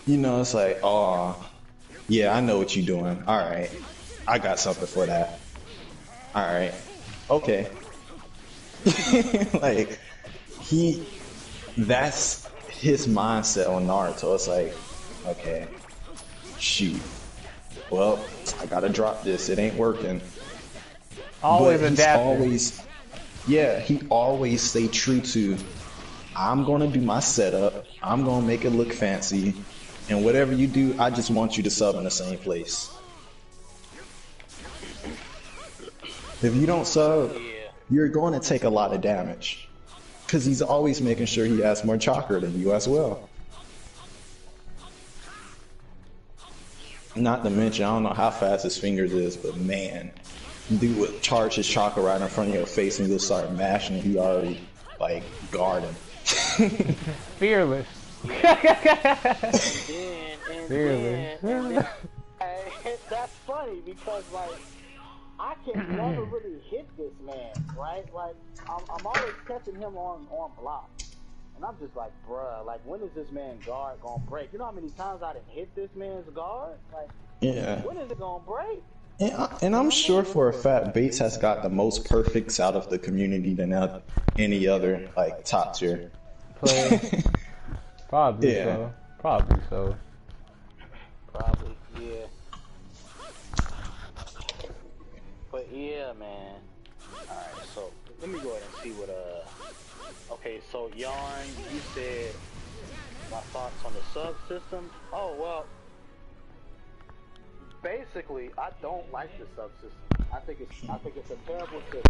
You know, it's like, oh, yeah, I know what you're doing. All right, I got something for that. All right, okay. Like, that's his mindset on Naruto. It's like, okay, shoot. Well, I gotta drop this. It ain't working. Always But adapting. he always stay true to, I'm gonna do my setup, I'm gonna make it look fancy, and whatever you do, I just want you to sub in the same place. If you don't sub, you're going to take a lot of damage. Because he's always making sure he has more chakra than you as well. Not to mention, I don't know how fast his fingers is, but man, dude would charge his chakra right in front of your face and you'll start mashing and he already, like, guarding. Fearless. Fearless. That's funny because, like, I can never really hit this man, right? Like, I'm always catching him on block. And I'm just like, bruh, like, when is this man guard gonna break? You know how many times I done hit this man's guard? Like, Yeah. when is it gonna break? And I'm sure for a fact Bates has got the most perfects out of the community than any other, like, top tier player. Probably Yeah. so. Probably so. Probably, yeah. But yeah, man. Alright, so let me go ahead and see what okay, so Yarn, you said my thoughts on the subsystem. Oh well, basically I don't like the subsystem. I think it's a terrible system.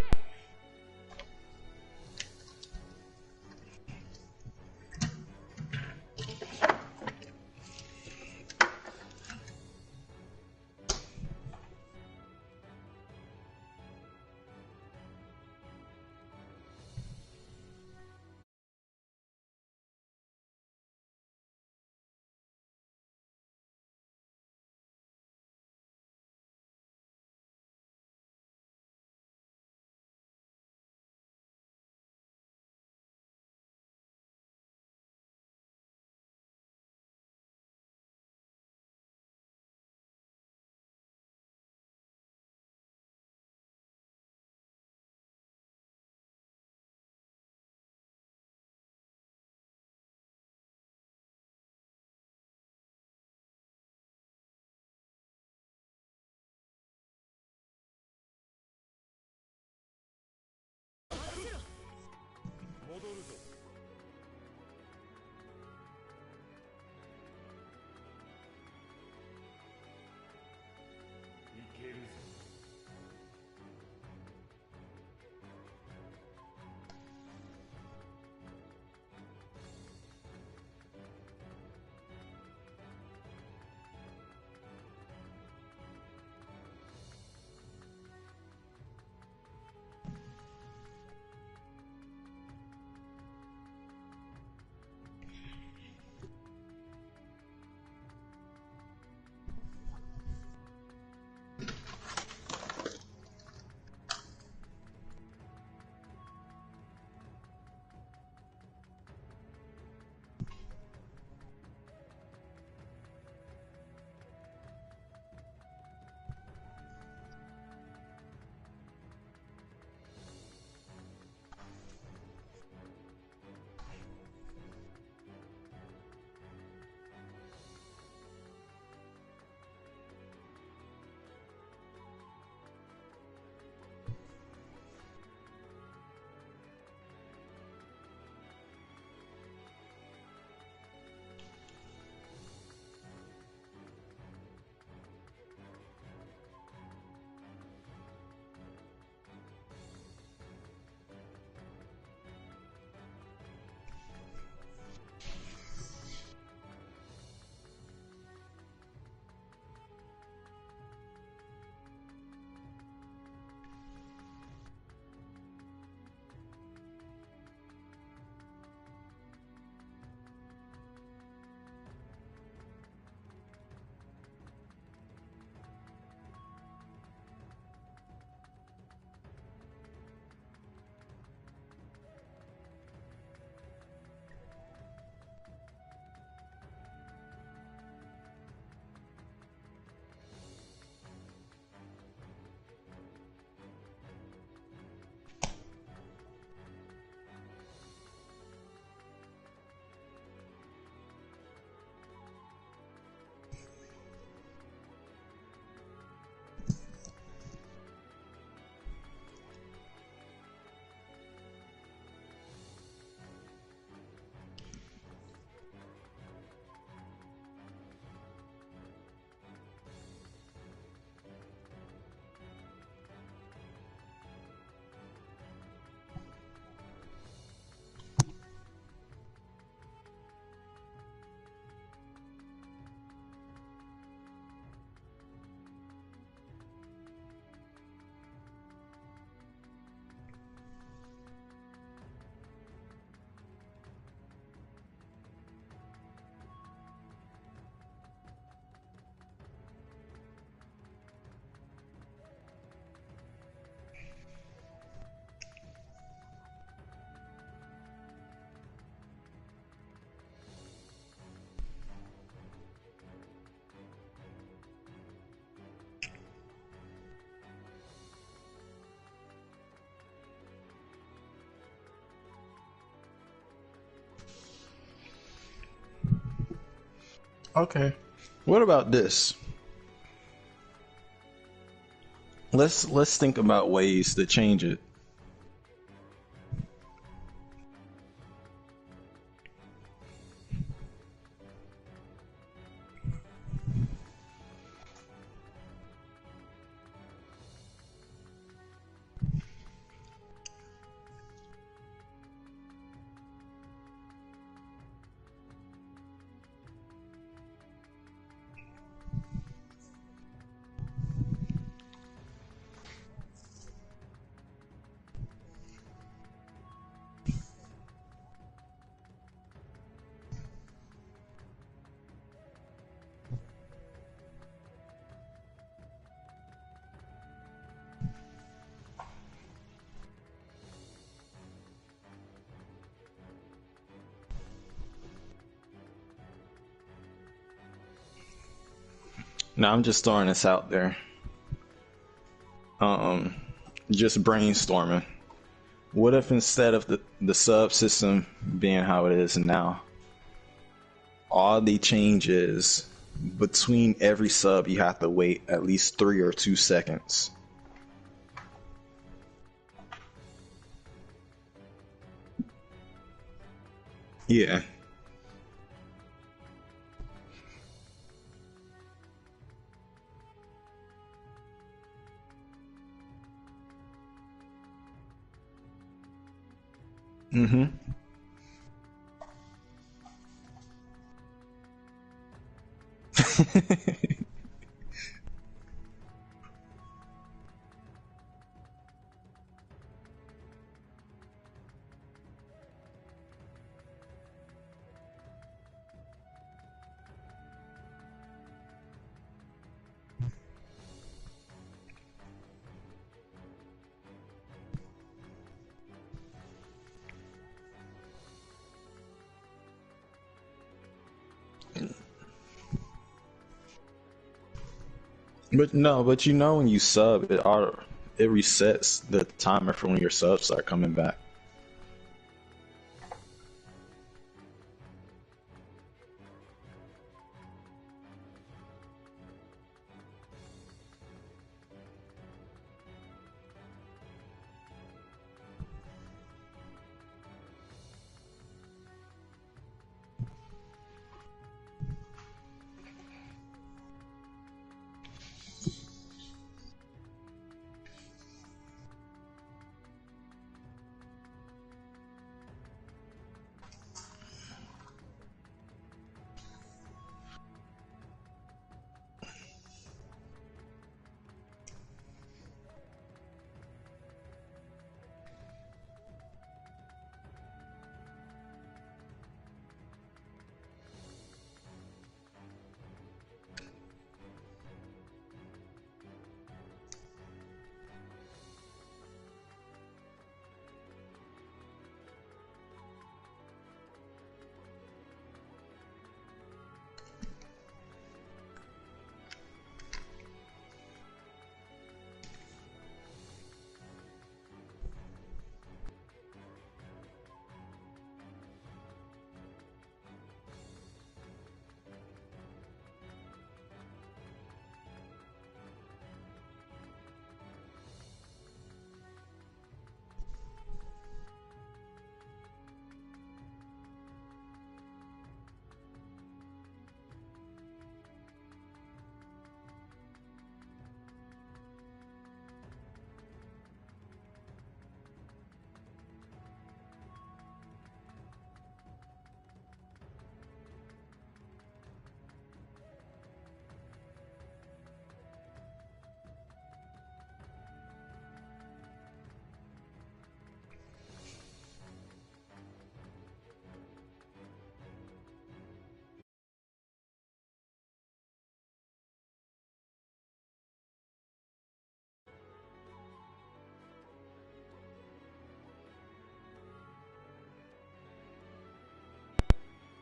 Okay. What about this? Let's think about ways to change it. Now I'm just throwing this out there. Um, just brainstorming. What if instead of the subsystem being how it is now, all the changes between every sub you have to wait at least 3 or 2 seconds? Yeah. Mm-hmm. But no, but you know when you sub, it resets the timer for when your subs start coming back.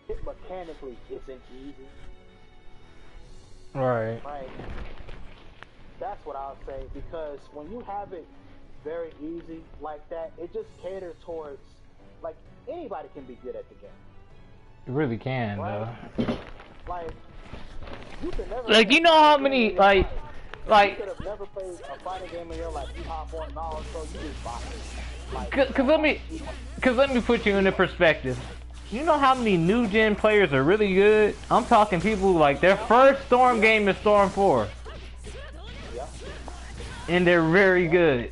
It mechanically isn't easy. Right. Like, that's what I'll say, because when you have it very easy like that, it just caters towards, like, anybody can be good at the game. You really can, Right? though. Like, You could never Like, you know how many, you like, could have never played a fighting game in your life. You hop on now, so you just fight. Like, cause let me put you into perspective. You know how many new gen players are really good? I'm talking people like their first Storm game is Storm 4. Yeah. And they're very good.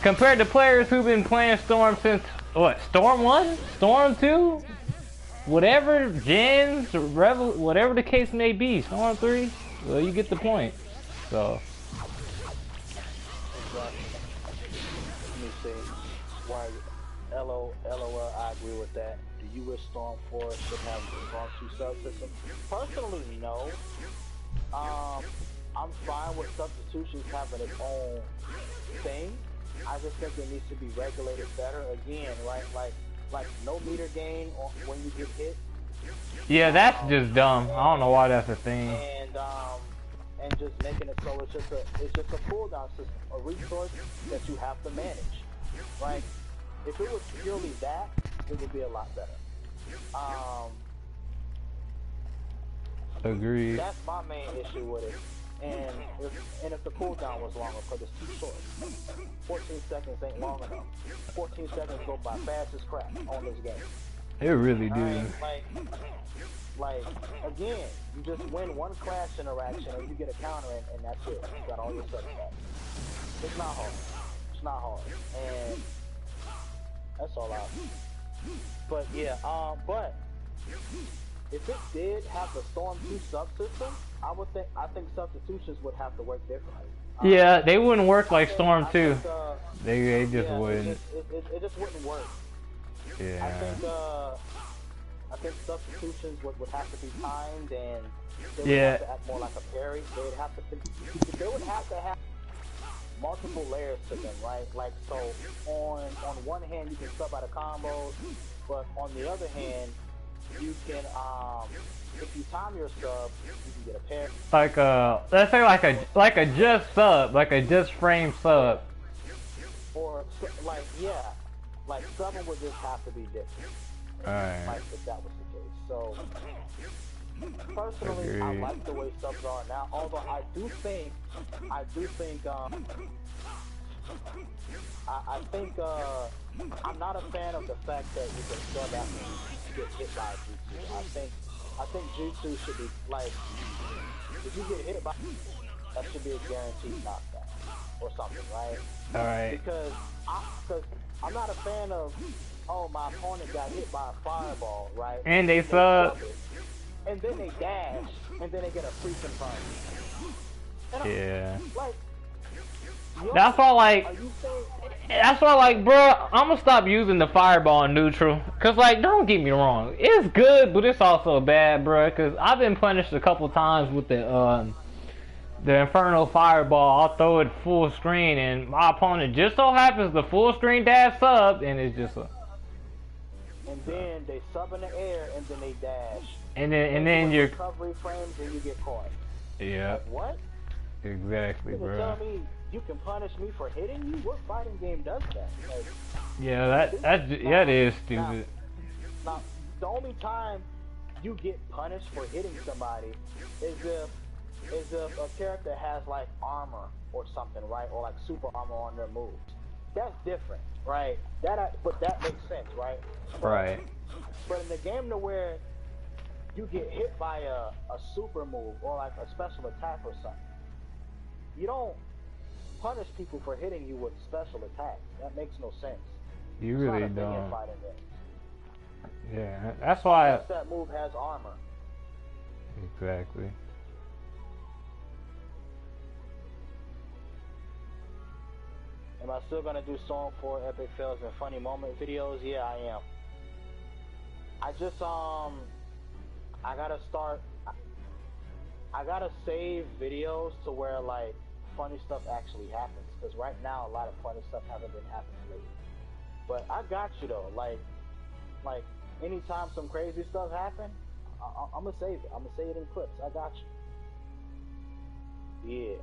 Compared to players who've been playing Storm since, what, Storm 1? Storm 2? Whatever gens, whatever the case may be, Storm 3? Well, you get the point. So. Exactly. Let me see. Why? LOL, I agree with that. Do you wish Storm 4 should have the Storm 2 subsystem? Personally, no. I'm fine with substitutions having its own thing. I just think it needs to be regulated better. Again, right? Like no meter gain when you get hit. Yeah, that's just dumb. I don't know why that's a thing. And just making it so it's just a cooldown system, a resource that you have to manage, right? If it was purely that, it would be a lot better. Agreed. That's my main issue with it. And if the cooldown was longer, because it's too short. 14 seconds ain't long enough. 14 seconds go by fast as crap on this game. It really do. Like, again, you just win one clash interaction and you get a counter and that's it. You got all your stuff back. It's not hard. It's not hard. And that's all I. But yeah, but if it did have the Storm 2 subsystem, I think substitutions would have to work differently. Yeah, they wouldn't work like Storm 2. They just wouldn't. It just wouldn't work. Yeah. I think substitutions would have to be timed and they would have to act more like a parry. They would have to have multiple layers to them, right? Like, so on one hand you can sub out of combos, but on the other hand you can if you time your sub you can get a parry. Like let's say like a just sub, like a just frame sub. Or like subbing would just have to be different. Alright. Like if that was the case. So personally, I like the way subs are now. Although I do think I'm not a fan of the fact that you can sub after you get hit by a jutsu. I think jutsu should be like, if you get hit by, that should be a guaranteed knockdown or something, right? Alright. Because I'm not a fan of, oh, my opponent got hit by a fireball, right? And they sub. And then they dash, and then they get a free confirm. Yeah. Like, that's why, like, bro, I'm gonna stop using the fireball in neutral. Cause, like, don't get me wrong, it's good, but it's also bad, bro. Cause I've been punished a couple times with the Infernal Fireball. I'll throw it full screen, and my opponent just so happens to full screen dash sub, and it's just a. And then they sub in the air, and then they dash. And then your recovery frames, and you get caught. Yeah. Like, what? Exactly, bro. Tell me you can punish me for hitting you? What fighting game does that? Like, yeah, that is stupid. Now, the only time you get punished for hitting somebody is if a character has like armor or something, right? Or like super armor on their moves. That's different, right? But that makes sense, right? Right. But in the game to where you get hit by a super move or like a special attack or something, you don't punish people for hitting you with special attacks. That makes no sense. You it's really not a thing in don't. fighting games. Yeah, that's why. Unless that move has armor. Exactly. Am I still gonna do Storm 4 epic fails and funny moment videos? Yeah, I am. I just I gotta save videos to where like funny stuff actually happens, because right now a lot of funny stuff hasn't been happening lately. But I got you though, like anytime some crazy stuff happen, I'm gonna save it. I'm gonna save it in clips. I got you. Yeah.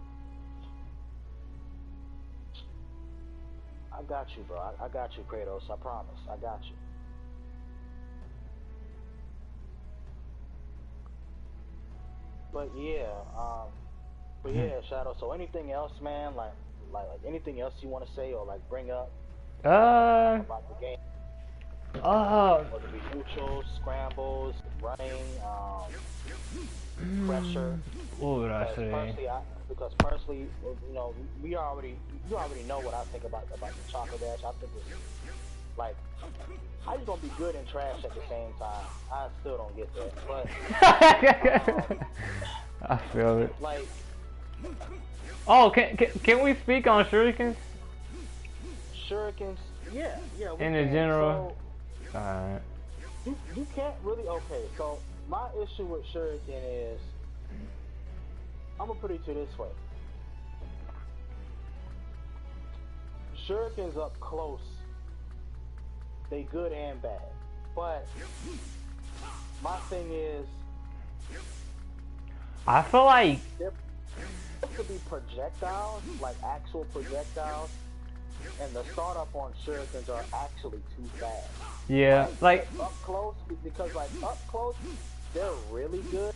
I got you, bro. I got you, Kratos. I promise. I got you. but yeah, Shadow. So anything else, man? Like anything else you want to say or like bring up about the game? Whether it be neutral, scrambles, running, pressure. What would I say? Because personally, you know, you already know what I think about the chocolate dash. I think it's like, how you gonna be good and trash at the same time? I still don't get that. But I feel it. like, oh, can we speak on shurikens? Shurikens, yeah. In the general. Alright. You can't really. Okay, so my issue with shuriken is, I'm gonna put it to you this way. Shurikens up close, they good and bad. But my thing is, I feel like they're supposed to be projectiles, like actual projectiles, and the startup on shurikens are actually too fast. yeah, like up close, because like up close, they're really good.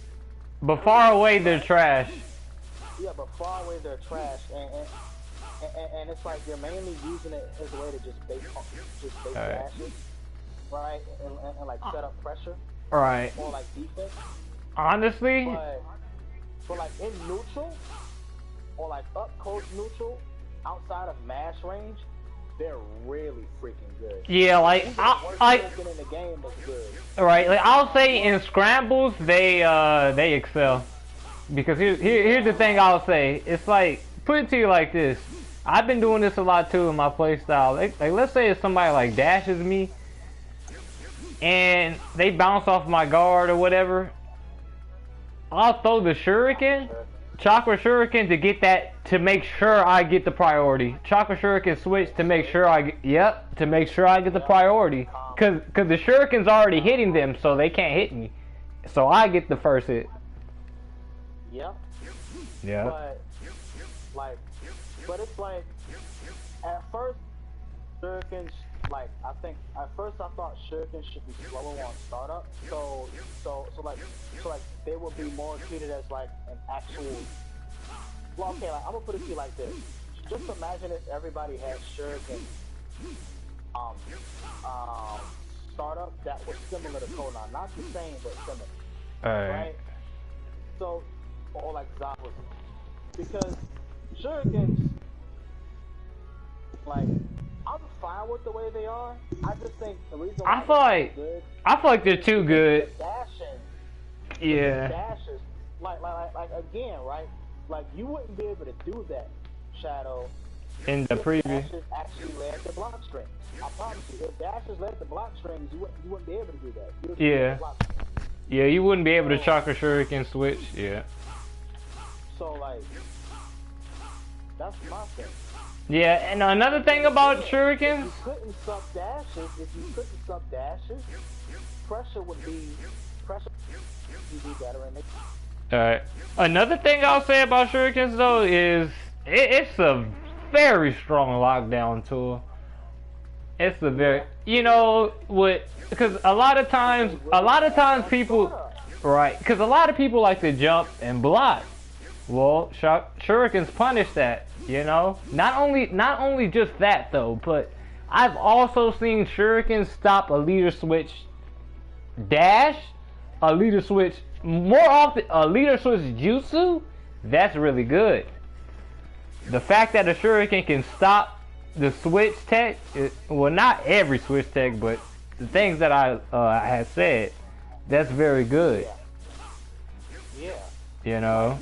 but far away they're trash. Yeah, but far away they're trash, and it's like you're mainly using it as a way to just bait dashes, right? And like set up pressure, Right. or like defense. Honestly, But like in neutral, or like up close neutral, outside of mash range, they're really freaking good. yeah, like Even I worst in the game was good. right, like I'll say in scrambles they excel. Because here's the thing I'll say. It's like, put it to you like this. I've been doing this a lot too in my playstyle. Like let's say if somebody like dashes me and they bounce off my guard or whatever, I'll throw the shuriken, chakra shuriken, to get that, to make sure I get the priority. Chakra shuriken switch to make sure I get, to make sure I get the priority. Cause the shuriken's already hitting them, so they can't hit me. So I get the first hit. Yep. Yeah. But it's like, at first, shurikens, like, I think, at first I thought shurikens should be slower on startup, so they would be more treated as like an actual, well, okay, like, I'm gonna put it to you like this. Just imagine if everybody had shuriken, startup that was similar to Konan, not the same, but similar. Right? So, or like Zabuza. Because shurikens, like, I'm fine with the way they are. I just think the reason why I feel like they're too good. The dashing, Yeah. the dashes, like again, right? Like, you wouldn't be able to do that, Shadow, In the if preview. dashes actually led to block strings. I promise you, if dashes led to block strings, you wouldn't be able to do that. You would be able to block strings. Yeah, you wouldn't be able to chakra shuriken switch. Yeah. So like, that's my thing. Yeah, and another thing about shurikens. If you couldn't sub dashes, pressure would be better in it. Alright. Another thing I'll say about shurikens though is it's a very strong lockdown tool. It's a very, you know, because a lot of times people, right? Because a lot of people like to jump and block. Well, shurikens punish that. You know, not only just that though, but I've also seen shurikens stop a leader switch dash, a leader switch more often, a leader switch jutsu. That's really good. The fact that a shuriken can stop the switch tech, well, not every switch tech, but the things that I had said, that's very good. Yeah. You know.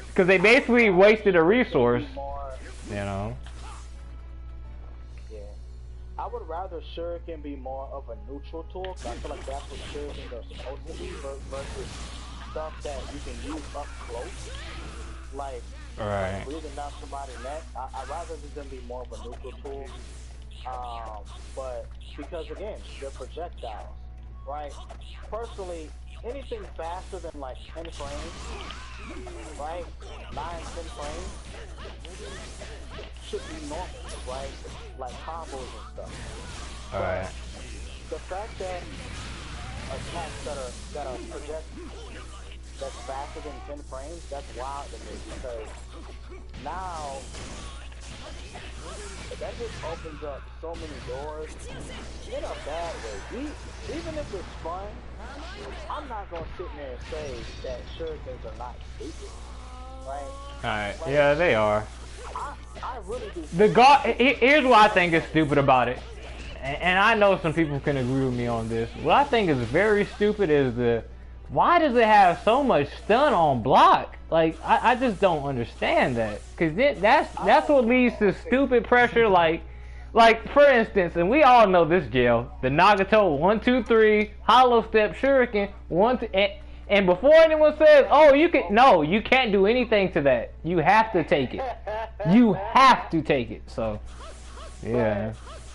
Because they basically wasted a resource, you know. Yeah. I would rather shuriken be more of a neutral tool, because I feel like that's what shurikens are supposed to be, versus stuff that you can use up close, like breathing down somebody's neck. I'd rather them be more of a neutral tool. But because again, they're projectiles, right? Personally, anything faster than like 10 frames, right? 9-10 frames should be normal, right? Like combos and stuff. Alright. The fact that attacks that are that's faster than 10 frames, that's wild to me because now that just opens up so many doors in a bad way. Even if it's fun, I'm not gonna sit there and say that shurikens are not stupid, right? Alright, Like, yeah, they are. I really do. Here's what I think is stupid about it, and I know some people can agree with me on this. What I think is very stupid is why does it have so much stun on block? Like, I just don't understand that, cause that's what leads to stupid pressure. Like for instance, and we all know this, Jail, the Nagato 1 2 3 hollow step shuriken 1 2, and before anyone says, oh, you can't do anything to that. You have to take it. You have to take it. So, yeah.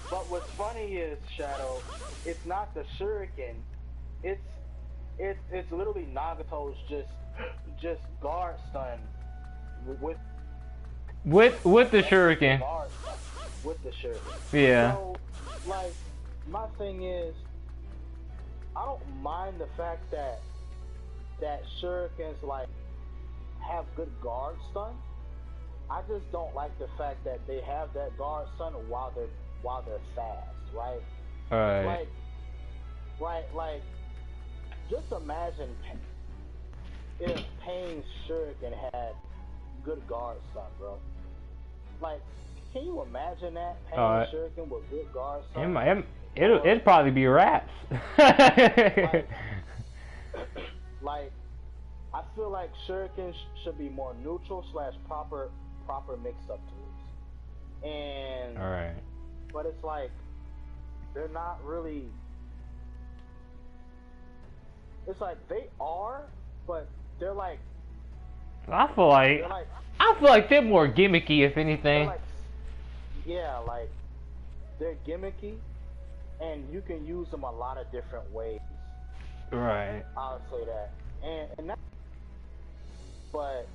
But what's funny is, Shadow, it's not the shuriken. It's literally Nagato's just guard stun with the shuriken. With the shuriken. Yeah. So, like, my thing is, I don't mind the fact that shurikens like have good guard stun. I just don't like the fact that they have that guard stun while they're fast, right? Alright. Like, just imagine if Pain's shuriken had good guard stun, bro. Like, can you imagine that? Pain's shuriken with good guard stun? It'd probably be raps. Like, I feel like shurikens should be more neutral / proper mix-up tools. And alright. But it's like they're not really. It's like they are, but they're like. I feel like they're more gimmicky, if anything. Like, yeah, like they're gimmicky, and you can use them a lot of different ways. Right. I'll say that, and that. But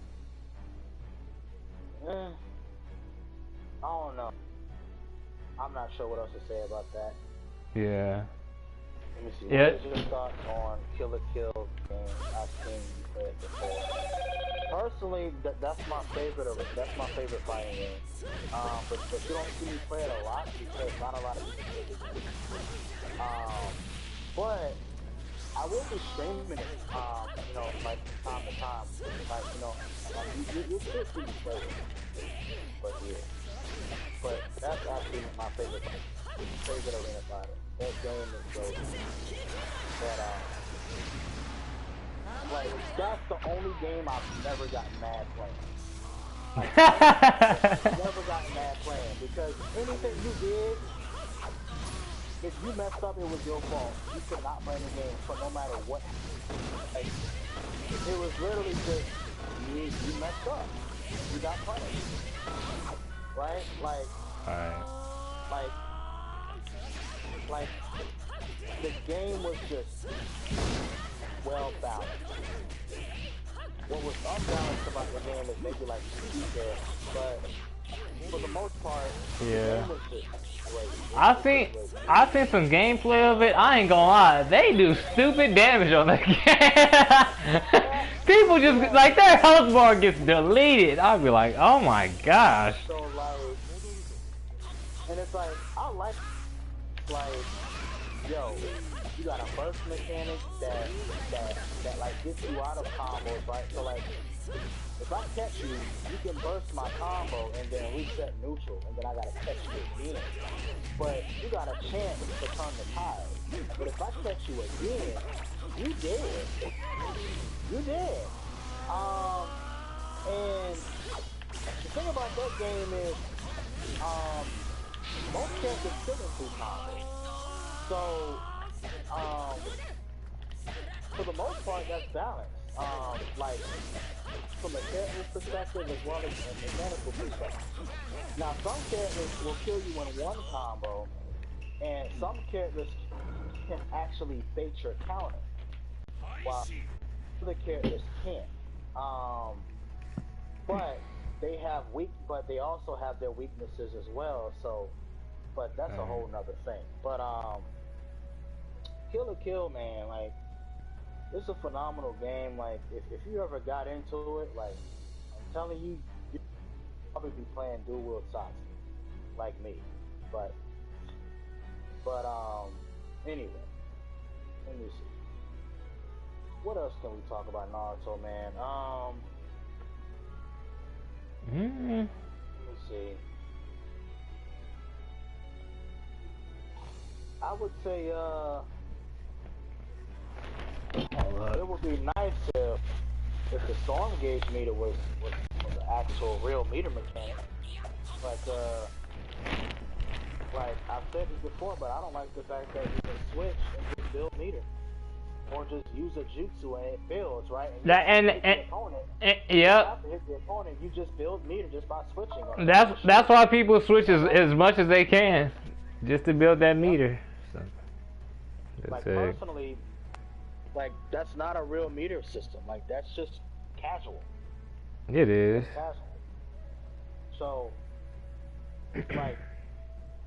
I don't know. I'm not sure what else to say about that. Yeah. Let me see. Yeah. What is your thoughts on Kill la Kill game? I've seen you play it before. Personally, that's my favorite fighting game. But you don't see me play it a lot because not a lot of people play the game. But I will be streaming it, like time to time. Like, you still see me play it. But yeah. But that's actually my favorite arena fighter. That game is so but like that's the only game I've never gotten mad playing. Like, never gotten mad playing because anything you did, if you messed up, it was your fault. You could not play the game for no matter what. Like, it was literally just you messed up. You got punished. Right? Like, like the game was just well balanced. What was unbalanced about the game is maybe like there, but for the most part, the game was just great. I seen some gameplay of it. I ain't gonna lie, they do stupid damage on that game. People just like their health bar gets deleted. I'll be like, oh my gosh. So like, and it's like I like yo, you got a burst mechanic that like gets you out of combos, right? So like, if I catch you, you can burst my combo and then reset neutral, and then I gotta catch you again. But you got a chance to turn the tide. But if I catch you again, you dead. You dead. And the thing about that game is, most characters still in 2 combos. So, for the most part, that's balanced. Like, from a character's perspective as well as a mechanical perspective. Now, some characters will kill you in 1 combo, and some characters can actually bait your counter, while other characters can't. But they also have their weaknesses as well. So, but that's a whole nother thing. But Kill la Kill, man, like it's a phenomenal game. Like, if you ever got into it, like, I'm telling you, you'd probably be playing dual wield socks, like me. But, but anyway, let me see. What else can we talk about Naruto, man? Let me see. I would say, it would be nice if the storm gauge meter was an actual real meter mechanic. Like I've said this before, but I don't like the fact that you can switch and just build meter, or just use a jutsu and it builds, right? And That you and hit the opponent. You yep. have to hit the opponent. You just build meter just by switching. That's why people switch as much as they can, just to build that meter. So, like personally, like that's not a real meter system. Like that's just casual. It is. It's casual. So, like,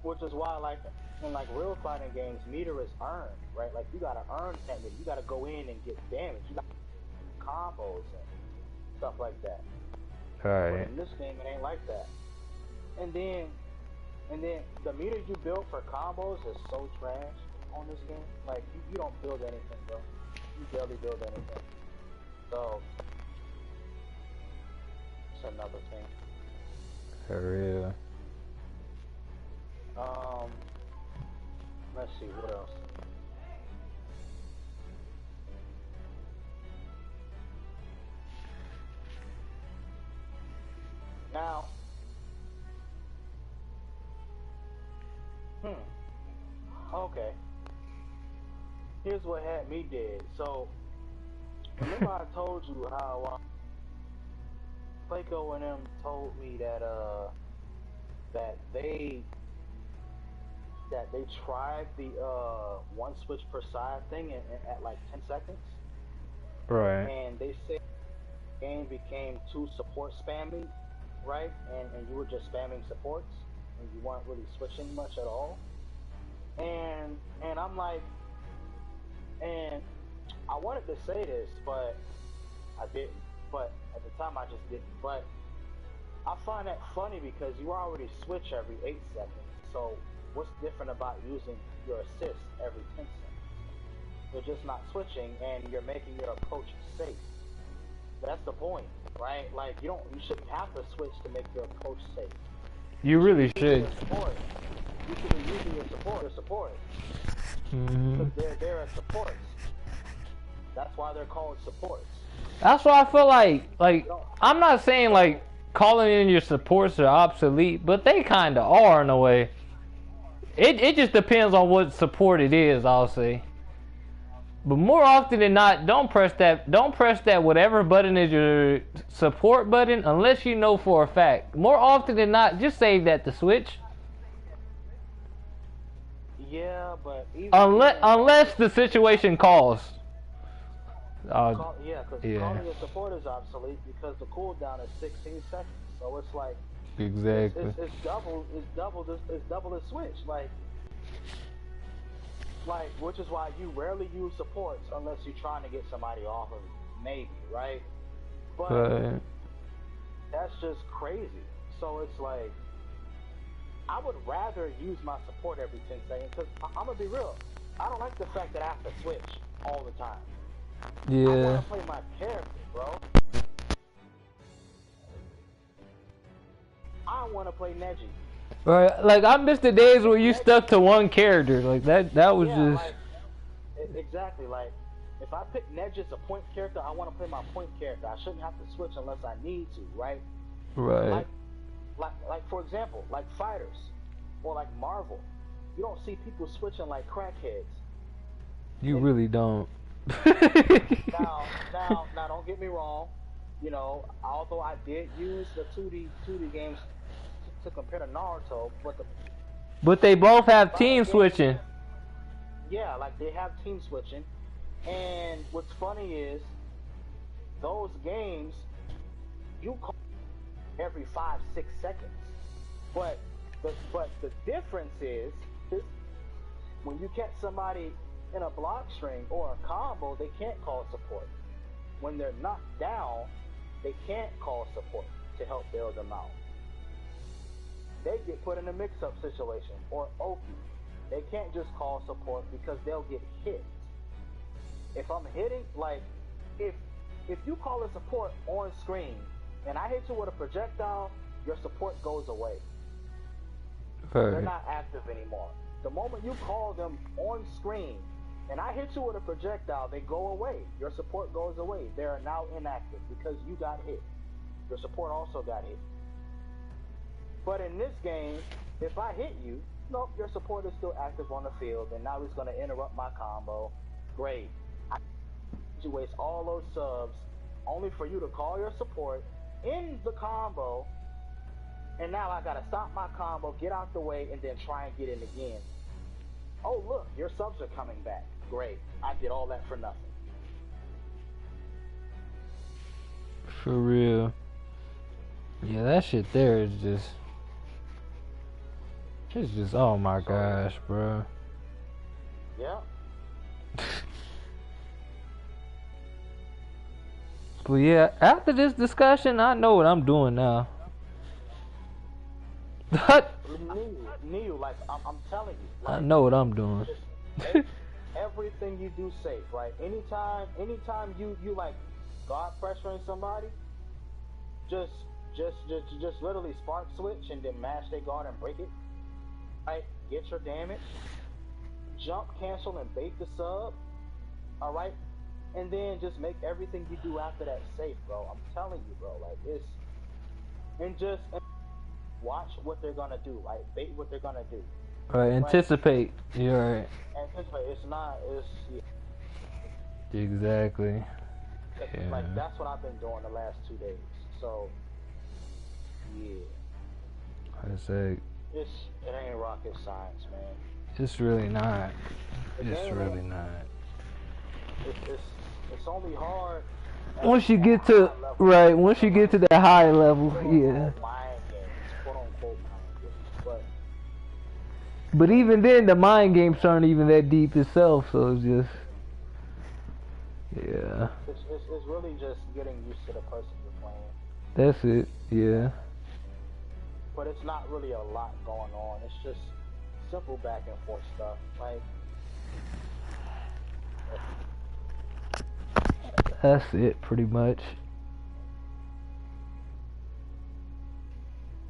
which is why, like, in like real fighting games, meter is earned, right? Like you gotta earn that meter. You gotta go in and get damage. You got combos and stuff like that. Right. But in this game, it ain't like that. And then the meter you build for combos is so trash on this game. Like you don't build anything, bro. You barely build anything. So it's another thing. For real. Let's see what else. Now, okay. Here's what had me dead. So, remember I told you how Placo and them told me that they tried the one switch per side thing at like 10 seconds. Right. And they said the game became too support spammy, right? And you were just spamming supports and you weren't really switching much at all. And I'm like, and I wanted to say this, but I didn't. But at the time I just didn't. But I find that funny because you already switch every 8 seconds. So what's different about using your assist every 10 seconds? You're just not switching and you're making your approach safe. That's the point, right? Like you shouldn't have to switch to make your approach safe. You really should. You should be using your support. Because they're supports. That's why they're called supports. That's why I feel like I'm not saying like calling in your supports are obsolete, but they kind of are in a way. It just depends on what support it is, I'll say. But more often than not, don't press that whatever button is your support button unless you know for a fact. More often than not, just save that to switch. Yeah, but even unless the situation calls. Because calling your support is obsolete because the cooldown is 16 seconds. So it's like exactly. It's double the switch. Like, which is why you rarely use supports unless you're trying to get somebody off of it, maybe, right? But that's just crazy. So it's like, I would rather use my support every 10 seconds because I'm gonna be real. I don't like the fact that I have to switch all the time. Yeah. I want to play my character, bro. I want to play Neji. Right, like I miss the days where you stuck to one character, like that was just... Like, exactly, like, if I pick Neji as a point character, I want to play my point character. I shouldn't have to switch unless I need to, right? Right. Like for example, like fighters, or like Marvel, you don't see people switching like crackheads. You really don't. Now, don't get me wrong, you know, although I did use the 2D games to compare to Naruto, but they both have team switching. Yeah, like they have team switching, and what's funny is those games you call every 5-6 seconds, but the difference is when you catch somebody in a block string or a combo, they can't call support. When they're knocked down, they can't call support to help bail them out. They get put in a mix-up situation or Oki. They can't just call support because they'll get hit. If I'm hitting, like, if you call a support on screen and I hit you with a projectile, your support goes away. They're not active anymore. The moment you call them on screen and I hit you with a projectile, they go away. Your support goes away. They are now inactive because you got hit. Your support also got hit. But in this game, if I hit you, nope, your support is still active on the field, and now he's going to interrupt my combo. Great. You waste all those subs only for you to call your support in the combo, and now I got to stop my combo, get out the way, and then try and get in again. Oh, look, your subs are coming back. Great. I did all that for nothing. For real. Yeah, that shit there is just... It's just, oh my gosh, bro. Yeah. But yeah, after this discussion, I know what I'm doing now. Neil, like, I'm telling you. Like, I know what I'm doing. Everything you do safe, right? Anytime you like guard pressuring somebody, just literally spark switch and then mash their guard and break it. Right? Get your damage. Jump, cancel, and bait the sub. Alright? And then just make everything you do after that safe, bro. I'm telling you, bro. Like, it's... And just watch what they're gonna do. Like, bait what they're gonna do. Right, anticipate. Right? You're right. Anticipate. It's not... It's... Yeah. Exactly. Yeah. Like, that's what I've been doing the last 2 days. So... Yeah. I say... It ain't rocket science, man. It's really not. It's really not. It's only hard. Once you get to once you get to that high level, yeah. Mind games, quote unquote mind games, but even then, the mind games aren't even that deep itself. So it's just, yeah. It's really just getting used to the person you're playing. That's it. Yeah. But it's not really a lot going on. It's just simple back and forth stuff. Like, that's it, pretty much.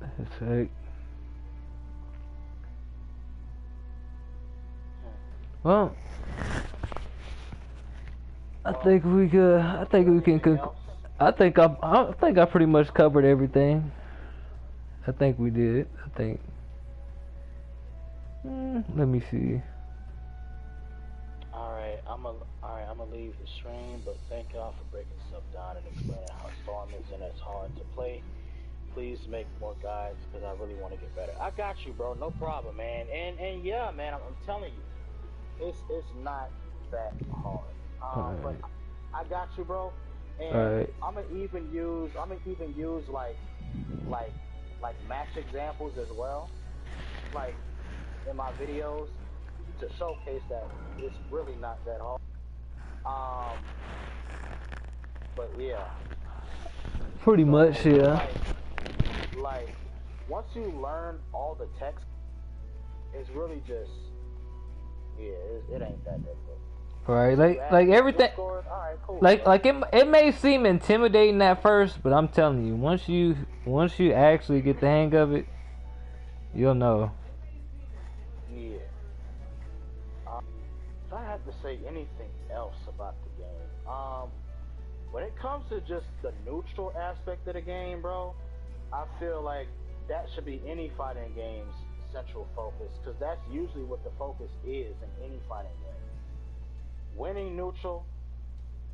That's it. Well, I think we could. I think we can. I think I pretty much covered everything. I think we did. I think. Let me see. Alright, I'm gonna leave the stream, but thank y'all for breaking stuff down and explaining how Storm is and it's hard to play. Please make more guides because I really want to get better. I got you, bro. No problem, man. And yeah, man, I'm telling you, it's not that hard. But I got you, bro. And I'm gonna even use like match examples as well, like in my videos, to showcase that it's really not that hard. But yeah. Pretty much, yeah. Like once you learn all the text, it's really just, yeah, it ain't that difficult. Right, like everything. All right, cool, like it may seem intimidating at first, but I'm telling you, once you actually get the hang of it, you'll know. Yeah. If I had to say anything else about the game, when it comes to just the neutral aspect of the game, bro, I feel like that should be any fighting game's central focus, because that's usually what the focus is in any fighting game. Winning neutral,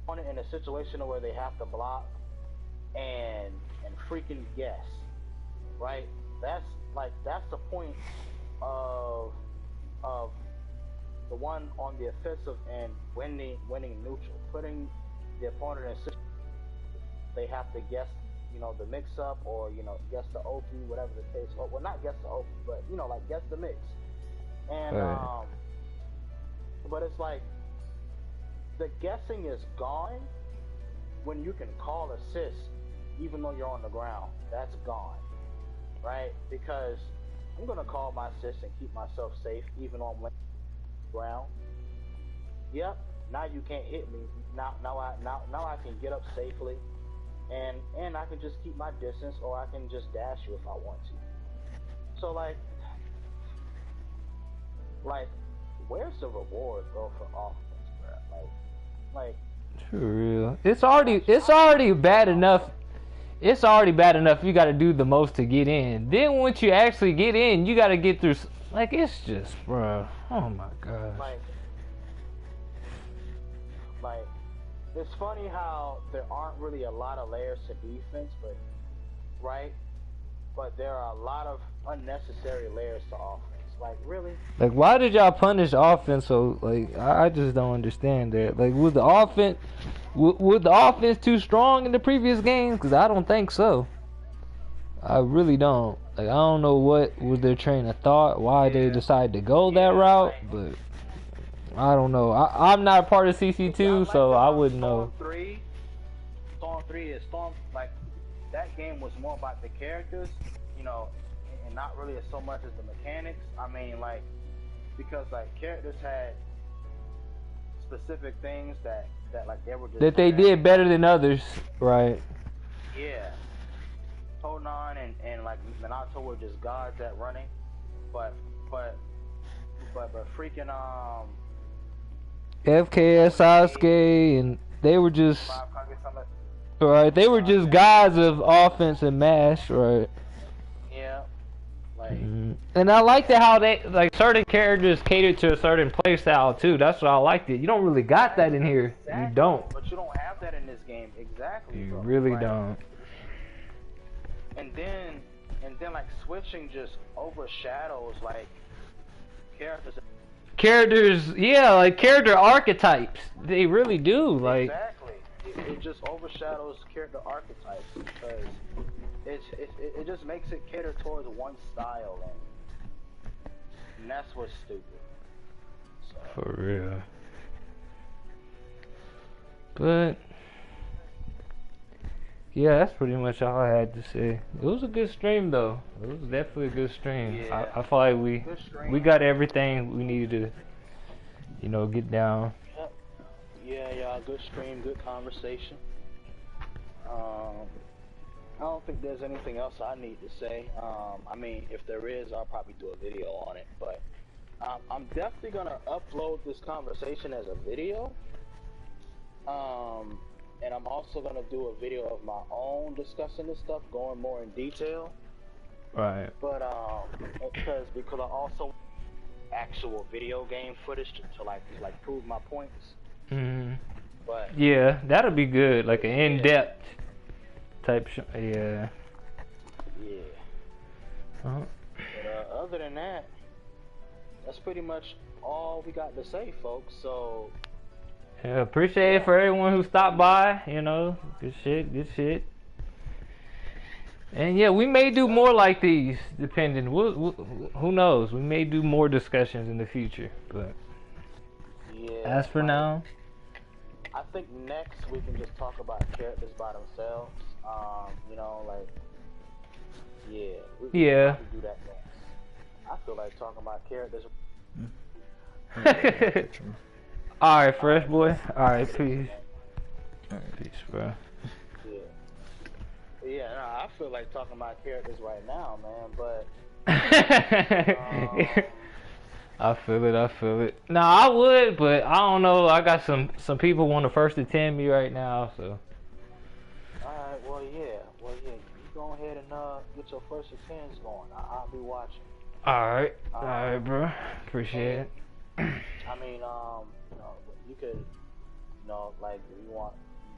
on it in a situation where they have to block and freaking guess, right? That's the point of the one on the offensive end winning neutral, putting the opponent in a situation they have to guess, the mix up, or guess the OP, whatever the case. Well, not guess the OP, but like guess the mix. And but it's like the guessing is gone when you can call assist even though you're on the ground. That's gone, right? Because I'm gonna call my assist and keep myself safe even though I'm laying on the ground. Yep. Now you can't hit me. Now I can get up safely, and I can just keep my distance, or I can just dash you if I want to. So like, where's the reward, bro, for offense, bro? Like. For real, it's already bad enough. It's already bad enough. You got to do the most to get in. Then once you actually get in, you got to get through. Like, it's just, bro. Oh my gosh. Like, it's funny how there aren't really a lot of layers to defense, but right? But there are a lot of unnecessary layers to offense. Like, really? Like, why did y'all punish offense? So, like, I just don't understand that. Like, was the offense too strong in the previous games? Because I don't think so. I really don't. Like, I don't know what was their train of thought, why they decided to go that route, but I don't know. I'm not a part of CC2, so I wouldn't know. Storm 3 is Storm, like, that game was more about the characters, you know, and not really so much as the mechanics. I mean, like, because like characters had specific things that like they were just that they did better than others, right? Yeah. Tonan and like Minato were just gods at running, but freaking FKS, Sasuke, and they were just right. They were just gods of offense and mash, right? Yeah. Like, and I liked it how they like certain characters catered to a certain play style too. That's what I liked it. You don't really got that in here. Exactly. You don't. But you don't have that in this game. Exactly. You bro. really don't. And then like switching just overshadows like characters. Yeah, like character archetypes. They really do. Like exactly. It just overshadows character archetypes because it just makes it cater towards one style, and that's what's stupid. So. For real. But yeah, that's pretty much all I had to say. It was a good stream though. It was definitely a good stream. Yeah. I feel like we got everything we needed to, you know, get down. Yeah, good stream, good conversation. I don't think there's anything else I need to say. I mean, if there is, I'll probably do a video on it. But I'm definitely gonna upload this conversation as a video. And I'm also gonna do a video of my own discussing this stuff, going more in detail. Right. But because I also actual video game footage to like prove my points. Mhm. But yeah, that'll be good, like an in-depth type show. Yeah. Yeah. Uh-huh. But other than that, that's pretty much all we got to say, folks. So. Yeah, appreciate it for everyone who stopped by. You know, good shit. And yeah, we may do more like these, depending. Who knows? We may do more discussions in the future. But as for now, I think next we can just talk about characters by themselves. You know, like we can do that next. I feel like talking about characters. Alright, Fresh Boy. Alright, peace. Peace, bro. Yeah, no, I feel like talking about characters right now, man, but... I feel it. No, I would, but I don't know. I got some people want to first attend me right now, so... Alright, well, yeah. You go ahead and get your first attendance going. I'll be watching. Alright, bro. Appreciate it. I mean, you know, you could, you know, like, you want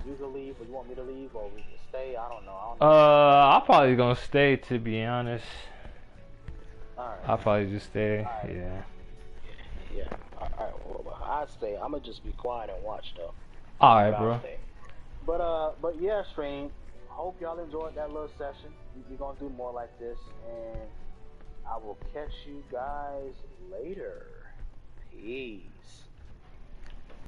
you to leave, or you want me to leave, or we can stay. I don't know. I'm probably gonna stay, to be honest. Alright. I'll probably just stay. Right. Yeah. Alright, well, I'll stay. I'm gonna just be quiet and watch, though. Alright, bro. But yeah, stream. Hope y'all enjoyed that little session. We're gonna do more like this, and I will catch you guys later. Peace.